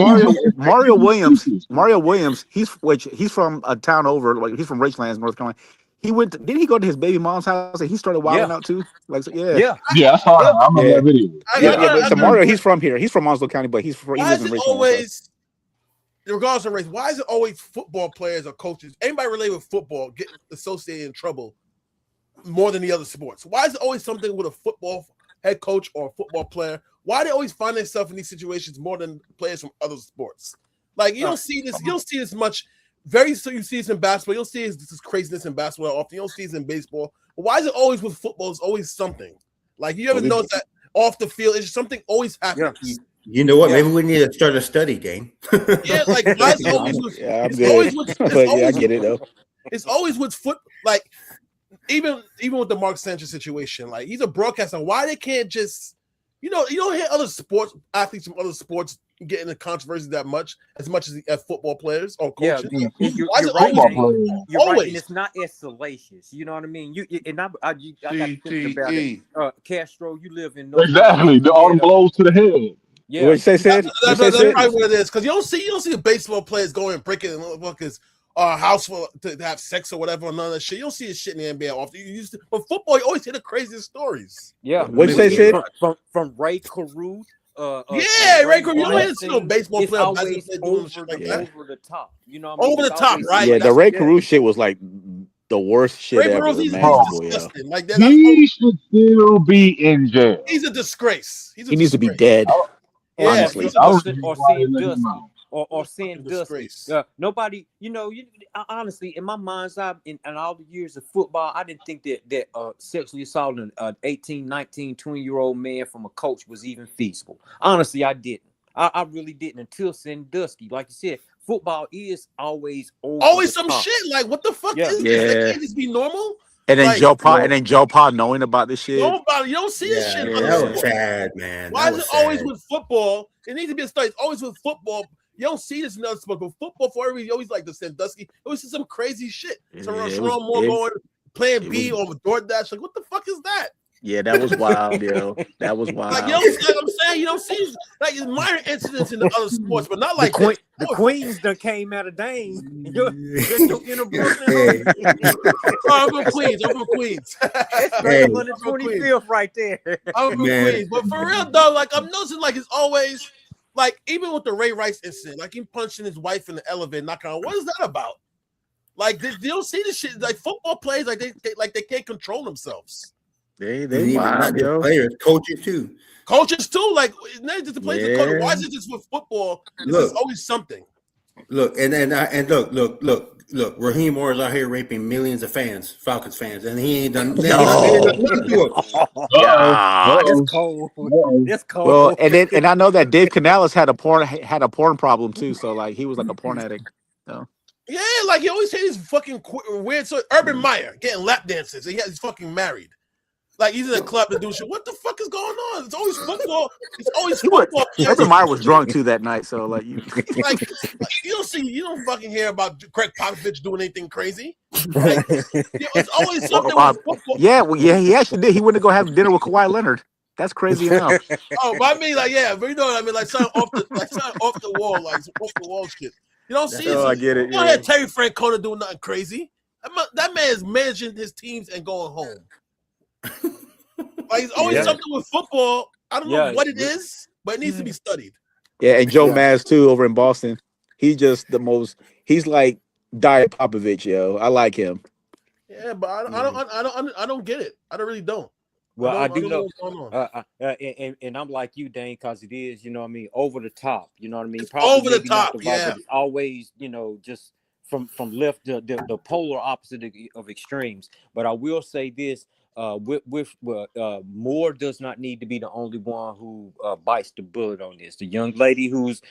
Mario Williams. Mario Williams. He's from a town over. Like he's from Richlands, North Carolina. He went. Didn't he go to his baby mom's house and he started wilding out too? Like yeah, I saw that. I remember that video. So Mario, he's from here. He's from Onslow County, but he lives in Richland. Always, regardless of race, why is it always football players or coaches? Anybody related with football get associated in trouble more than the other sports? Why is it always something with a football head coach or a football player? Why do they always find themselves in these situations more than players from other sports? Like you don't see this. You don't see this much. You see this in basketball. You don't see this craziness in basketball often. You don't see this in baseball. But why is it always with football? It's always something. Like you ever notice that off the field, it's just something always happens. Yeah. You know what? Maybe we need to start a study, Dane. Yeah, like why is it always with? I get it though. It's always with foot. Like even with the Mark Sanchez situation, like he's a broadcaster. Why they can't just, you don't hear other sports athletes from other sports get into controversies that much as football players or coaches. Yeah, you're Why is it right. always? Football players. You're right, and Always. it's not as salacious. You know what I mean? And I got thinking about it. CTE. Castro, you live in North Exactly. The all Carolina. them blows to the head. What you say, Sid? That's probably what it is. Because you don't see the baseball players going and breaking his house to have sex or whatever, or none of that shit. You don't see this shit in the NBA often. But football, you always hear the craziest stories. Yeah. What'd you say, Sid? From Ray Carew. Ray Carew. You don't hear no baseball it's player always doing shit like that. over the top. You know what I mean? Over the It's top, always- right? Yeah, the Ray Carew shit was like the worst shit Ray ever Carew, he's imaginable. Yeah. disgusting. Like that. He should still be in jail. He's a disgrace. He needs to be dead. Yeah, honestly. or Why they let him Sandusky. out? Or Sandusky. Disgrace. Nobody, honestly, in my mind's eye, in all the years of football, I didn't think that sexually assaulting an 18, 19, 20-year-old man from a coach was even feasible. Honestly, I didn't. I really didn't until Sandusky. Like you said, football is always some top. shit. Like, what the fuck Yeah. is this? That can't just be normal. And then Like, Joe Pa knowing about this shit. Nobody, you don't see this shit. Yeah, on that the was sport. sad, man. Why That is was it always sad. with football? It needs to be a study. It's always with football. You don't see this in other sports, but football for every you always like the Sandusky. You always see some crazy shit. So Yeah, Sharon Moore going playing B on DoorDash. Like, what the fuck is that? Yeah, that was wild, yo. That was wild. Like, you don't see, I'm saying you don't see like minor incidents in the other sports, but not like the that. Queens that came out of Dane. I'm from Queens. I'm from Queens. That's Hey. 125th right there. I'm from Man. Queens. But for real though, like I'm noticing like it's always like even with the Ray Rice incident, like him punching his wife in the elevator, knocking on. What is that about? Like they don't see this shit. Like football players, like they can't control themselves. They Even not wild, just yo. players, coaches too. Coaches too. Like it's not just the players. The coach. Yeah. Why is it just with football? Look. There's always something. Look, and look. Raheem Moore's out here raping millions of fans, Falcons fans, and he ain't done. He ain't done nothing to him. That's cold. That's cold. Well, and I know that Dave Canales had a porn problem too. So like he was like a porn addict. So. Yeah, like he always say these fucking weird. So Urban Meyer getting lap dances. He's fucking married. Like he's in a club to do shit. What the fuck is going on? It's always football. It's always football. Urban Meyer was drunk too that night. So like you. Like you don't fucking hear about Craig Popovich doing anything crazy. Like, it's always something with football. Yeah, well, yeah, he actually did. He went to go have dinner with Kawhi Leonard. That's crazy enough. Oh, but I mean, like, yeah, but you know what I mean, like something off the wall, like some off the wall shit. You don't see it. I get it. You don't hear Terry Francona doing nothing crazy. That man is managing his teams and going home. Like it's always something with football. I don't know what it is, but it needs to be studied. Yeah, and Joe Maz too over in Boston. He's just the most. He's like Diet Popovich, yo. I like him. Yeah, but I don't get it. I really don't. Well, I do know. What's going on. And I'm like you, Dane, because it is, you know what I mean, over the top. You know what I mean? It's over the maybe not top, but yeah. it's always, just from left the polar opposite of extremes. But I will say this. Moore does not need to be the only one who bites the bullet on this. The young lady who's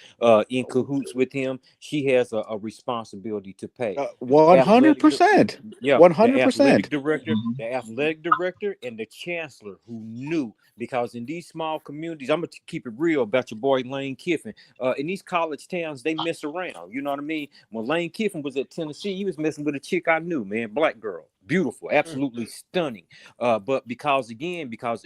in cahoots with him, she has a responsibility to pay. 100%. Yeah, 100%. The athletic director, and the chancellor who knew. Because in these small communities, I'm gonna keep it real about your boy Lane Kiffin. In these college towns, they mess around. You know what I mean? When Lane Kiffin was at Tennessee, he was messing with a chick I knew, man, black girl, beautiful, absolutely stunning. But because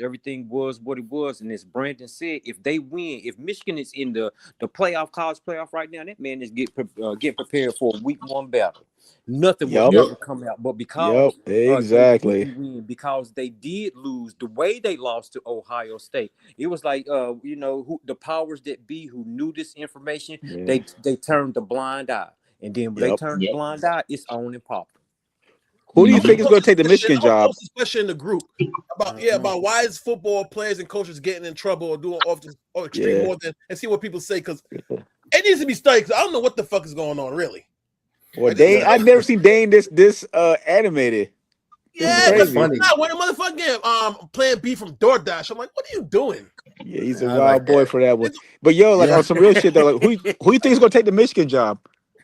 everything was what it was, and as Brandon said, if they win, if Michigan is in the college playoff right now, that man is get prepared for a week 1 battle. Nothing will ever come out, but because exactly because they did lose the way they lost to Ohio State, it was like who the powers that be who knew this information, they turned the blind eye, and then when they turned the blind eye, it's on and popping. Who do you think is going to take the Michigan job? Especially in the group about why is football players and coaches getting in trouble or doing extreme more than, and see what people say, because it needs to be studied. Because I don't know what the fuck is going on really. Well, I've never seen Dane this animated. Yeah, but funny. When a motherfucking playing B from DoorDash, I'm like, what are you doing? Yeah, he's a wild boy for that one. But yo, like on some real shit though, like who you think is gonna take the Michigan job?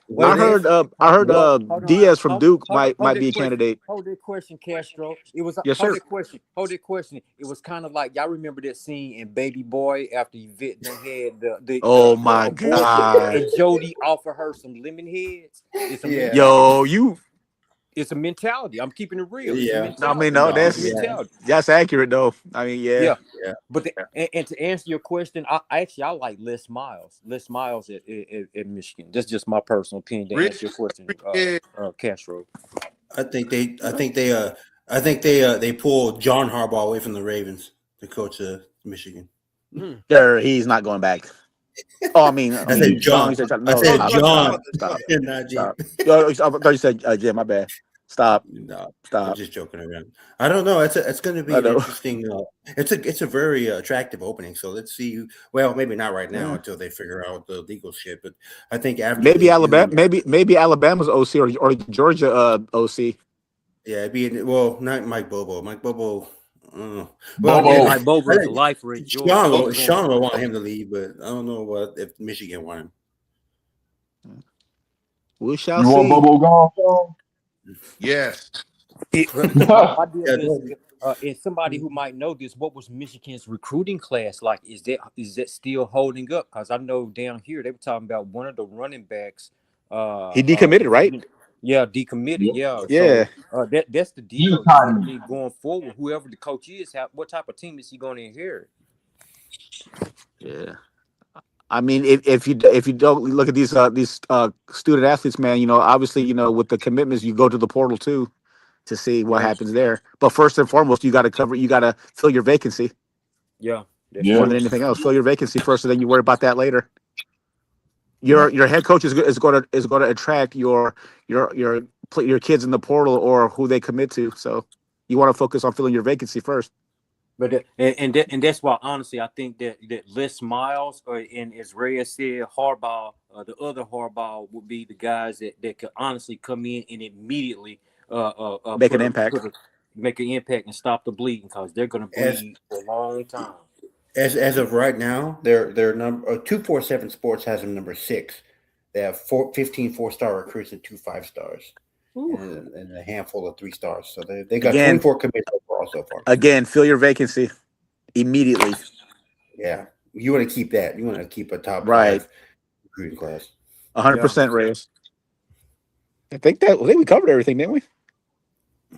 Wait a minute. I heard Hold on. Diaz from Duke Hold might be a that question. candidate. Hold that question, Castro. It was Yes, hold sir. that question. Hold that question. It was kind of like y'all remember that scene in Baby Boy after Yvette done had Oh the my abortion, God. and Jody offered her some lemon heads. It's a Yeah. Yo, you. it's a mentality. I'm keeping it real. It's a Yeah. I mentality. mean, no, No, It's a yeah. mentality. that's accurate though. I mean, yeah. Yeah. Yeah. But and to answer your question, I like Les Miles. Les Miles at Michigan. That's just my personal opinion to Really? answer your question, Yeah. Castro. I think they pulled John Harbaugh away from the Ravens to coach Michigan. Sure, he's not going back. Oh, I mean, I said John. you said, I no, said stop, John, stop, not Jim. stop. Yo, I thought you said Jim. My bad. Stop. No, I'm Stop. just joking around. I don't know. It's going to be I an know. interesting. It's a very attractive opening. So let's see. Well, maybe not right now Yeah. until they figure out the legal shit. But I think after Maybe they Alabama. do, Maybe Alabama's OC or Georgia OC. yeah, it'd be not Mike Bobo. Mike Bobo. Well, Bobo. again, Mike Bobo is a lifer at Georgia. Sean will want him to leave, but I don't know what if Michigan want him. We shall You see. want Bobo gone, Sean? Yes. My deal is, and somebody who might know this, what was Michigan's recruiting class like? Is that still holding up? Because I know down here they were talking about one of the running backs. He decommitted, right? Yeah, decommitted. Yep. Yeah. Yeah. So that's the He's deal. tight. I mean, going forward, whoever the coach is, what type of team is he going to inherit? Yeah. I mean, if you don't look at these student athletes, man, obviously, with the commitments, you go to the portal too to see what happens there. But first and foremost, you got to fill your vacancy Yeah. Yeah. more than anything else. Fill your vacancy first, and then you worry about that later. Your head coach is going to attract your kids in the portal or who they commit to. So you want to focus on filling your vacancy first. But and that's why honestly I think that Les Miles and as Reyes said, Harbaugh, the other Harbaugh would be the guys that could honestly come in and immediately Make an impact. Make an impact and stop the bleeding because they're going to bleed for a long time. As of right now, their number 247 Sports has them number 6. They have 15 4-star recruits and 2 5-stars. And a handful of 3 stars. So they got 24 commits overall so far. Again, fill your vacancy immediately. Yeah. You want to keep that. You want to keep a top 5 recruiting class. 100%, Reyes. I think we covered everything, didn't we?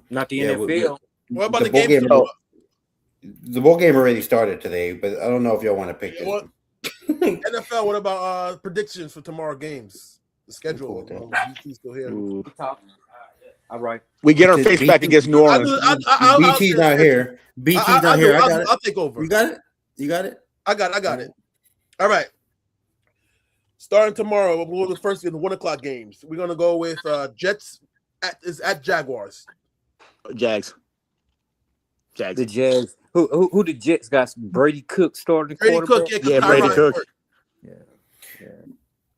Not the NFL. What about the bowl game? The bowl game already started today, but I don't know if y'all want to pick this one. NFL, what about predictions for tomorrow games? The schedule. BT's still here. All right. We get our face back against New Orleans. BT's not here. BT's not here. I'll take over. You got it? You got it? I got it. All right. Starting tomorrow, we'll go the first in the 1:00 games. We're gonna go with Jets at Jaguars. Jags. The Jags. Who the Jets got? Brady Cook starting Brady quarterback? Cook, Yeah, Brady Cook.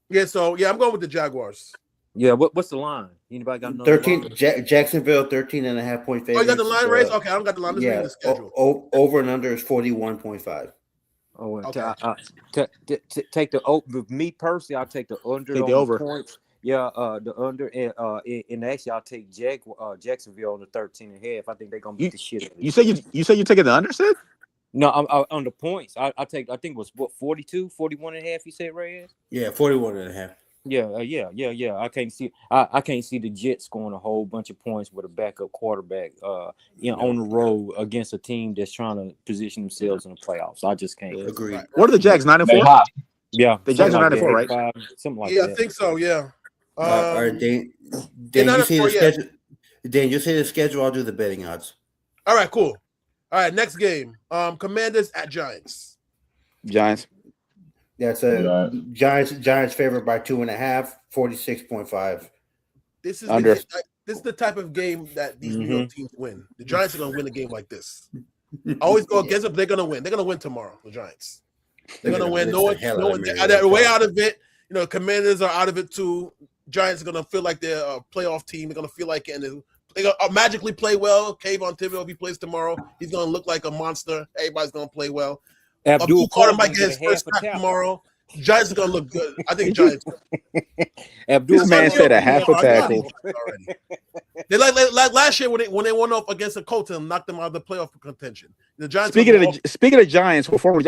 Yeah, so I'm going with the Jaguars. Yeah, what's the line? Anybody got 13 Jacksonville 13.5-point favorites. Oh, you got the line raised? Okay, I don't got the line. Let's read the schedule. Over and under is 41.5. Oh, Okay. Take the over. Me personally, I'll take the under. Take the on over. Points. Yeah, the under and actually I'll take Jacksonville on the 13.5. I think they're gonna beat the shit out of You say you're taking the under, Sid? No, I'm on the points. I think it was 42, 41.5. You said, Reyes? Yeah, 41.5. Yeah. I can't see the Jets scoring a whole bunch of points with a backup quarterback, on the road against a team that's trying to position themselves in the playoffs. I just can't. Agreed. What are the Jags? 9-4? Yeah, The Jags are something 9-4, like right? that. Something like Yeah, that. I think so. Yeah. All right, Dan, they're you not see at the 4 yet. schedule. Dan, you see the schedule. I'll do the betting odds. All right, cool. All right, next game. Commanders at Giants. Giants. That's Giants favored by 2.5, 46.5. This is Under. this is the type of game that these New York teams win. The Giants are gonna win a game like this. I always go against them. They're gonna win. They're gonna win tomorrow. The Giants. They're gonna win. No one. They're way out of it. Commanders are out of it too. Giants are gonna feel like they're a playoff team. They're gonna feel like they're gonna magically play well. Kayvon Thibodeau, if he plays tomorrow, he's gonna look like a monster. Everybody's gonna play well. Abdul Carter might get his first snap tomorrow. Giants are gonna look good. I think Giants. This man said a half a tackle. Already. They like last year when they won off against the Colts and knocked them out of the playoff contention. The Giants. Speaking of Giants, who did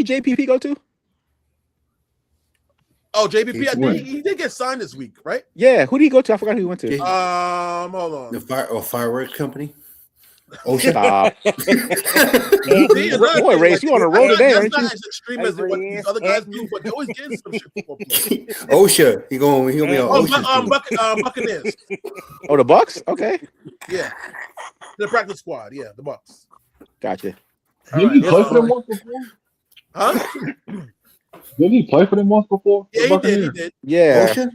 JPP go to? Oh, JPP, I think he did get signed this week, right? Yeah, who did he go to? I forgot who he went to. Hold on. The fireworks company. Oh, stop. Boy, Reyes, you on a roll today, aren't you? Not as extreme as what these other guys do, but they always getting some shit. OSHA. He'll be on OSHA. Buccaneers. Oh, the Bucks? Okay. Yeah. The practice squad. Yeah, the Bucks. Gotcha. Didn't he play for them once before? Huh? Didn't he play for them once before? Yeah, he did. Yeah. OSHA?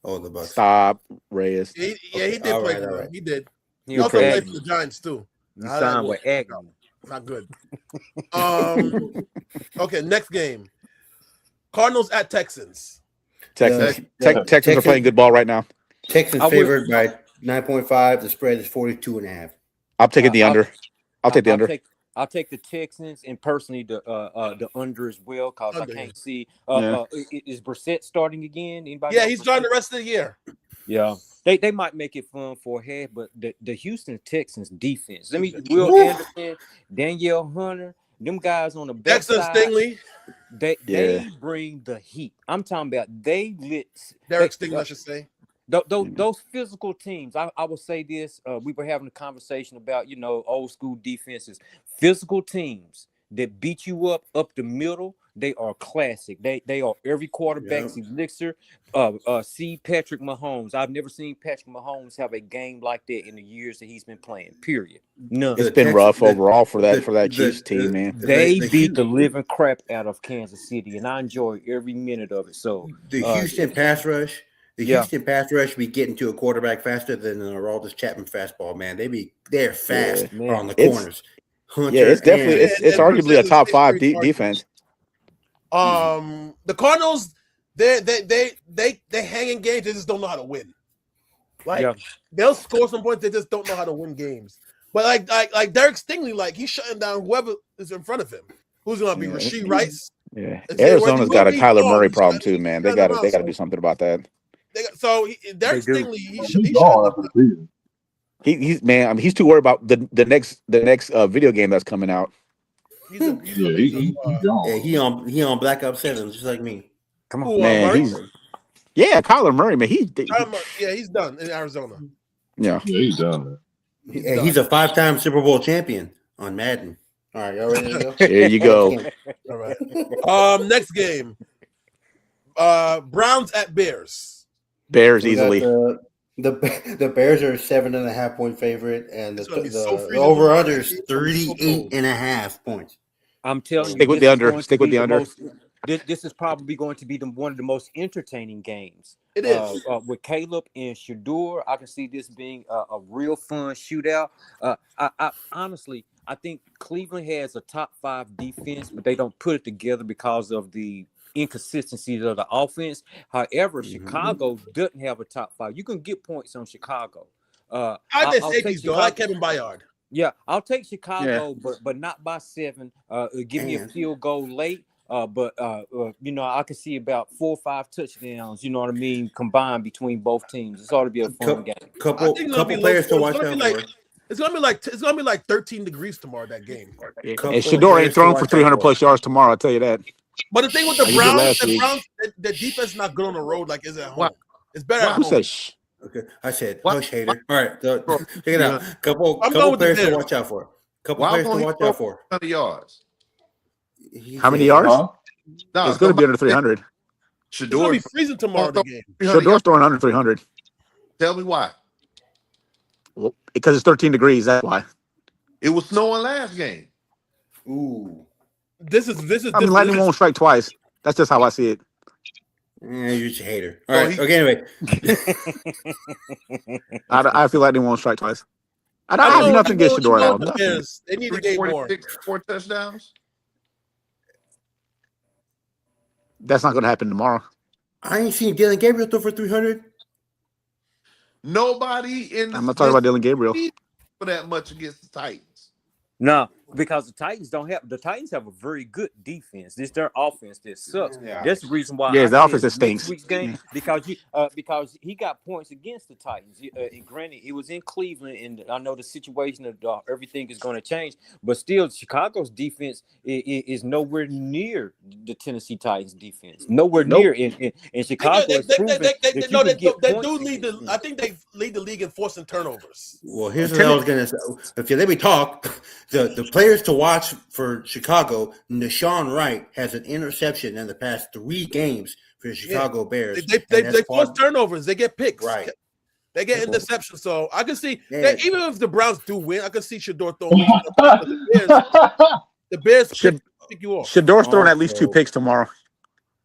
Oh, the Bucks. Stop, Reyes. He did play for them. He did. He You're also crazy. played for the Giants too. You signed with Agnew. Not good. Okay, next game. Cardinals at Texans. Texans are playing good ball right now. Texans favored by 9.5. The spread is 42.5. I'm taking the under. I'll take the under. I'll take the Texans and personally the under as well because I can't see. Is Brissett starting again? Anybody? Yeah, he's starting the rest of the year. Yeah, they might make it fun for a half, but the Houston Texans defense. Will Anderson, Danielle Hunter, them guys on the back Dexter side, Stingley. They bring the heat. I'm talking about they lit. Derek Stingley, I should say. Those physical teams, I will say this. We were having a conversation about old school defenses, physical teams that beat you up the middle. They are classic. They are every quarterback's elixir. See Patrick Mahomes. I've never seen Patrick Mahomes have a game like that in the years that he's been playing. Period. None. It's been rough overall for that Chiefs team, man. They beat the living crap out of Kansas City, and I enjoy every minute of it. So the Houston pass rush. Houston pass rush be getting to a quarterback faster than the Aroldis Chapman fastball, man. They're fast on the corners. It's definitely it's arguably a top 5 defense. The Cardinals, they hang in games. They just don't know how to win. They'll score some points. They just don't know how to win games. But like Derek Stingley, he's shutting down whoever is in front of him. Who's going to be Rasheed Rice? Yeah, Arizona's got a Kyler Murray problem too, man. They got to do something about that. Derek Stingley, he's too worried about the next video game that's coming out. He on Black Ops 7 just like me. Come on, man. Kyler Murray, man. He's done in Arizona. Yeah, he's done. He's a 5-time Super Bowl champion on Madden. All right, y'all ready to go? There you go. All right. Next game. Browns at Bears. Bears easily. The Bears are a 7.5-point favorite, and the over/under is 38.5 points. I'm telling you, stick with the under. Stick with the under. This is probably going to be one of the most entertaining games. It is with Caleb and Shador. I can see this being a real fun shootout. I honestly, I think Cleveland has a top 5 defense, but they don't put it together because of the inconsistencies of the offense. However, Chicago doesn't have a top 5. You can get points on Chicago. I like Kevin Byard. Yeah, I'll take Chicago, but not by 7. Give me a field goal late. But I can see about 4 or 5 touchdowns. You know what I mean? Combined between both teams, it's ought to be a fun game. Couple players to watch out for. It's gonna be like 13 degrees tomorrow. That game. And Shador ain't throwing for 300+ yards tomorrow. I'll tell you that. But the thing with the Browns, the defense is not good on the road like is at home. It's better at home. Okay, I said hush, hater. All right, check it out. Couple players to watch out for. Couple players to watch out for. 100 yards. How many yards? No, it's going to be under 300. It's going to be freezing tomorrow. The game. Shador's throwing under 300. Tell me why. Well, because it's 13 degrees. That's why. It was snowing last game. Ooh. This is. Lightning won't strike twice. That's just how I see it. Yeah, you're just a hater. All right. Okay. Anyway, I feel lightning won't strike twice. I have nothing against Shador at all. They need to gain more. 4 touchdowns. That's not going to happen tomorrow. I ain't seen Dylan Gabriel throw for 300. Nobody in. I'm not talking about Dylan Gabriel for that much against the Titans. No, Because the Titans have a very good defense. This their offense that sucks. Yeah. That's the reason why Yeah, I the said offense that next stinks. week's game because he got points against the Titans. And granted, it was in Cleveland, and I know the situation of everything is going to change, but still, Chicago's defense is nowhere near the Tennessee Titans defense. Nowhere Nope. near. And Chicago has proven that you can get they points do lead against them. I think they lead the league in forcing turnovers. Well, here's what I was gonna say. If you let me talk, the players to watch for Chicago, Nashawn Wright has an interception in the past 3 games for the Chicago Bears. They force turnovers. They get picks. Right. They get interceptions. So I can see Yeah. that even if the Browns do win, I can see Shador throwing the Bears pick you off. Shador's throwing at least 2 picks tomorrow.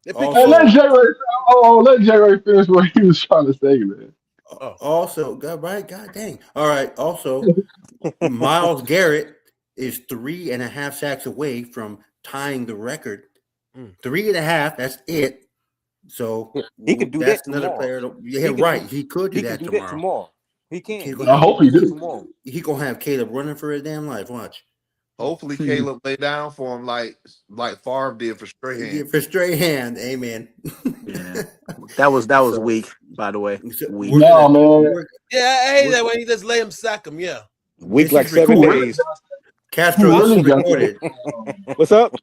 They pick Hey, you let off. J Ray. Let J Ray finish what he was trying to say, man. Also, God dang. All right. Also, Myles Garrett is 3.5 sacks away from tying the record. 3.5. That's it. So He could do that's that another tomorrow. player. Right. He could do that tomorrow. He can. I hope he do. Tomorrow. He gonna have Caleb running for his damn life. Watch. Hopefully, Caleb lay down for him like Favre did for Strahan. Yeah, for straight hand. Amen. Yeah. That was weak, by the way. Weak. No, man. Yeah, I hate that when he just let him sack him. Yeah. Weak like 7 days. Castro, this is recorded. What's up?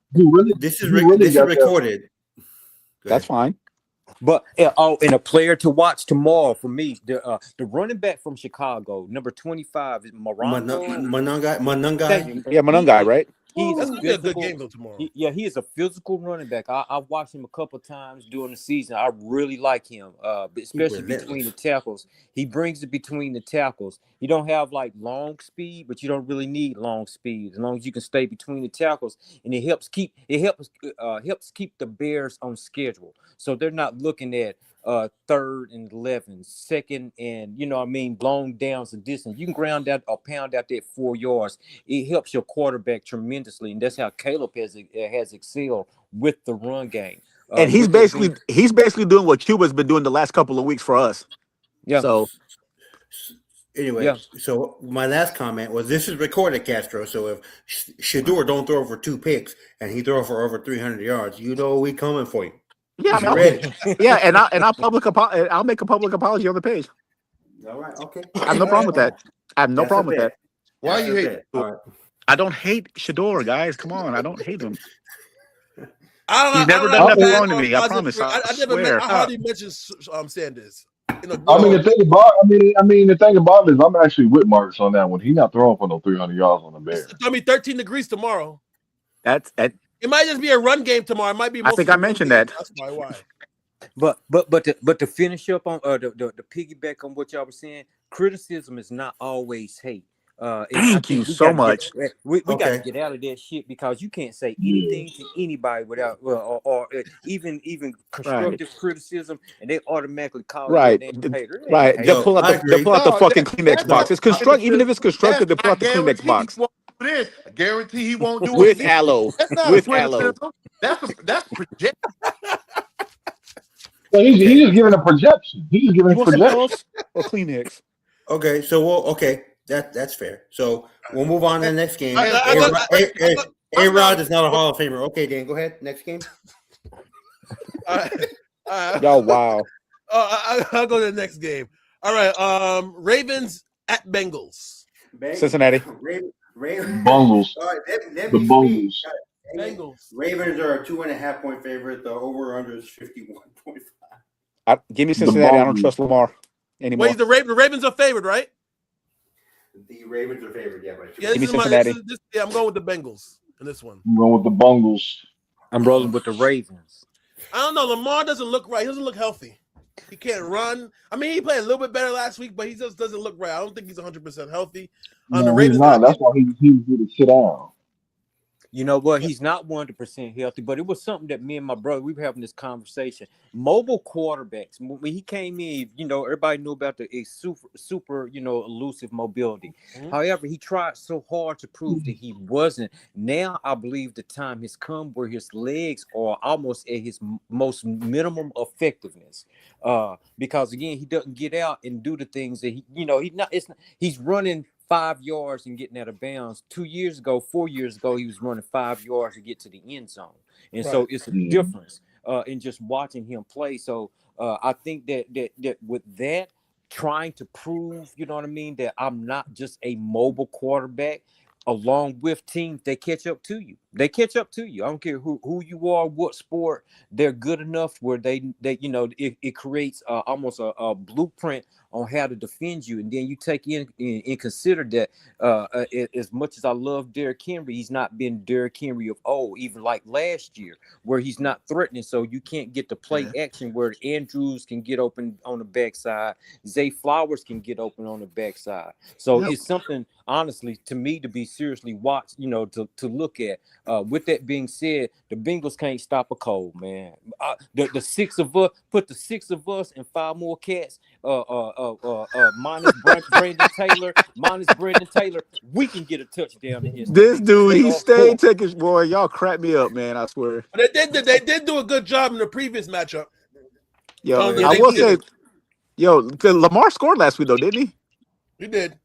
This is recorded. That's fine. But and a player to watch tomorrow for me, the running back from Chicago, number 25 is Manungai. Yeah, Manungai, right? He's That's a gonna be a good physical. game though tomorrow. He is a physical running back. I watched him a couple times during the season. I really like him, especially between the tackles. He brings it between the tackles. You don't have like long speed, but you don't really need long speed as long as you can stay between the tackles, and it helps keep the Bears on schedule. So they're not looking at 3rd and 11, 2nd and long downs and distance. You can ground out or pound out that 4 yards. It helps your quarterback tremendously, and that's how Caleb has excelled with the run game. And he's basically doing what Cuba's been doing the last couple of weeks for us. Yeah. So anyway, so my last comment was this is recorded, Castro. So if Shador don't throw for 2 picks and he throw for over 300 yards, we coming for you. Yeah, and I'll make a public apology on the page. All right, okay. I have no problem with that. I have no problem with that. Why you hate? Right. I don't hate Shador, guys. Come on, I don't hate him. He's never done nothing wrong to me. I promise. I swear. I hardly mentioned Sanders. The thing about it is I'm actually with Marcus on that one. He's not throwing for no 300 yards on the Bears. It's gonna be 13 degrees tomorrow. It might just be a run game tomorrow. It might be. I think I mentioned that. That's why. But to finish up on the piggyback on what y'all were saying, criticism is not always hate. Thank you so much. We got to get out of that shit because you can't say anything to anybody without or even constructive criticism, and they automatically call you a damn hater. Right. They'll pull out the fucking Kleenex box. It's constructive. Even if it's constructive, they'll pull out the Kleenex box. I guarantee he won't do with it aloe. That's not with aloe. aloe. That's projection. So he's just giving a projection. He's just giving a projection. Or Kleenex. Okay, so that's fair. So we'll move on to the next game. A-Rod is not a Hall of Famer. Okay, Dan, go ahead. Next game. Oh wow. I'll go to the next game. All right. Ravens at Bengals. Cincinnati. Bungles. The Bungles. Bengals. Ravens are a 2.5-point favorite. The over/under is 51.5. Give me Cincinnati. I don't trust Lamar anymore. Wait, the Ravens are favored, right? The Ravens are favored, yeah. But give me Cincinnati. I'm going with the Bengals in this one. I'm going with the Bungles. I'm rolling with the Ravens. I don't know. Lamar doesn't look right. He doesn't look healthy. He can't run. I mean, he played a little bit better last week, but he just doesn't look right. I don't think he's 100% healthy. No, he's not. That's why he's going to sit down. You know what? He's not 100% healthy, but it was something that me and my brother, we were having this conversation. Mobile quarterbacks, when he came in, everybody knew about the super, elusive mobility. Mm-hmm. However, he tried so hard to prove that he wasn't. Now, I believe the time has come where his legs are almost at his most minimum effectiveness. Because again, he doesn't get out and do the things that he's running 5 yards and getting out of bounds. 4 years ago, he was running 5 yards to get to the end zone. And so Right. it's a Yeah. difference in just watching him play. So I think that with that, trying to prove, you know what I mean, that I'm not just a mobile quarterback, along with teams, they catch up to you. They catch up to you. I don't care who you are, what sport. They're good enough where they you know, it creates almost a blueprint on how to defend you. And then you take in consider that as much as I love Derrick Henry, he's not been Derrick Henry of old, even like last year, where he's not threatening. So you can't get the play action where Andrews can get open on the backside, Zay Flowers can get open on the backside. So it's something, honestly, to me, to be seriously watched, you know, to look at. With that being said, the Bengals can't stop a cold, man. The 6 of us, put the 6 of us and 5 more cats, minus Brandon Taylor, we can get a touchdown against the This Bengals. dude, They he are stayed poor. taking, boy, y'all crap me up, man. I swear. But they did do a good job in the previous matchup. Yo, yeah, I they will did. say, yo, Lamar scored last week though, didn't he? He did.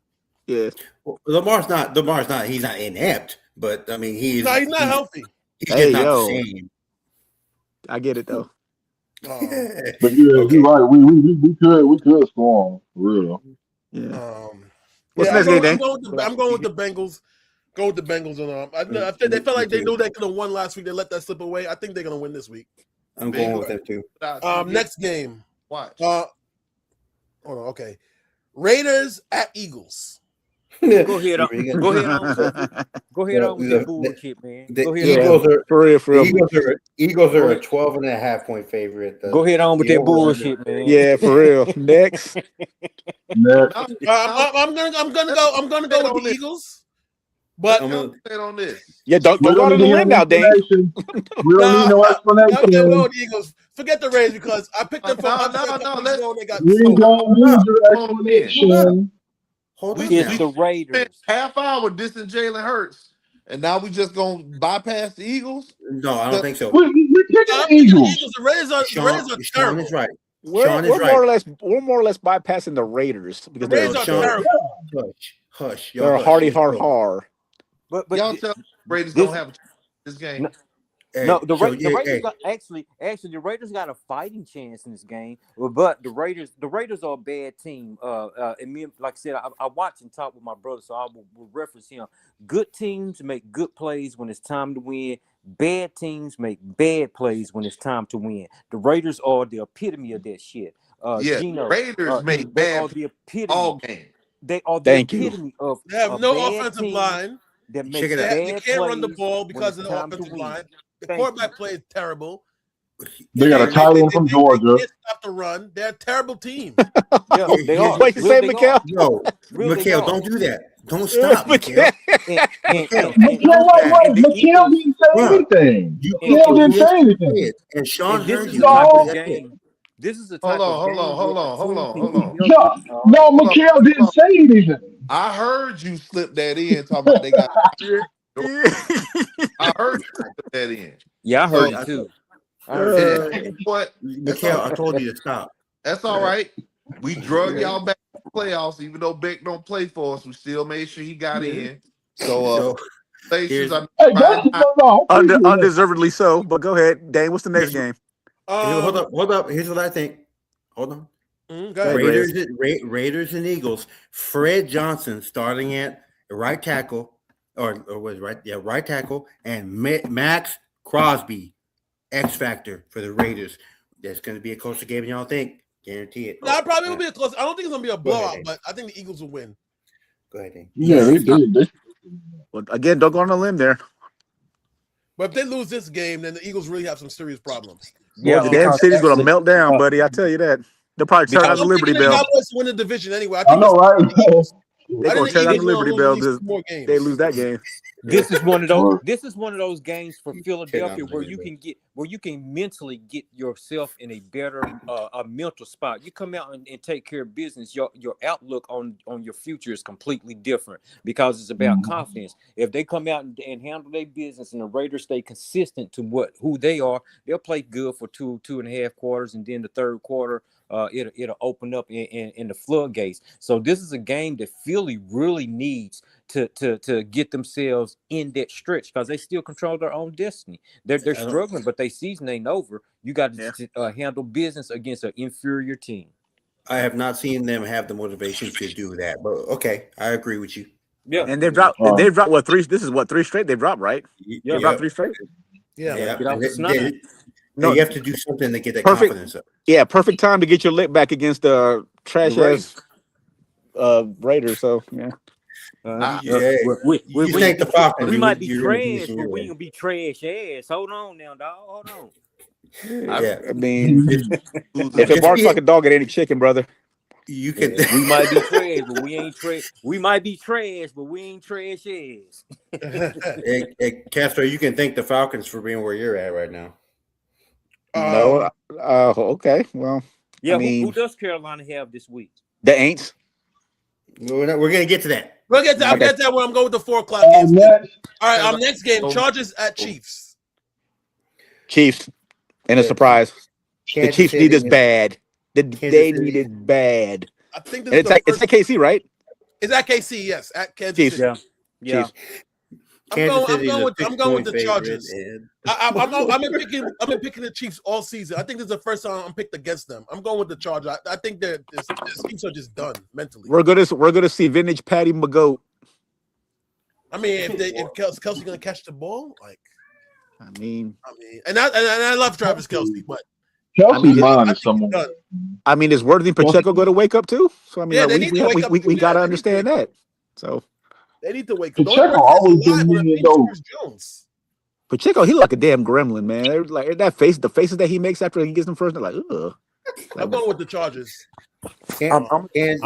Yeah. Well, Lamar's not. He's not inept, but I mean, he's No, he's not healthy. He's Hey, just not the yo. same. I get it though. But yeah, Okay. you're right. We could score on for real. Yeah. What's the next I'm game, going with the Bengals. Go with the Bengals, and I think they felt like they knew they could have won last week. They let that slip away. I think they're gonna win this week. I'm going with them too. Next game. Watch. Hold on. Okay, Raiders at Eagles. Go ahead on with that bullshit, man. The Go ahead Eagles on. are for real. Eagles are a 12.5 point favorite. Go ahead on with that bullshit, man. Yeah, for real. Next. Next. I'm gonna go with the Eagles. But on this. Yeah, don't We go don't on the need limb an now, Dane. explanation. We don't need no I'm gonna go explanation. with the Eagles. Forget the Rays because I picked them for they got We smoked. don't need your explanation. Hold on It's now. the Raiders. Half hour dissing Jalen Hurts, and now we just gonna bypass the Eagles. No, I don't think so. We picking I'm the picking Eagles. The Raiders are Sean terrible. is right. We're Sean is more or right. less bypassing the Raiders because The Raiders are Sean, terrible. hush. they're Y'all hardy hush. har. But Y'all tell Raiders this- don't have a chance this game. The Raiders got actually the Raiders got a fighting chance in this game, but the Raiders are a bad team. And me, like I said, I watch and talk with my brother, so I will reference him. Good teams make good plays when it's time to win. Bad teams make bad plays when it's time to win. The Raiders are the epitome of that shit. Gino, Raiders make they are bad the epitome. all game. They are the Thank you. epitome of They have a no bad offensive team line. that Check makes it out. bad They can't run the plays ball when because it's of the time to offensive win. line. The Thank quarterback you. play is terrible. They got a tight end from They Georgia. can't stop the run. They're a terrible team. Yeah, they are. What you say, They Mikhail? are. Yo, Real they Mikhail, are. don't do that. Don't stop, Mikhail. Mikhail, And the Mikhail Eagles, didn't say Bruh, anything. You Mikhail didn't say listen to anything. it, and Sean and this heard is you. the type of That's it. game. This is the type Hold of game where the team can on. get healthy. No, Mikhail didn't say anything. I heard you slip that in talking about they got. I heard you slip that in. Yeah, I heard So, it too. and what? Mikhail, I told you to stop. That's all right. We drug y'all back to the playoffs, even though Beck don't play for us. We still made sure he got in. So, here's- Hey, no, Undeservedly so, but go ahead, Dane. What's the next game? hold up. Here's what I think. Hold on. Go ahead, Raiders and Eagles. Fred Johnson starting at right tackle, or was right? Yeah, right tackle, and Max Crosby, X factor for the Raiders. That's going to be a closer game than y'all think. Guarantee it. No, it probably will be a close. I don't think it's going to be a blowout, ahead. but I think the Eagles will win. Go ahead, Dane. Yeah, they did. Well, again, don't go on a limb there. But if they lose this game, then the Eagles really have some serious problems. Boy, the damn city's going to melt down, buddy. I tell you that. They'll probably tear down the Liberty Bell. Cowboys win the division anyway. I know, right? They're going to tear down the Liberty Bell because they lose that game. This is one of those. This is one of those games for Philadelphia where you can mentally get yourself in a better a mental spot. You come out and take care of business. Your outlook on your future is completely different because it's about confidence. If they come out and handle their business and the Raiders stay consistent to who they are, they'll play good for two and a half quarters, and then the third quarter it'll open up in the floodgates. So this is a game that Philly really needs to get themselves in that stretch because they still control their own destiny. They're struggling, but their season ain't over. You got to handle business against an inferior team. I have not seen them have the motivation to do that, but okay, I agree with you. Yeah, And they've dropped what three? This is what three straight they've dropped, right? Yeah. They dropped 3 straight. Yeah. Get out the And snot. No, you have to do something to get that perfect. confidence up. Yeah, perfect time to get your lick back against the trash Raiders. ass Raiders. So yeah. You think the Falcons? We might be you're in a trash, position but you're we in. ain't gonna be trash ass. Hold on now, dog. Hold on. Yeah, I mean, if it Just barks be- like a dog, it ain't a chicken, brother. you can. We might be trash, but we ain't trash. We might be trash, but we ain't trash ass. Hey, Castro, you can thank the Falcons for being where you're at right now. No. Okay. Well, Yeah, I mean, who does Carolina have this week? the Aints. We're gonna get to that. We'll get to I'll Okay. get that when I'm going with the 4 o'clock games. Next, All right, next game, Chargers at Chiefs. Chiefs. And a surprise. The Kansas Chiefs City need this is- bad. They City. need it bad. I think And this is it's at KC, right? It's at KC, yes, at Kansas Chiefs. City. Yeah. Chiefs. Kansas I'm City is going a with 6-point the favorite, Chargers. and- I've been picking the Chiefs all season. I think this is the first time I'm picked against them. I'm going with the Chargers. I think the Chiefs are just done mentally. We're gonna see vintage Patty McGoat. I mean, if Kelsey gonna catch the ball, like, I mean, and I love Travis Kelsey, but Kelsey's I mind think is someone. he's done. is Worthy Pacheco going to wake up too? So I mean, Yeah, they need to wake up we too. got to Yeah, they need understand to- that. So They need to wake up. The Pacheco only person always that's alive been on that in team those. is Chris Jones. Pacheco, he like a damn gremlin, man. They're like that face, the faces that he makes after he gets them first, they're like, ugh. I'm going with the Chargers. I'm gonna take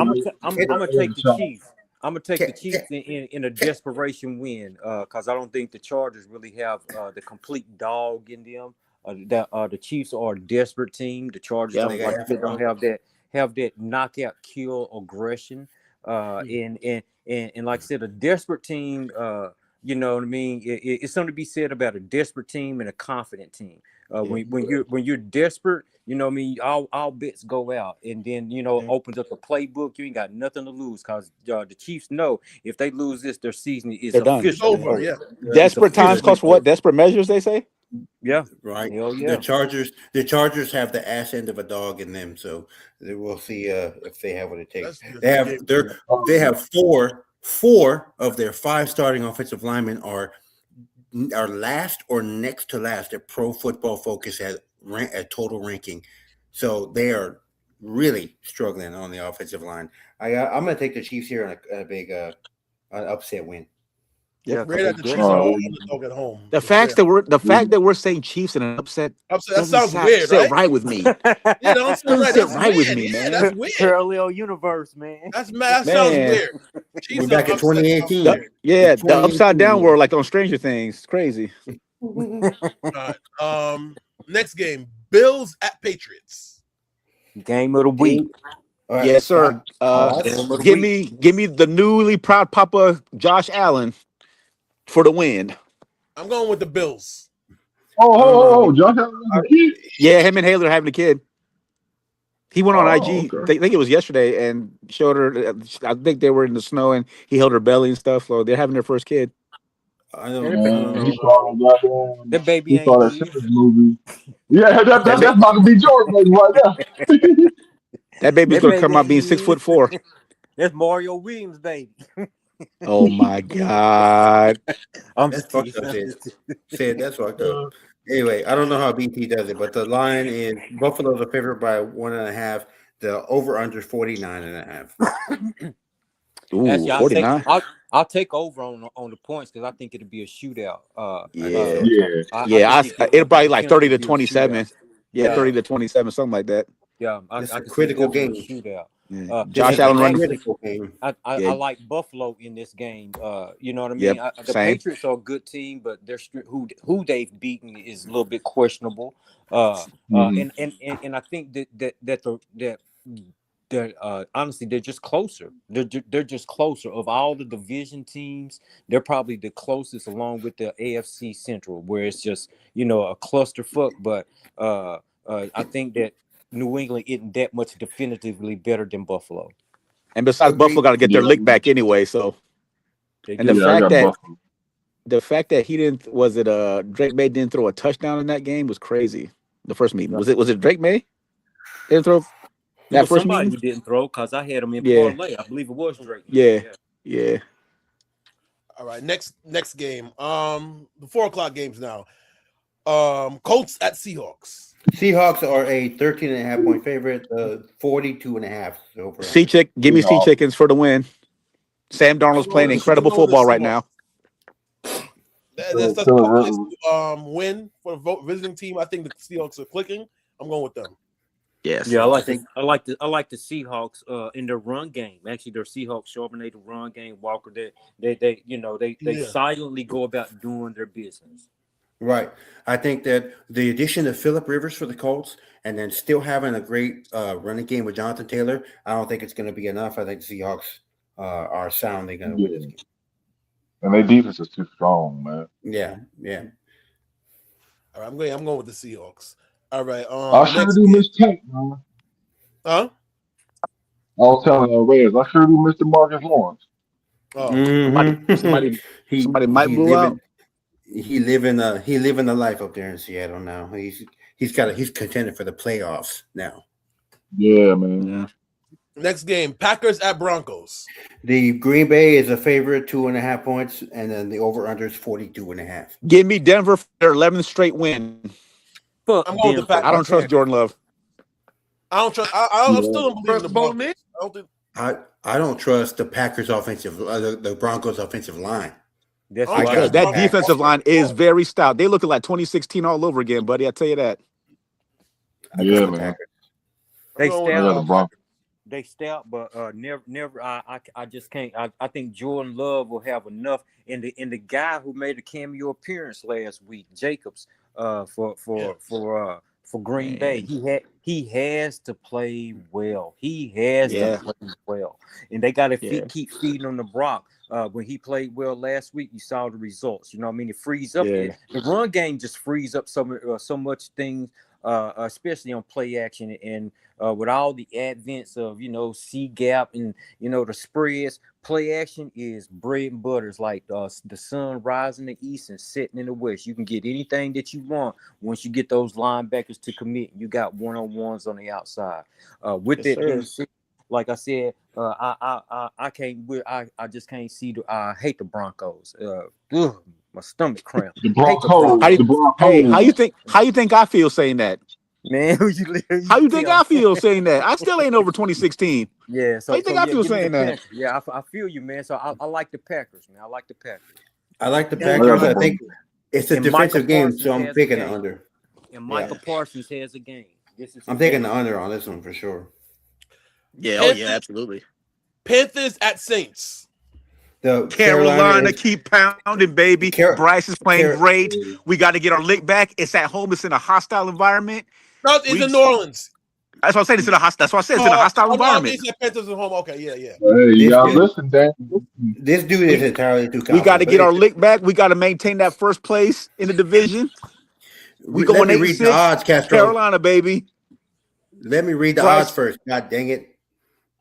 the Chiefs. Chiefs. I'm gonna take the Chiefs in a desperation win, because I don't think the Chargers really have the complete dog in them. The Chiefs are a desperate team. The Chargers don't have that knockout kill aggression. And like I said, a desperate team. You know what I mean? It's something to be said about a desperate team and a confident team. When you're desperate, you know what I mean, all bets go out, and then opens up a playbook. You ain't got nothing to lose because the Chiefs know if they lose this, their season is They're done. It's officially over. Yeah. Desperate times calls for what? Desperate measures, they say. Yeah. Right. Hell yeah. The Chargers have the ass end of a dog in them, so we'll see if they have what it takes. They have four of their 5 starting offensive linemen are last or next to last at Pro Football Focus at total ranking. So they are really struggling on the offensive line. I'm going to take the Chiefs here on a big an upset win. Yeah, Rare that the Chiefs are underdog at home. The fact that we're saying Chiefs in an upset that doesn't sounds weird, sit right? right with me. Yeah, don't sound right. Sit That's right with weird. me, Yeah, man. that's weird. Parallel universe, man. That sounds Man. weird. Chiefs We're back are in 2018. upset. Yeah, the 2018. upside down world, like on Stranger Things. It's crazy. All right. Next game, Bills at Patriots. Game of the week. All right. Yes, sir. Give me the newly proud Papa Josh Allen for the win. I'm going with the Bills. Oh, Josh Allen was a kid. Yeah, him and Haley are having a kid. He went on IG. Okay. I think it was yesterday, and showed her. I think they were in the snow, and he held her belly and stuff. So they're having their first kid. I don't know. He saw that That baby He ain't saw that Eve. Simmons movie. Yeah, that's Michael B. Jordan baby right there. That baby's That gonna come baby out being ain't 6'4". That's Mario Williams, baby. Oh my God! That's fucked up, Sid. That's fucked up. Anyway, I don't know how BT does it, but the line is Buffalo's a favorite by 1.5. The over/under 49.5. Ooh, Actually, 49. I'll take over on the points because I think it'll be a shootout. It'll probably like 30 to be a 27. shootout. Yeah, 30 to 27, something like that. Yeah, It's I a can critical see it game. being a shootout. Yeah. Josh Allen running. Critical game. I like Buffalo in this game. You know what I mean? Yep, The same. Patriots are a good team, but they're who they've beaten is a little bit questionable. And I think that honestly they're just closer. They're just closer of all the division teams. They're probably the closest, along with the AFC Central, where it's just a clusterfuck. But I think that New England isn't that much definitively better than Buffalo. And besides, Buffalo Agreed. got to get their Yeah, lick back anyway. So, They and the do. yeah, I fact got that Buffalo. he didn't Drake May didn't throw a touchdown in that game was crazy. The first meeting No. was it Drake May didn't throw It that was first somebody meeting? who didn't throw because I had him in Yeah, parlay. I believe it was Drake. yeah, Yeah. yeah. All right, next game. The 4:00 games now. Colts at Seahawks. Seahawks are a 13.5 point favorite. 42.5 over. Give me Sea Seahawks. Chickens for the win. Sam Darnold's I'm playing going incredible with the football right Seahawks. now. That's a tough place to win for the visiting team. I think the Seahawks are clicking. I'm going with them. Yes. Yeah, I like the Seahawks in their run game. Actually, their Seahawks sharpened the run game. Walker, they Yeah. silently go about doing their business. Right. I think that the addition of Phillip Rivers for the Colts and then still having a great running game with Jonathan Taylor, I don't think it's going to be enough. I think the Seahawks are soundly going to win this game. And their defense is too strong, man. Yeah, yeah. All right, I'm going with the Seahawks. All right. I sure next do game. miss Tank, man. Huh? I was telling Reyes, I sure do miss the Marcus Lawrence. Oh, Mhm. Somebody might he blow out. living the life up there in Seattle now. He's contended for the playoffs now. Yeah, man. Yeah. next game. Packers at Broncos. The Green Bay is a favorite, 2.5 points, and then the over under is 42.5. Give me Denver for their 11th straight win. Fuck I'm going with the Denver. Packers. I don't trust Jordan Love. I don't trust. I still don't believe in the Bo Broncos. Nix? I don't think. I don't trust the Packers offensive, the Broncos offensive line. That's I why trust That Broncos. defensive line is very stout. They looking like 2016 all over again, buddy. I tell you that. I Yeah, got the man. Packers. they I'm going with I got the stout. Broncos. They stout, but never. I just can't. I think Jordan Love will have enough. And the guy who made a cameo appearance last week, Jacobs, for Green Bay, he has to play well. He has to play well, and they got to keep feeding on the Brock. When he played well last week, you saw the results. You know what I mean? It frees up. Yeah. The run game just frees up so much things, especially on play action and with all the advents of C gap and the spreads. Play action is bread and butter. It's like the sun rising in the east and setting in the west. You can get anything that you want once you get those linebackers to commit. You got one-on-ones on the outside. With Yes, it being said, like I said, I can't. I just can't see. I hate the Broncos. My stomach cramp. The Hate the Broncos. How The you, Broncos. hey, how you think I feel saying that? Man, How you think I feel saying that? I still ain't over 2016. Yeah, so How you think I feel give me the saying that? Packers. Yeah, I feel you, man. So I like the Packers, man. I like the Packers. I like the Yeah, Packers. I I got think it's a And Michael defensive game, Parsons so I'm has a picking the game. under. And Michael Parsons has a game. I'm taking the under on this one for sure. Yeah, Panthers- absolutely. Panthers at Saints. The Carolina is- keep pounding, baby. Bryce is playing great. We got to get our lick back. It's at home. It's in a hostile environment. No, it's in New Orleans. That's what I said. It's in a hostile. That's what I said. It's in a hostile environment. No, Panthers at home. Okay, yeah. Hey, you gotta listen, Dan. This dude is entirely too. We got to get our lick back. We got to maintain that first place in the division. We Let going me 8-6. read the odds, Castro. Carolina, baby. Let me read the Bryce. odds first. God dang it.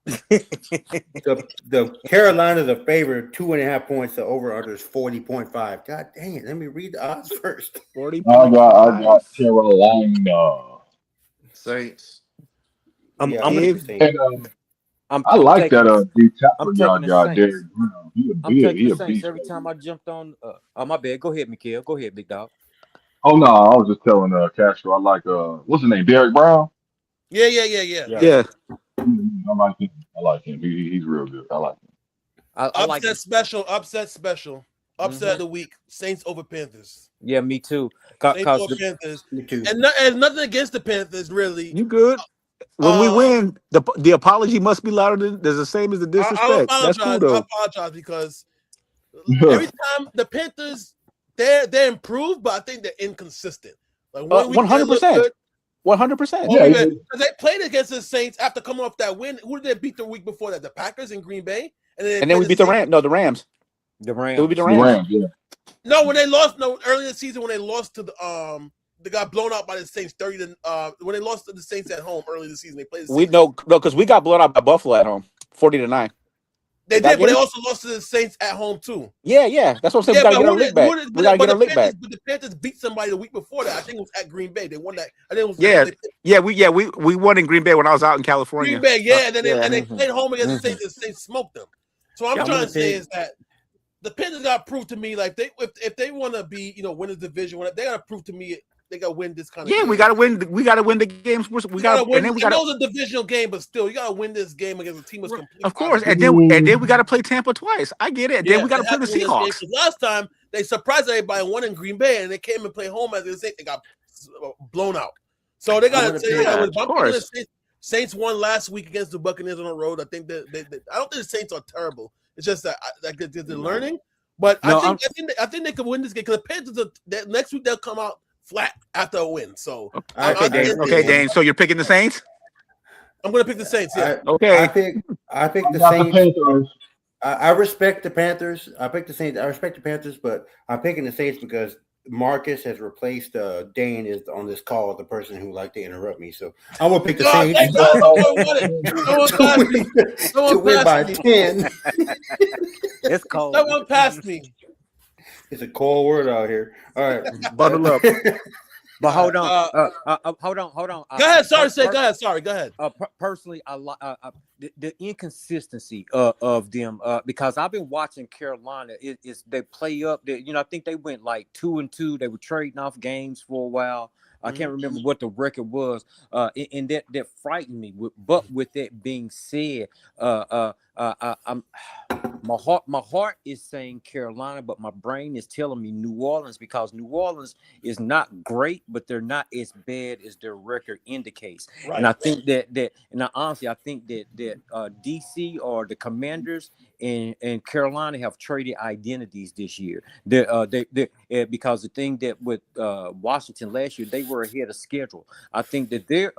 the Carolina's a favorite, 2.5 points. The over under is 40.5. God dang it. Let me read the odds first. 40. I got Carolina. Saints. I'm And, I like that D tackle I'm y'all taking the got Saints. Derrick Brown. He a I'm big, taking he the a Saints beast. every time I jumped on. My bad. Go ahead, Mikael. Go ahead, big dog. Oh no, I was just telling Castro I like what's his name? Derrick Brown? Yeah. Yeah. I like him. He's real good. I like him. I like Upset special. Upset Mhm. of the week. Saints over Panthers. Yeah, me too. Saints Cause over the, Panthers. Me too. And nothing against the Panthers, really. You good? When we win, the apology must be louder than the same as the I disrespect. That's cool I though. apologize because every time the Panthers, they're improved, but I think they're inconsistent. Like 100%. 100%. Yeah, because they played against the Saints after coming off that win. Who did they beat the week before that? The Packers in Green Bay, And then we beat the Rams. No, the Rams. the Rams. It would be the the Rams. Rams, yeah. No, when they lost, early in the season when they lost to the they got blown out by the Saints 30 to when they lost to the Saints at home early this season. They played the We Saints. no, because we got blown out by Buffalo at home, 40-9. They That did, but they game? also lost to the Saints at home too. Yeah. That's what I'm saying. We gotta get our lick back. We gotta get our lick back. But the Panthers beat somebody the week before that. I think it was at Green Bay. They won that. I think it was We won in Green Bay when I was out in California. Green Bay, yeah. And then they Mhm. played home against the Saints. The Saints smoked them. So what I'm trying to say is that the Panthers got to prove to me, like if they want to be, win the division, they got to prove to me they got to win this kind of game. We gotta win. We gotta win the games. We gotta win. And then we gotta. I know it's a divisional game, but still, you got to win this game against a team that's complete. Of course, and then we gotta play Tampa twice. I get it. And then we gotta play the Seahawks. Last time they surprised everybody and won in Green Bay, and they came and played home as they got blown out. So they got to say, of course. Saints won last week against the Buccaneers on the road. I think that I don't think the Saints are terrible. It's just that they're learning. But I think they could win this game because the Panthers next week they'll come out flat after a win. So Dane. So you're picking the Saints? I'm going to pick the Saints. Yeah. I pick the Saints. I respect the Panthers. I pick the Saints. I respect the Panthers, but I'm picking the Saints because Marcus has replaced Dane is on this call, the person who liked to interrupt me. So I'm gonna pick the Saints to win by 10. It's cold. Someone passed me. It's a cold word out here. All right, bundle up. But hold on, hold on. Go ahead. Go ahead. Sorry. Go ahead. Personally, I like the inconsistency of them because I've been watching Carolina. They play up. I think they went like 2-2. They were trading off games for a while. I can't remember what the record was, and that frightened me. But with that being said, my heart is saying Carolina, but my brain is telling me New Orleans because New Orleans is not great, but they're not as bad as their record indicates. Right. And I think honestly, I think that DC or the Commanders and Carolina have traded identities this year. Because the thing that with Washington last year, they were ahead of schedule. I think that they're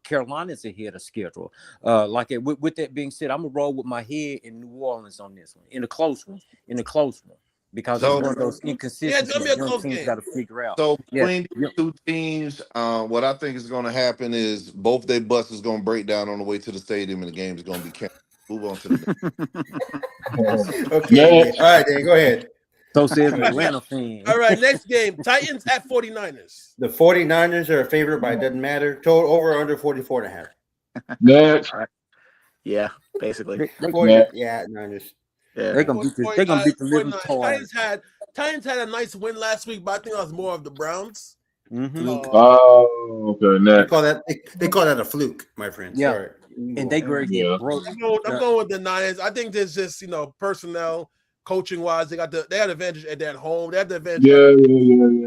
Carolina's ahead of schedule. With that being said, I'm gonna roll with my head in New Orleans on this one, in a close one, because it's one of those inconsistencies young teams got to figure out. So between these two teams, what I think is going to happen is both their buses going to break down on the way to the stadium, and the game is going to be canceled. Move on to the okay. All right, then go ahead. So says the Atlanta fan. All right, next game. Titans at 49ers. The 49ers are a favorite, but it doesn't matter. Total over under 44.5. Next. Yeah, basically. Niners. Yeah, they're gonna beat the living Titans had a nice win last week, but I think that was more of the Browns. Mm-hmm. Okay. Next. They call that a fluke, my friend. Yeah. Sorry. And they great get broke. I'm going with the Niners. I think there's just personnel, coaching wise, they had advantage at that home. They had the advantage. Yeah.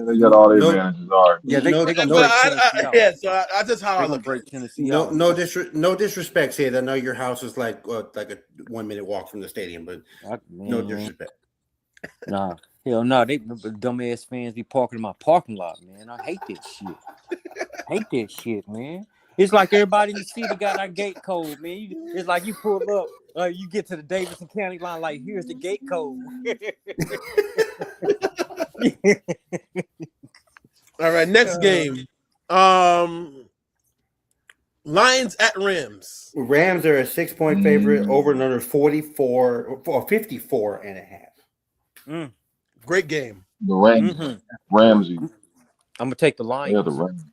They got all the advantages. All right. Yeah, they're gonna break Tennessee out. So I just how I look. Break Tennessee no disrespect, Sid. I know your house is like a 1 minute walk from the stadium, but no disrespect. Nah, hell no. They dumbass fans be parking in my parking lot, man. I hate that shit. Man. It's like everybody in the city got our gate code, man. It's like you pull up, you get to the Davidson County line, like here's the gate code. All right, next game. Lions at Rams. Rams are a 6-point favorite, over and under 44 or 54.5. Great game. The Rams. Ramsey. I'm gonna take the Lions. Yeah, the Rams.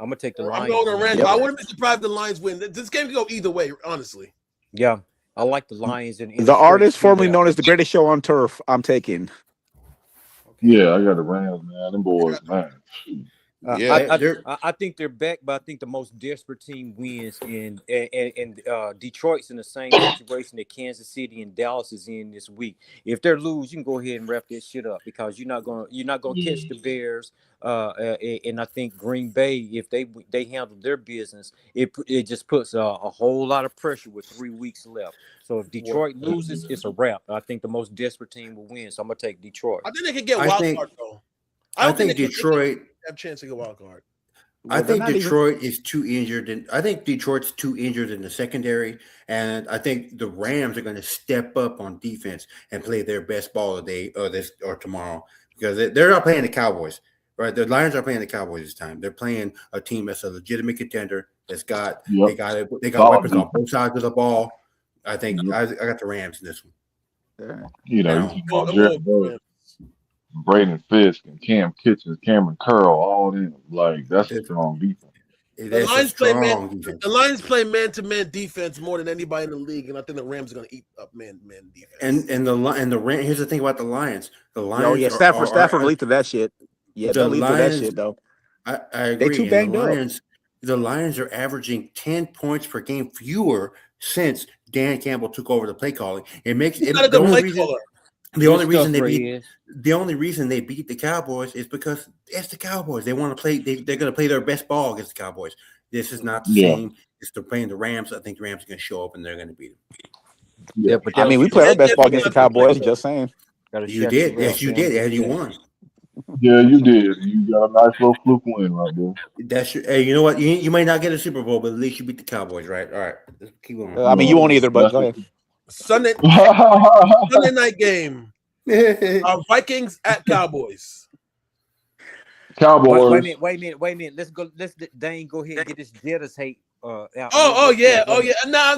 I'm gonna take the Lions. I'm going to Rams. I wouldn't be surprised if the Lions win. This game can go either way, honestly. Yeah, I like the Lions. And the artist formerly known as the greatest show on turf. I'm taking. Yeah, I got the Rams, man. Them boys, man. I think they're back, but I think the most desperate team wins, and Detroit's in the same situation that Kansas City and Dallas is in this week. If they lose, you can go ahead and wrap that shit up because you're not gonna catch the Bears. And I think Green Bay, if they handle their business, it just puts a whole lot of pressure with 3 weeks left. So if Detroit loses, it's a wrap. I think the most desperate team will win. So I'm gonna take Detroit. I think they can get wild card though. I think Detroit have a chance to get wild card. I think Detroit is too injured. I think Detroit's too injured in the secondary, and I think the Rams are going to step up on defense and play their best ball today or tomorrow because they're not playing the Cowboys. right? The Lions are playing the Cowboys this time. They're playing a team that's a legitimate contender. That's got Yep. they got Solid weapons on defense. both sides of the ball. I think Yep. I got the Rams in this one. You know, you Now, talking Oh, about I'm Jared going Goff, Braden Fisk, and Cam Kitchens, Cameron Curl, all them. Like that's a That's, strong defense. The that's a Lions play strong defense. The Lions play man-to-man defense more than anybody in the league, and I think the Rams are going to eat up man-to-man defense. And the Rams. Here's the thing about the Lions. The Lions. Oh yeah, Stafford elite to that shit. Yeah, the they'll lead to that Lions- shit though. I They agree. too And banged up. the Lions are averaging 10 points per game fewer since Dan Campbell took over the play calling. It makes He's it not a the good only play reason. caller. The only Good reason stuff, they beat Reyes. the only reason they beat the Cowboys is because it's the Cowboys. They want to play. They're going to play their best ball against the Cowboys. This is not the Yeah. same. It's they're playing the Rams. I think the Rams are going to show up and they're going to beat them. Yeah, but I mean, we played our best ball against the Cowboys. Just saying. You did, yes, you did, and you won. Yeah, you did. You got a nice little fluke win right there. That's hey, you know what? You may not get a Super Bowl, but at least you beat the Cowboys, right? All right, let's keep going. I mean, you won't either, but go ahead. Sunday night game. Vikings at Cowboys. Cowboys. Wait a minute. Let's go. Dane go ahead and get this Jettas hate. Out. Oh yeah. No.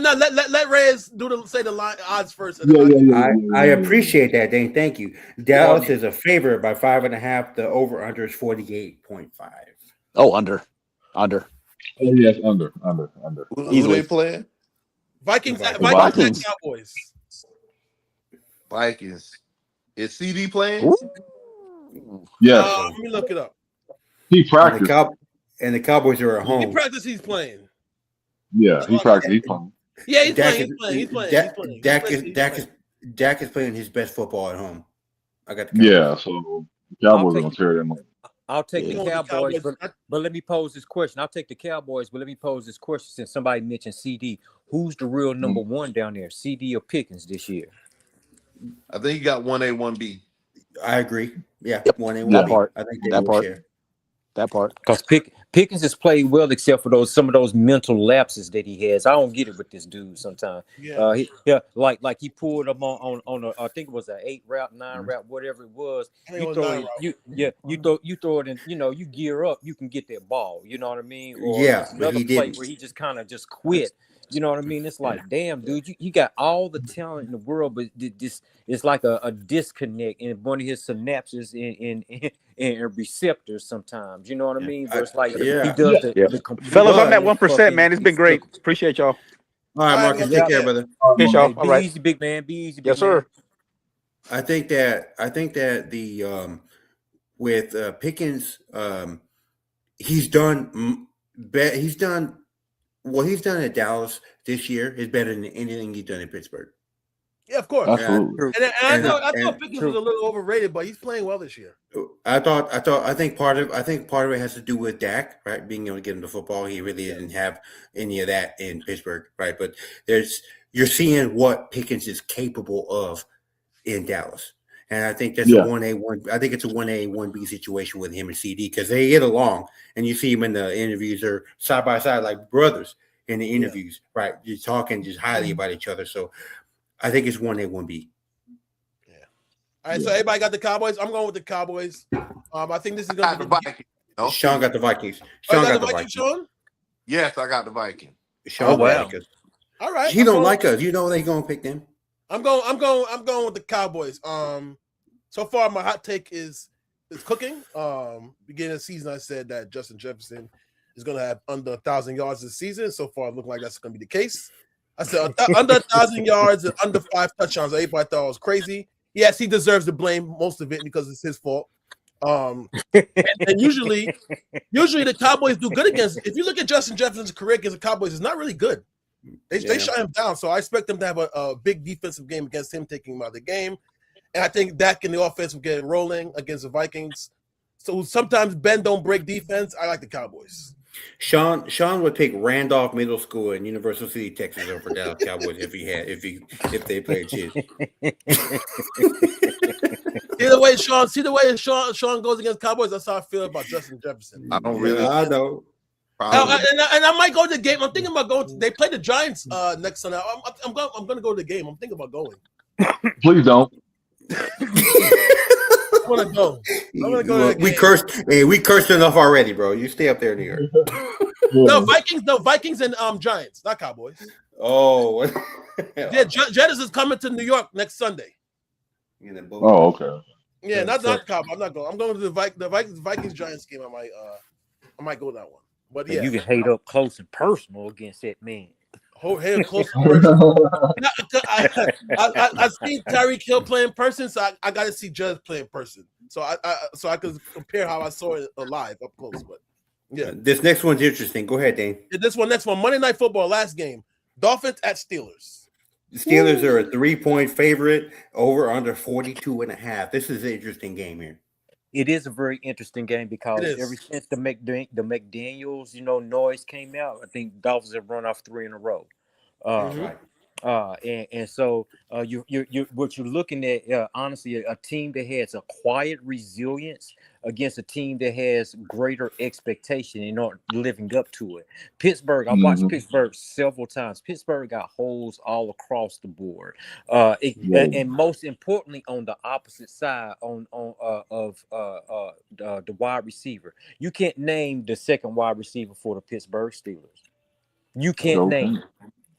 Let Reyes say the line odds first. I appreciate that, Dane. Thank you. Dallas is a favorite by 5.5. The over under is 48.5. Oh, under. Oh yes, under. Who they playing? Vikings at Cowboys. Vikings. Is CD playing? Yes. Let me look it up. He practiced. And the Cowboys are at home. He practiced. He's playing. Yeah, he practiced. He's playing. Yeah, he's playing. Dak is playing his best football at home. I got the Cowboys. Yeah, so the Cowboys are gonna tear them up. I'll take the Cowboys, but let me pose this question. I'll take the Cowboys, but let me pose this question since somebody mentioned CD. Who's the real number one down there, CD or Pickens this year? I think you got 1A, 1B. I agree. Yeah, 1A, 1B. That part. I think that part. Share. That part. Because Pickens has played well, except for some of those mental lapses that he has. I don't get it with this dude sometimes. Yeah. Like he pulled him on a, I think it was an 8 route, 9 route, whatever it was. You throw it in. You gear up, you can get that ball. You know what I mean? Or another play where he just kind of just quit. You know what I mean? It's like, damn, dude, you got all the talent in the world, but this it's like a disconnect in one of his synapses and receptors sometimes. You know what I mean? But it's like he does the complete. Fellas, on that 1%, man, it's been great. Appreciate y'all. All right, Marcus, take care, brother. Peace, y'all. Be easy, big man. Be easy, big yes, sir. Man. I think that the with Pickens, he's done what he's done at Dallas this year is better than anything he's done in Pittsburgh. Yeah, of course. Absolutely. And I thought Pickens was a little overrated, but he's playing well this year. I think part of it has to do with Dak, right? Being able to get him the football. He really didn't have any of that in Pittsburgh, right? But you're seeing what Pickens is capable of in Dallas. And I think that's a 1A, I think it's a 1A, 1B situation with him and CD because they get along. And you see him in the interviews, they're side by side like brothers in the interviews, right? You're talking just highly about each other. So I think it's 1A, 1B. Yeah. All right, so everybody got the Cowboys. I'm going with the Cowboys. I think this is going to be the Vikings. Sean got the Vikings. Sean got the Vikings. Sean? Yes, I got the Vikings. Sean like us. All right. He don't like us. You know they gonna pick them. I'm going with the Cowboys. So far my hot take is cooking. Beginning of the season, I said that Justin Jefferson is going to have under 1,000 yards this season. So far, it looks like that's going to be the case. I said under 1,000 yards and under 5 touchdowns. Everybody thought it was crazy. Yes, he deserves to blame most of it because it's his fault. And usually the Cowboys do good against. If you look at Justin Jefferson's career against the Cowboys, it's not really good. They shut him down. So I expect them to have a big defensive game against him, taking him out of the game. And I think Dak in the offense will get rolling against the Vikings. So sometimes bend don't break defense. I like the Cowboys. Sean would pick Randolph Middle School in Universal City, Texas, over Dallas Cowboys if they played shit. See the way Sean goes against Cowboys. That's how I feel about Justin Jefferson. I don't really. I know. And I might go to the game. I'm thinking about going. They play the Giants next Sunday. I'm going to go to the game. I'm thinking about going. Please don't. want to go. I'm gonna go to Well, that game. we cursed enough already, bro. You stay up there, New York. No, Vikings and Giants, not Cowboys. Oh, Yeah, Jettis is coming to New York next Sunday. Oh, okay. Yeah, not Cowboys. I'm not going. I'm going to the Vikings Giants game. I might go to that one. But yeah, You can hate up close and personal against that man. Hey, close person. I seen Tyreek Hill play in person, so I got to see Judge play in person. So I could compare how I saw it live up close. But yeah, this next one's interesting. Go ahead, Dane. Next one, Monday Night Football, last game, Dolphins at Steelers. The Steelers are a 3-point favorite, over under 42.5. This is an interesting game here. It is a very interesting game because ever since the McDaniels, noise came out, I think Dolphins have run off 3 in a row. Right. And so you what you're looking at, honestly, a team that has a quiet resilience against a team that has greater expectation and not living up to it. Pittsburgh, I watched Pittsburgh several times. Pittsburgh got holes all across the board, and most importantly, on the opposite side of the wide receiver, you can't name the second wide receiver for the Pittsburgh Steelers. You can't name it.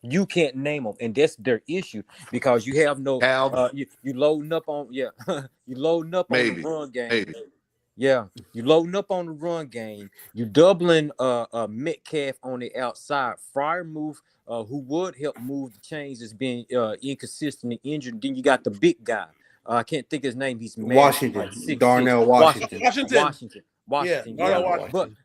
You can't name them, and that's their issue because you have no. You loading up on you loading up on the run game. Maybe. Yeah, you loading up on the run game. You doubling Metcalf on the outside. Freiermuth, who would help move the chains, has been inconsistent and injured. Then you got the big guy. I can't think his name. He's Washington. Like Darnell Washington. Washington. Yeah.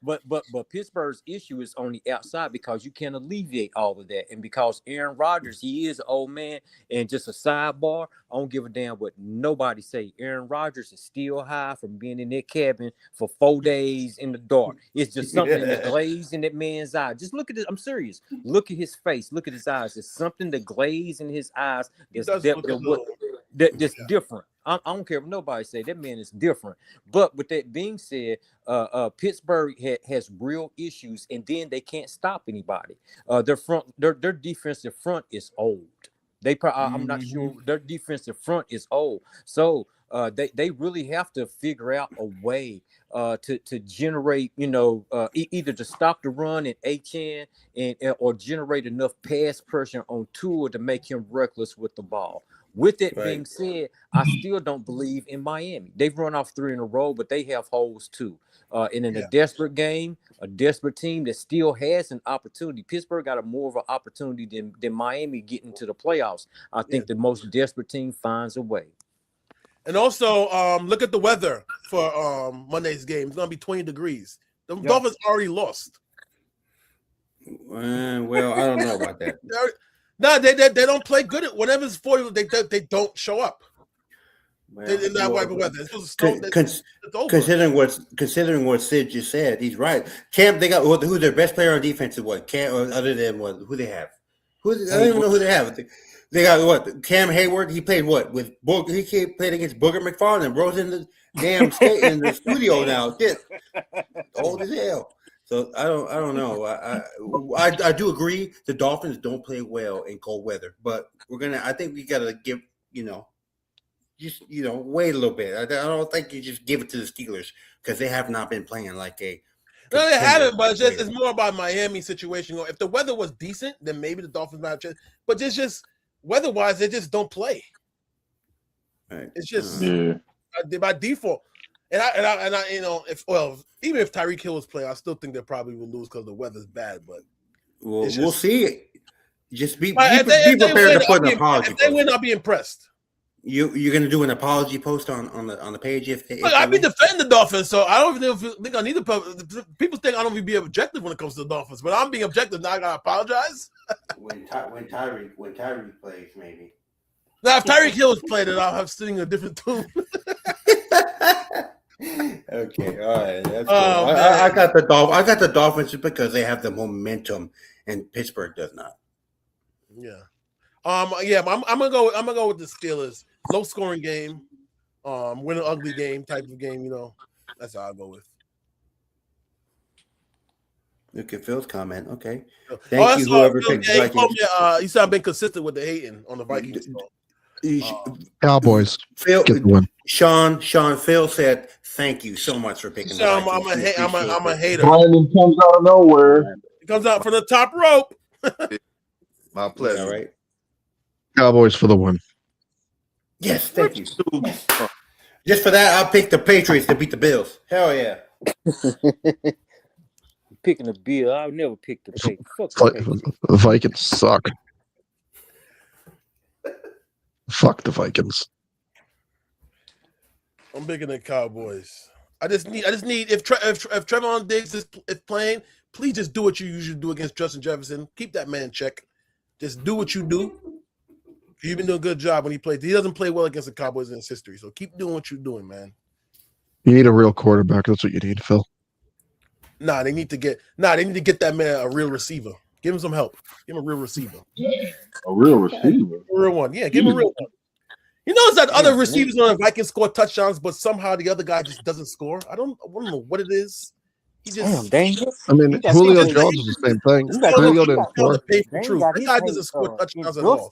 But Pittsburgh's issue is on the outside because you can't alleviate all of that, and because Aaron Rodgers, he is an old man. And just a sidebar, I don't give a damn what nobody say. Aaron Rodgers is still high from being in that cabin for 4 days in the dark. It's just something that glazed in that man's eye. Just look at it. I'm serious. Look at his face. Look at his eyes. There's something that glazed in his eyes that's different. I don't care what nobody say. That man is different. But with that being said, Pittsburgh has real issues, and then they can't stop anybody. Their defensive front is old. I'm not sure their defensive front is old. So they really have to figure out a way to generate, either to stop the run at HN or generate enough pass pressure on Tua to make him reckless with the ball. With that being said, I still don't believe in Miami. They've run off 3 in a row, but they have holes too. And in a desperate game, a desperate team that still has an opportunity. Pittsburgh got more of an opportunity than Miami getting to the playoffs. I think the most desperate team finds a way. And also, look at the weather for Monday's game. It's going to be 20 degrees. The Dolphins already lost. Well, I don't know about that. No, they don't play good at whatever it's 40. They don't show up. Well, they're not wiping weather. Considering what Sid just said, he's right. Cam, they got who's their best player on defense? Is what Cam, or other than what? Who they have? I don't even know who they have. They got what? Cam Hayward. He played what with Boog? He played against Booger McFarland. Bro's in the damn state in the studio now. Shit, old as hell. So I don't know. I do agree the Dolphins don't play well in cold weather, but I think we gotta give wait a little bit. I don't think you just give it to the Steelers because they have not been playing like a. No, they haven't, but it's more about Miami situation. If the weather was decent, then maybe the Dolphins might have changed. But it's just weather-wise, they just don't play. Right. It's just by default. And I even if Tyreek Hill was playing, I still think they probably will lose because the weather's bad. But we'll see. Just be prepared to put an apology. If they win, I'll be impressed. You're gonna do an apology post on the page if I've been defending the Dolphins, so I don't even think I need to. People think I don't even be objective when it comes to the Dolphins, but I'm being objective now. I gotta apologize. when Tyreek plays, maybe. Now, if Tyreek Hill is playing, then I'll have singing a different tune. Okay, all right. That's cool. I got the Dolphins just because they have the momentum, and Pittsburgh does not. Yeah. I'm gonna go with the Steelers. Low scoring game, win an ugly game type of game. That's how I'll go with. Look at Phil's comment. Okay, thank you. Whoever picked Vikings. You said I've been consistent with the hating on the Vikings. Cowboys Phil, get the win. Sean Phil said, "Thank you so much for picking the Sean, Vikings." I'm a hater. Brandon comes out of nowhere. He comes out from the top rope. My pleasure. Yeah, right. Cowboys for the win. Yes, thank you. Just for that, I'll pick the Patriots to beat the Bills. Hell yeah. Picking the Bill. I'll never pick the Patriots. Fuck the Patriots. The Vikings suck. Fuck the Vikings. I'm picking the Cowboys. I just need if Trevon Diggs is playing, please just do what you usually do against Justin Jefferson. Keep that man in check. Just do what you do. You've been doing a good job when he plays. He doesn't play well against the Cowboys in his history, so keep doing what you're doing, man. You need a real quarterback. That's what you need, Phil. They need to get that man a real receiver. Give him some help. Give him a real receiver. A real receiver. A real one. Yeah, give him a real one. You notice that other receivers on the Vikings score touchdowns, but somehow the other guy just doesn't score. I don't know what it is. He just I mean, Julio Jones is the same thing. Julio didn't score. That guy doesn't score touchdowns at all.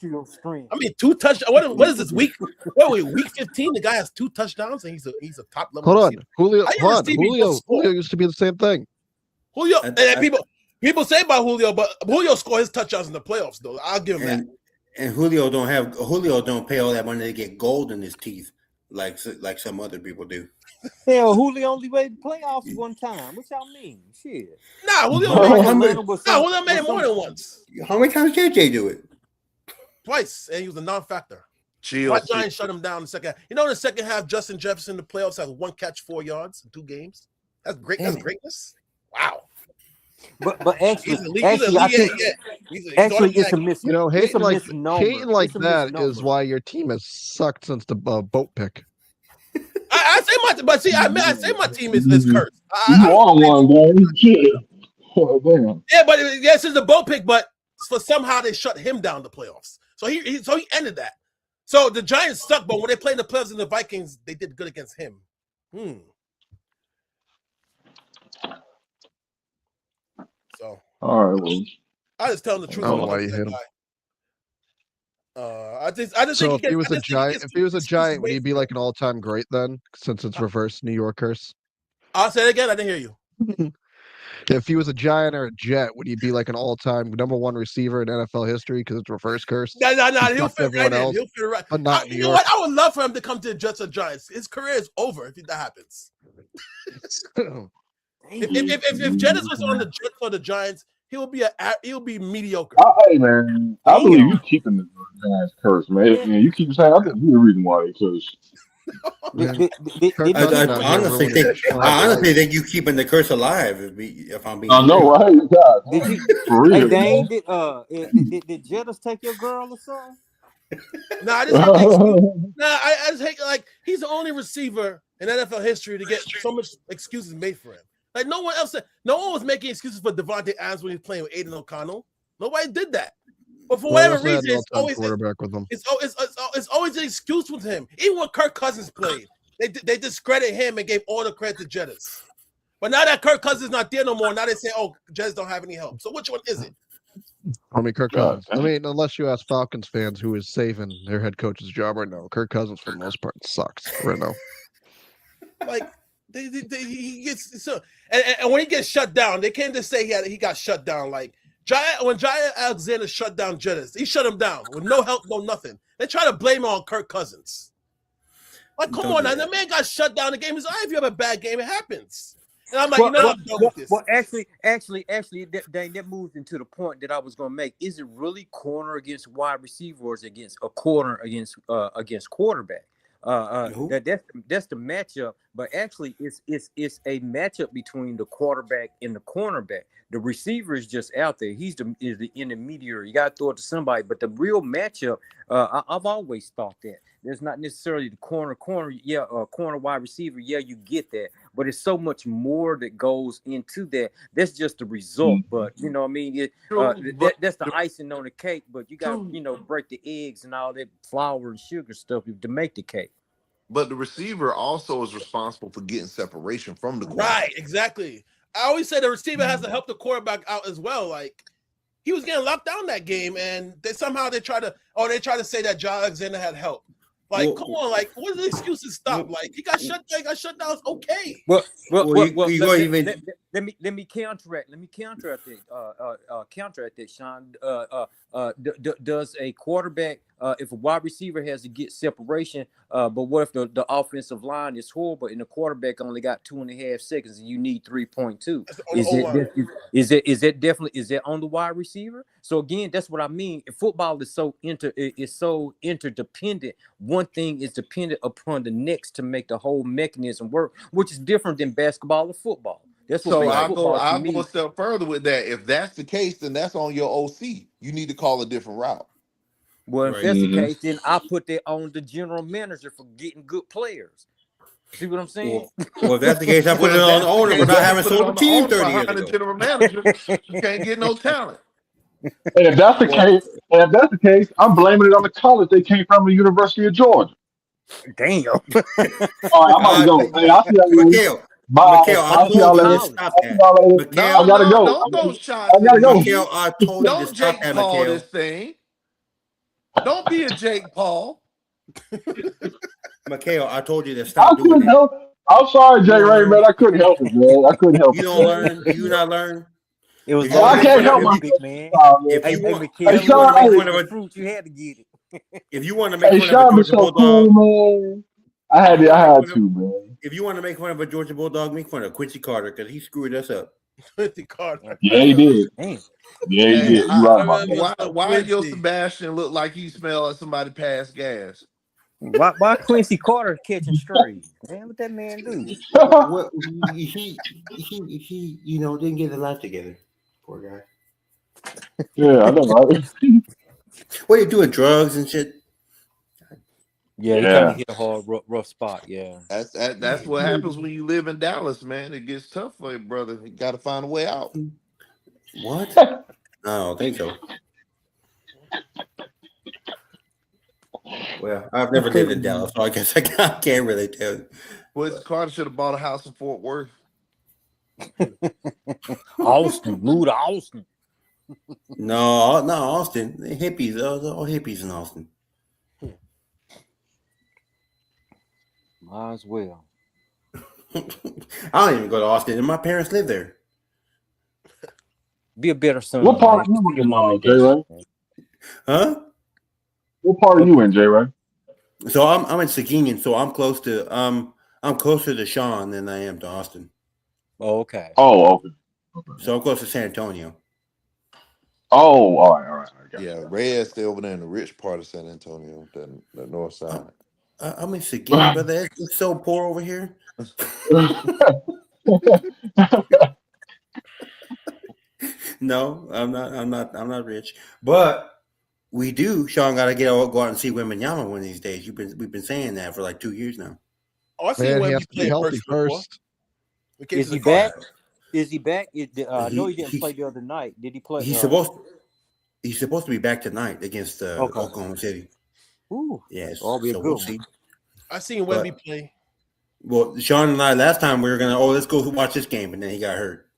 I mean, 2 touchdowns. What is this week? Week 15. The guy has 2 touchdowns, and he's a top level. Hold on, receiver. Julio used to be the same thing. Julio, and people say about Julio, but Julio scored his touchdowns in the playoffs, though. I'll give him that. And Julio don't pay all that money to get gold in his teeth like some other people do. Hell, Julio only made the playoffs one time. What y'all mean? Shit. Nah, Julio made it more than once. How many times did JJ do it? Twice, and he was a non-factor. Chill. White Giants shut him down in the second half. You know, in the second half, Justin Jefferson in the playoffs has 1 catch, 4 yards in 2 games. That's great. That's greatness. Wow. But actually, it's a misnomer. You know, hating like that is why your team has sucked since the boat pick. I say my team is cursed. You are one, man. Shit. Oh, damn. Yeah, but yes, it's a boat pick, but for somehow they shut him down the playoffs. So he ended that. So the Giants suck, but when they played the playoffs in the Vikings, they did good against him. So all right, well, I just tell him the truth. I don't know why you hit him. I just so think if he was a giant, would he be like an all-time great then? Since it's reverse New York curse. I'll say it again. I didn't hear you. If he was a Giant or a Jet, would he be like an all-time #1 receiver in NFL history because it's reverse curse? No. He'll fit right in. He'll fit right. But not you know what? I would love for him to come to the Jets or Giants. His career is over if that happens. If Jets was on the Jets or the Giants, he'll be mediocre. Hey man, I believe you keeping the Giants curse, man. Yeah, you keep saying I think you're the reason why they curse. I honestly think you keeping the curse alive. If I'm being, I know, right? God, for real. Hey, Dane, did Jettas take your girl or something? I just hate like he's the only receiver in NFL history to get so much excuses made for him. Like no one was making excuses for Devontae Adams when he was playing with Aiden O'Connell. Nobody did that. But for whatever reason, it's always an excuse with him. Even when Kirk Cousins played, they discredit him and gave all the credit to Jettas. But now that Kirk Cousins is not there no more, now they say, "Oh, Jettas don't have any help." So which one is it? I mean, Kirk Cousins. I mean, unless you ask Falcons fans who is saving their head coach's job right now, Kirk Cousins for the most part sucks right now. Like he gets so, and when he gets shut down, they can't just say he got shut down. Like when Jair Alexander shut down Jettas, he shut him down with no help, no nothing. They try to blame it on Kirk Cousins. Like, come on, now, the man got shut down. The game is, if you have a bad game, it happens. And I'm like, I'm done with this. Well, actually, that moves into the point that I was going to make. Is it really corner against wide receiver, or is it against a corner against quarterback? That's the matchup, but actually it's a matchup between the quarterback and the cornerback. The receiver is just out there. He's the intermediary. You got to throw it to somebody. But the real matchup, I've always thought that there's not necessarily the corner, corner wide receiver. Yeah, you get that, but it's so much more that goes into that. That's just the result. But you know what I mean? That's the icing on the cake. But you got to break the eggs and all that flour and sugar stuff to make the cake. But the receiver also is responsible for getting separation from the quarterback. Right, exactly. I always say the receiver has to help the quarterback out as well. Like, he was getting locked down that game, and they try to say that John Alexander had help. Like, Well, come on, like, what are the excuses? Stop. Like, he got shut down. It's okay. Well, you go even. let me counteract that, Sean. Does a quarterback, if a wide receiver has to get separation, but what if the offensive line is horrible and the quarterback only got 2.5 seconds and you need 3.2? Is that on the wide receiver? So again, that's what I mean. Football is so interdependent. One thing is dependent upon the next to make the whole mechanism work, which is different than basketball or football. That's what So makes I'll football to go me. a step further with that. If that's the case, then that's on your OC. You need to call a different route. Well, if Right. that's the case, then I put that on the general manager for getting good players. See what I'm saying? Well, if that's the case, I put it on the owner for not having sold the team 30 years behind the ago. general manager. You can't get no talent. And if that's the case, I'm blaming it on the college they came from, the University of Georgia. Damn. All right, I'm about to go. Hey, I'll see y'all later. Mikhail, Bye. I I'll see y'all told you to later. stop I'll see that. y'all later. Mikhail, I gotta go. Don't throw shots I gotta at go. me. Mikhail, I told you to Don't stop Jake that, Paul Mikhail. this thing. Don't be a Jake Paul. Mikhail, I told you to I stop doing couldn't that. help. I'm sorry, You Jay don't Ray, learn. man. I couldn't help it, man. I couldn't help You it. don't learn. Do you not learn? It was If you want I to make can't fun help of myself, myself. big man. if Hey, you want, Mikhail, Hey, if you want to Sean, make fun of the a, fruit, you had to get it. if you want to make hey, fun of a Sean been Georgia so Bulldog, cool, man. I if had you to, want I to make had fun of, to, man. if you want to make fun of a Georgia Bulldog, make fun of Quincy Carter because he screwed us up. Quincy Carter. Yeah, he did. Damn. Yeah, he Hey, did. You right I about remember that. why your Quincy. Sebastian look like he smell like somebody passed gas? Why Quincy Carter catching strays? Man, what that man do? What he didn't get his life together. Poor guy. Yeah, I know, right? What are you doing? Drugs and shit. Yeah, he kind of Yeah. hit a hard, rough spot. Yeah. That's what happens when you live in Dallas, man. It gets tough for you, brother. You got to find a way out. What? I don't think so. Well, I've never lived in Dallas, so I guess I can't really tell you. Quincy Carter should have bought a house in Fort Worth. Austin, move to Austin. No, Austin. The hippies, those are all hippies in Austin. Might as well. I don't even go to Austin, and my parents live there. Be a better son. What part Man. are you Your in, mom and Jay dad. Ray? Huh? What part are you in, Jay Ray? So I'm in Seguin, so I'm closer to Sean than I am to Austin. Oh, okay. Oh, okay. So I'm close to San Antonio. Oh, all right. I got Yeah, you. Reyes stay over there in the rich part of San Antonio, the north side. I'm in Seguin, brother. It's so poor over here. No, I'm not rich. But we do. Sean got to go out and see Wembanyama one of these days. We've been saying that for like 2 years now. Oh, I seen Man, he Wemby has to be play in healthy person before. first. In case Is of he the car. back? Is he back? I know he didn't He's- play the other night. Did he play? He's supposed to be back tonight against Okay. Oklahoma City. Ooh, Yes, that'll be a so good we'll one. see. I seen But- Wemby play. Well, Sean and I last time we were gonna let's go watch this game, and then he got hurt.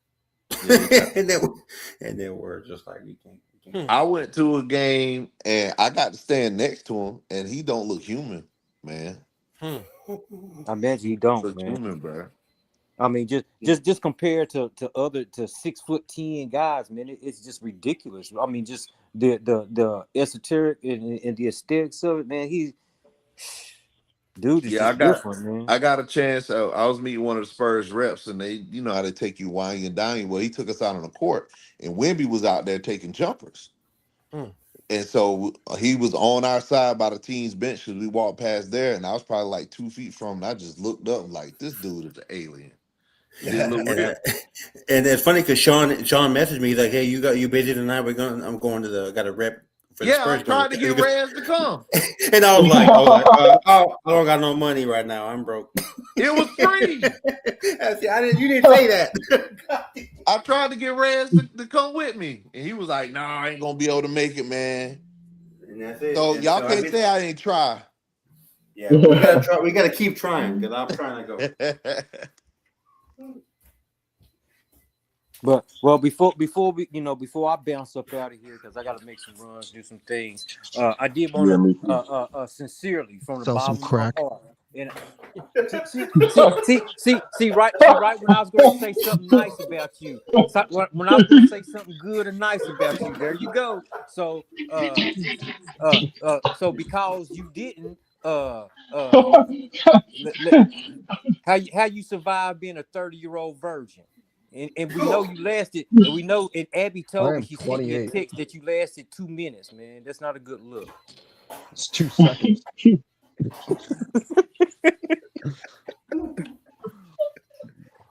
and then we're just like we can't. I went to a game and I got to stand next to him, and he don't look human, man. I imagine he don't, Look man. human, bro. I mean, just compared to 6'10" guys, man, it's just ridiculous. I mean, just the esoteric and the aesthetics of it, man. Dude is just different, man. I got a chance. I was meeting one of the Spurs reps, and they, you know how they take you wine and dine you. Well, he took us out on the court, and Wemby was out there taking jumpers. And so he was on our side by the team's bench because we walked past there, and I was probably like 2 feet from him. And I just looked up like, this dude is an alien. He didn't look real. And it's funny because Sean messaged me, he's like, "Hey, you busy tonight? I'm going to got a rep for the Yeah, Spurs I tried to game." get Rez to come. And I was like, I don't got no money right now. I'm broke. It was free. You didn't say that. I tried to get Rez to come with me, and he was like, "Nah, I ain't gonna be able to make it, man." And that's it. So And y'all so can't say I didn't try. Yeah, we gotta try. We gotta keep trying because I'm trying to go. But well, before we before I bounce up out of here because I got to make some runs, do some things. I did want Yeah, to me too. sincerely from the Sell some bottom of my crack. heart and see right when I was going to say something nice about you. So, when I was going to say something good and nice about you, there you go. So so because you didn't let, how you survive being a 30-year-old virgin. And we know you lasted, and we know, and Abby I told me am she sent me a 28. text that you lasted 2 minutes, man. That's not a good look. It's 2 seconds.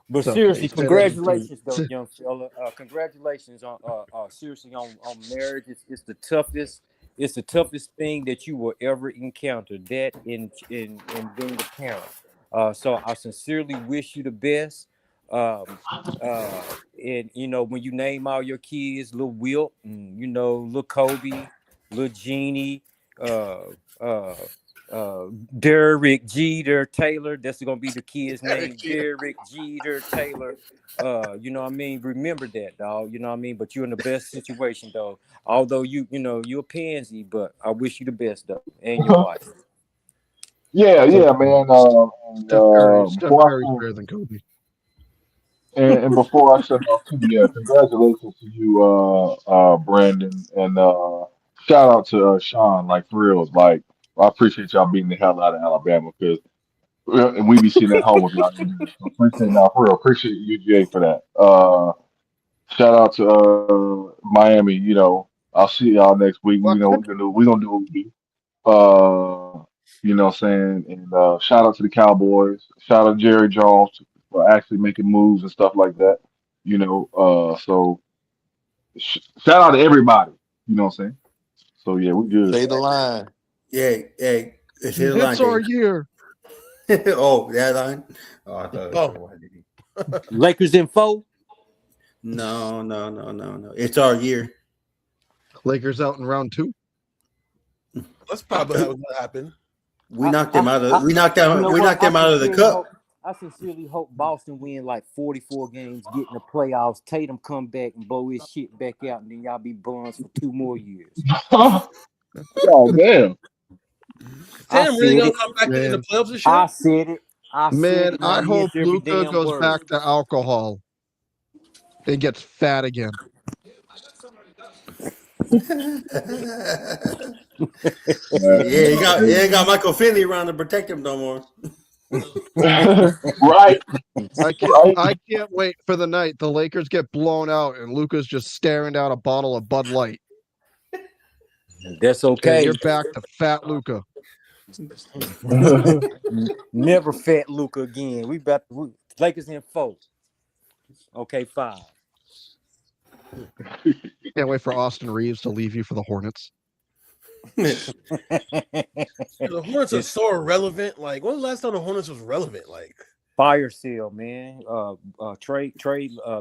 But It's okay. seriously, You say that in congratulations, though, two. young fella. Congratulations on seriously on marriage. It's the toughest. It's the toughest thing that you will ever encounter. That in being a parent. So I sincerely wish you the best. Um, and when you name all your kids, little Wilt, and little Kobe, little Jeannie, uh, uh, Derek Jeter Taylor. That's gonna be the kid's name, Derek Jeter Taylor. You know what I mean? Remember that, dog. You know what I mean? But you're in the best situation, though. Although you're a pansy, but I wish you the best, though, and your wife. Yeah, Steph man. Steph Before Curry's I better than Kobe. and before I shut off too, yeah, congratulations to you, Brandon, and shout out to Sean. Like for real, like I appreciate y'all beating the hell out of Alabama because and we be seeing that home with y'all. So appreciate now for real. Appreciate UGA for that. Shout out to Miami. I'll see y'all next week. What? We gonna do what we do. What I'm saying? And shout out to the Cowboys. Shout out Jerry Jones for actually making moves and stuff like that. So shout out to everybody. You know what I'm saying? So yeah, we good. Stay the line. Yeah, it's his line, It's our James. year. Oh, that line. Oh, I thought. Oh. Lakers in 4. No. It's our year. Lakers out in round 2. That's probably what happened. We knocked them out of. We knocked them. You know We what? knocked them out of the cup. I sincerely hope Boston win like 44 games, get in the playoffs. Tatum come back and blow his shit back out, and then y'all be bums for 2 more years. Oh damn. Tatum really gonna it. come back in the Man. playoffs this year? I said it. I said Man, it. And I hope meant every Luca damn goes word. back to alcohol and gets fat again. Yeah, he ain't got Michael Finley around to protect him no more. Right. I can't wait for the night the Lakers get blown out and Luca's just staring down a bottle of Bud Light. That's And okay. you're back to fat Luca. Never fat Luca again. Lakers in 4. Okay, 5. Can't wait for Austin Reeves to leave you for the Hornets. The Hornets are so irrelevant. Like, when was the last time the Hornets was relevant? Like, fire sale, man. Trade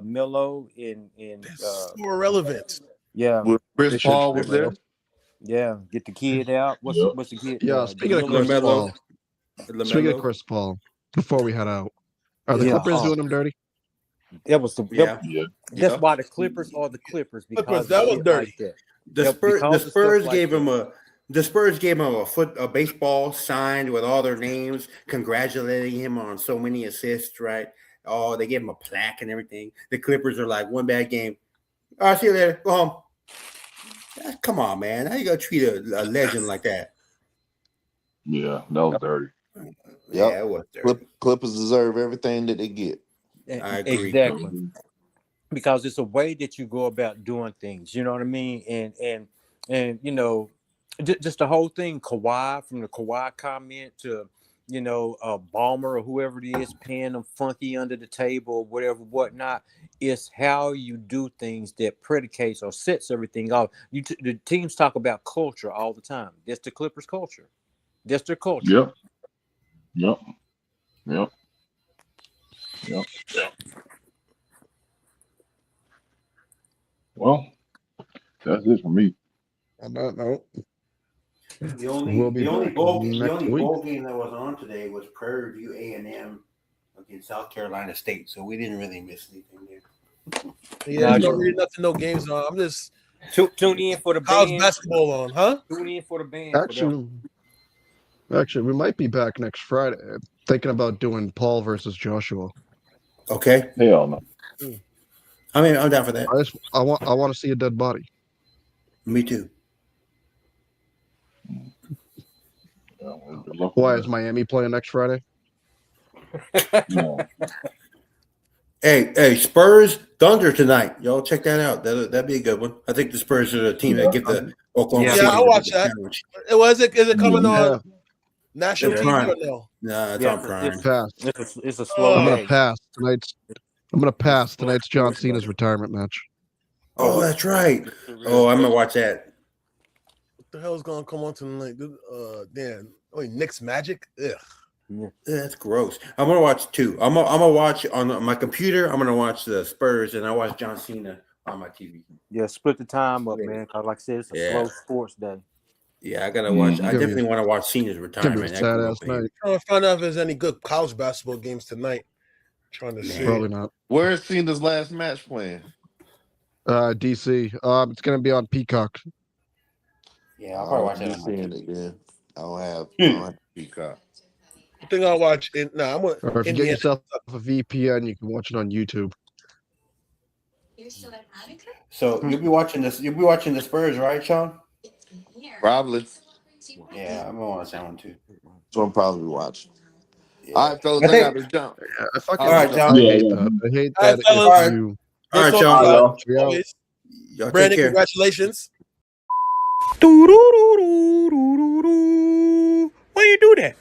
Melo in so irrelevant. yeah. Chris Paul was there. Yeah, get the kid out. What's the kid? Yeah, speaking of Chris LaMelo. Paul. Speaking of Chris Paul, before we head out, are the Clippers doing him dirty? That was the Yeah. That's why the Clippers are the Clippers because that was dirty. Like that. The Spurs gave him a baseball signed with all their names, congratulating him on so many assists, right? Oh, they gave him a plaque and everything. The Clippers are like, one bad game. All right, see you later. Go home. Come on, man. How you gonna treat a legend like that? Yeah, that was dirty. Yeah, it was dirty. Clippers deserve everything that they get. I agree. Exactly. Because it's a way that you go about doing things. You know what I mean? And just the whole thing. Kawhi, from the Kawhi comment to Balmer or whoever it is paying them funky under the table or whatnot. It's how you do things that predicates or sets everything off. The teams talk about culture all the time. That's the Clippers' culture. That's their culture. Yep. Well, that's it for me. On that note, The only bowl game that was on today was Prairie View A&M against South Carolina State, so we didn't really miss anything there. Yeah, there's no reason nothing, no games on. I'm just tune in for the college band. basketball on, huh? Tune in for the band. Actually, we might be back next Friday. I'm thinking about doing Paul versus Joshua. Okay. Hell no. I mean, I'm down for that. I want to see a dead body. Me too. Why is Miami playing next Friday? No. Hey, Spurs Thunder tonight. Y'all check that out. That'd be a good one. I think the Spurs are the team that give the Oklahoma City. Yeah, I'll watch that. Is it coming on national It's TV Prime. or no? Nah, it's on Prime. It's a slow. I'm gonna pass tonight's John Cena's retirement match. Oh, that's right. Oh, I'm gonna watch that. What the hell is gonna come on tonight? Dan. Wait, Knicks Magic? Ugh. Yeah, that's gross. I'm gonna watch two. I'm gonna watch on my computer. I'm gonna watch the Spurs, and I watch John Cena on my TV. Yeah, split the time up, man. Cause like I said, it's a slow sports day. Yeah, I gotta watch. I definitely want to watch Cena's retirement. Sad-ass night. Trying to find out if there's any good college basketball games tonight. Trying to see. Probably not. Where is Cena's last match playing? DC. It's gonna be on Peacock. Yeah, I'll probably watch that. Seeing it then. I don't have Peacock. I think I'll watch it. No, I'm gonna. Or if you get yourself a VPN, you can watch it on YouTube. So you'll be watching this. You'll be watching the Spurs, right, Sean? Probably. Yeah, I'm gonna watch that one too. So I'm probably watching. Yeah. All right, fellas, I got to jump. All right, John. I hate that. I hate that. All right, If you... All right, Sean. Y'all Brandon, congratulations. Why you do that?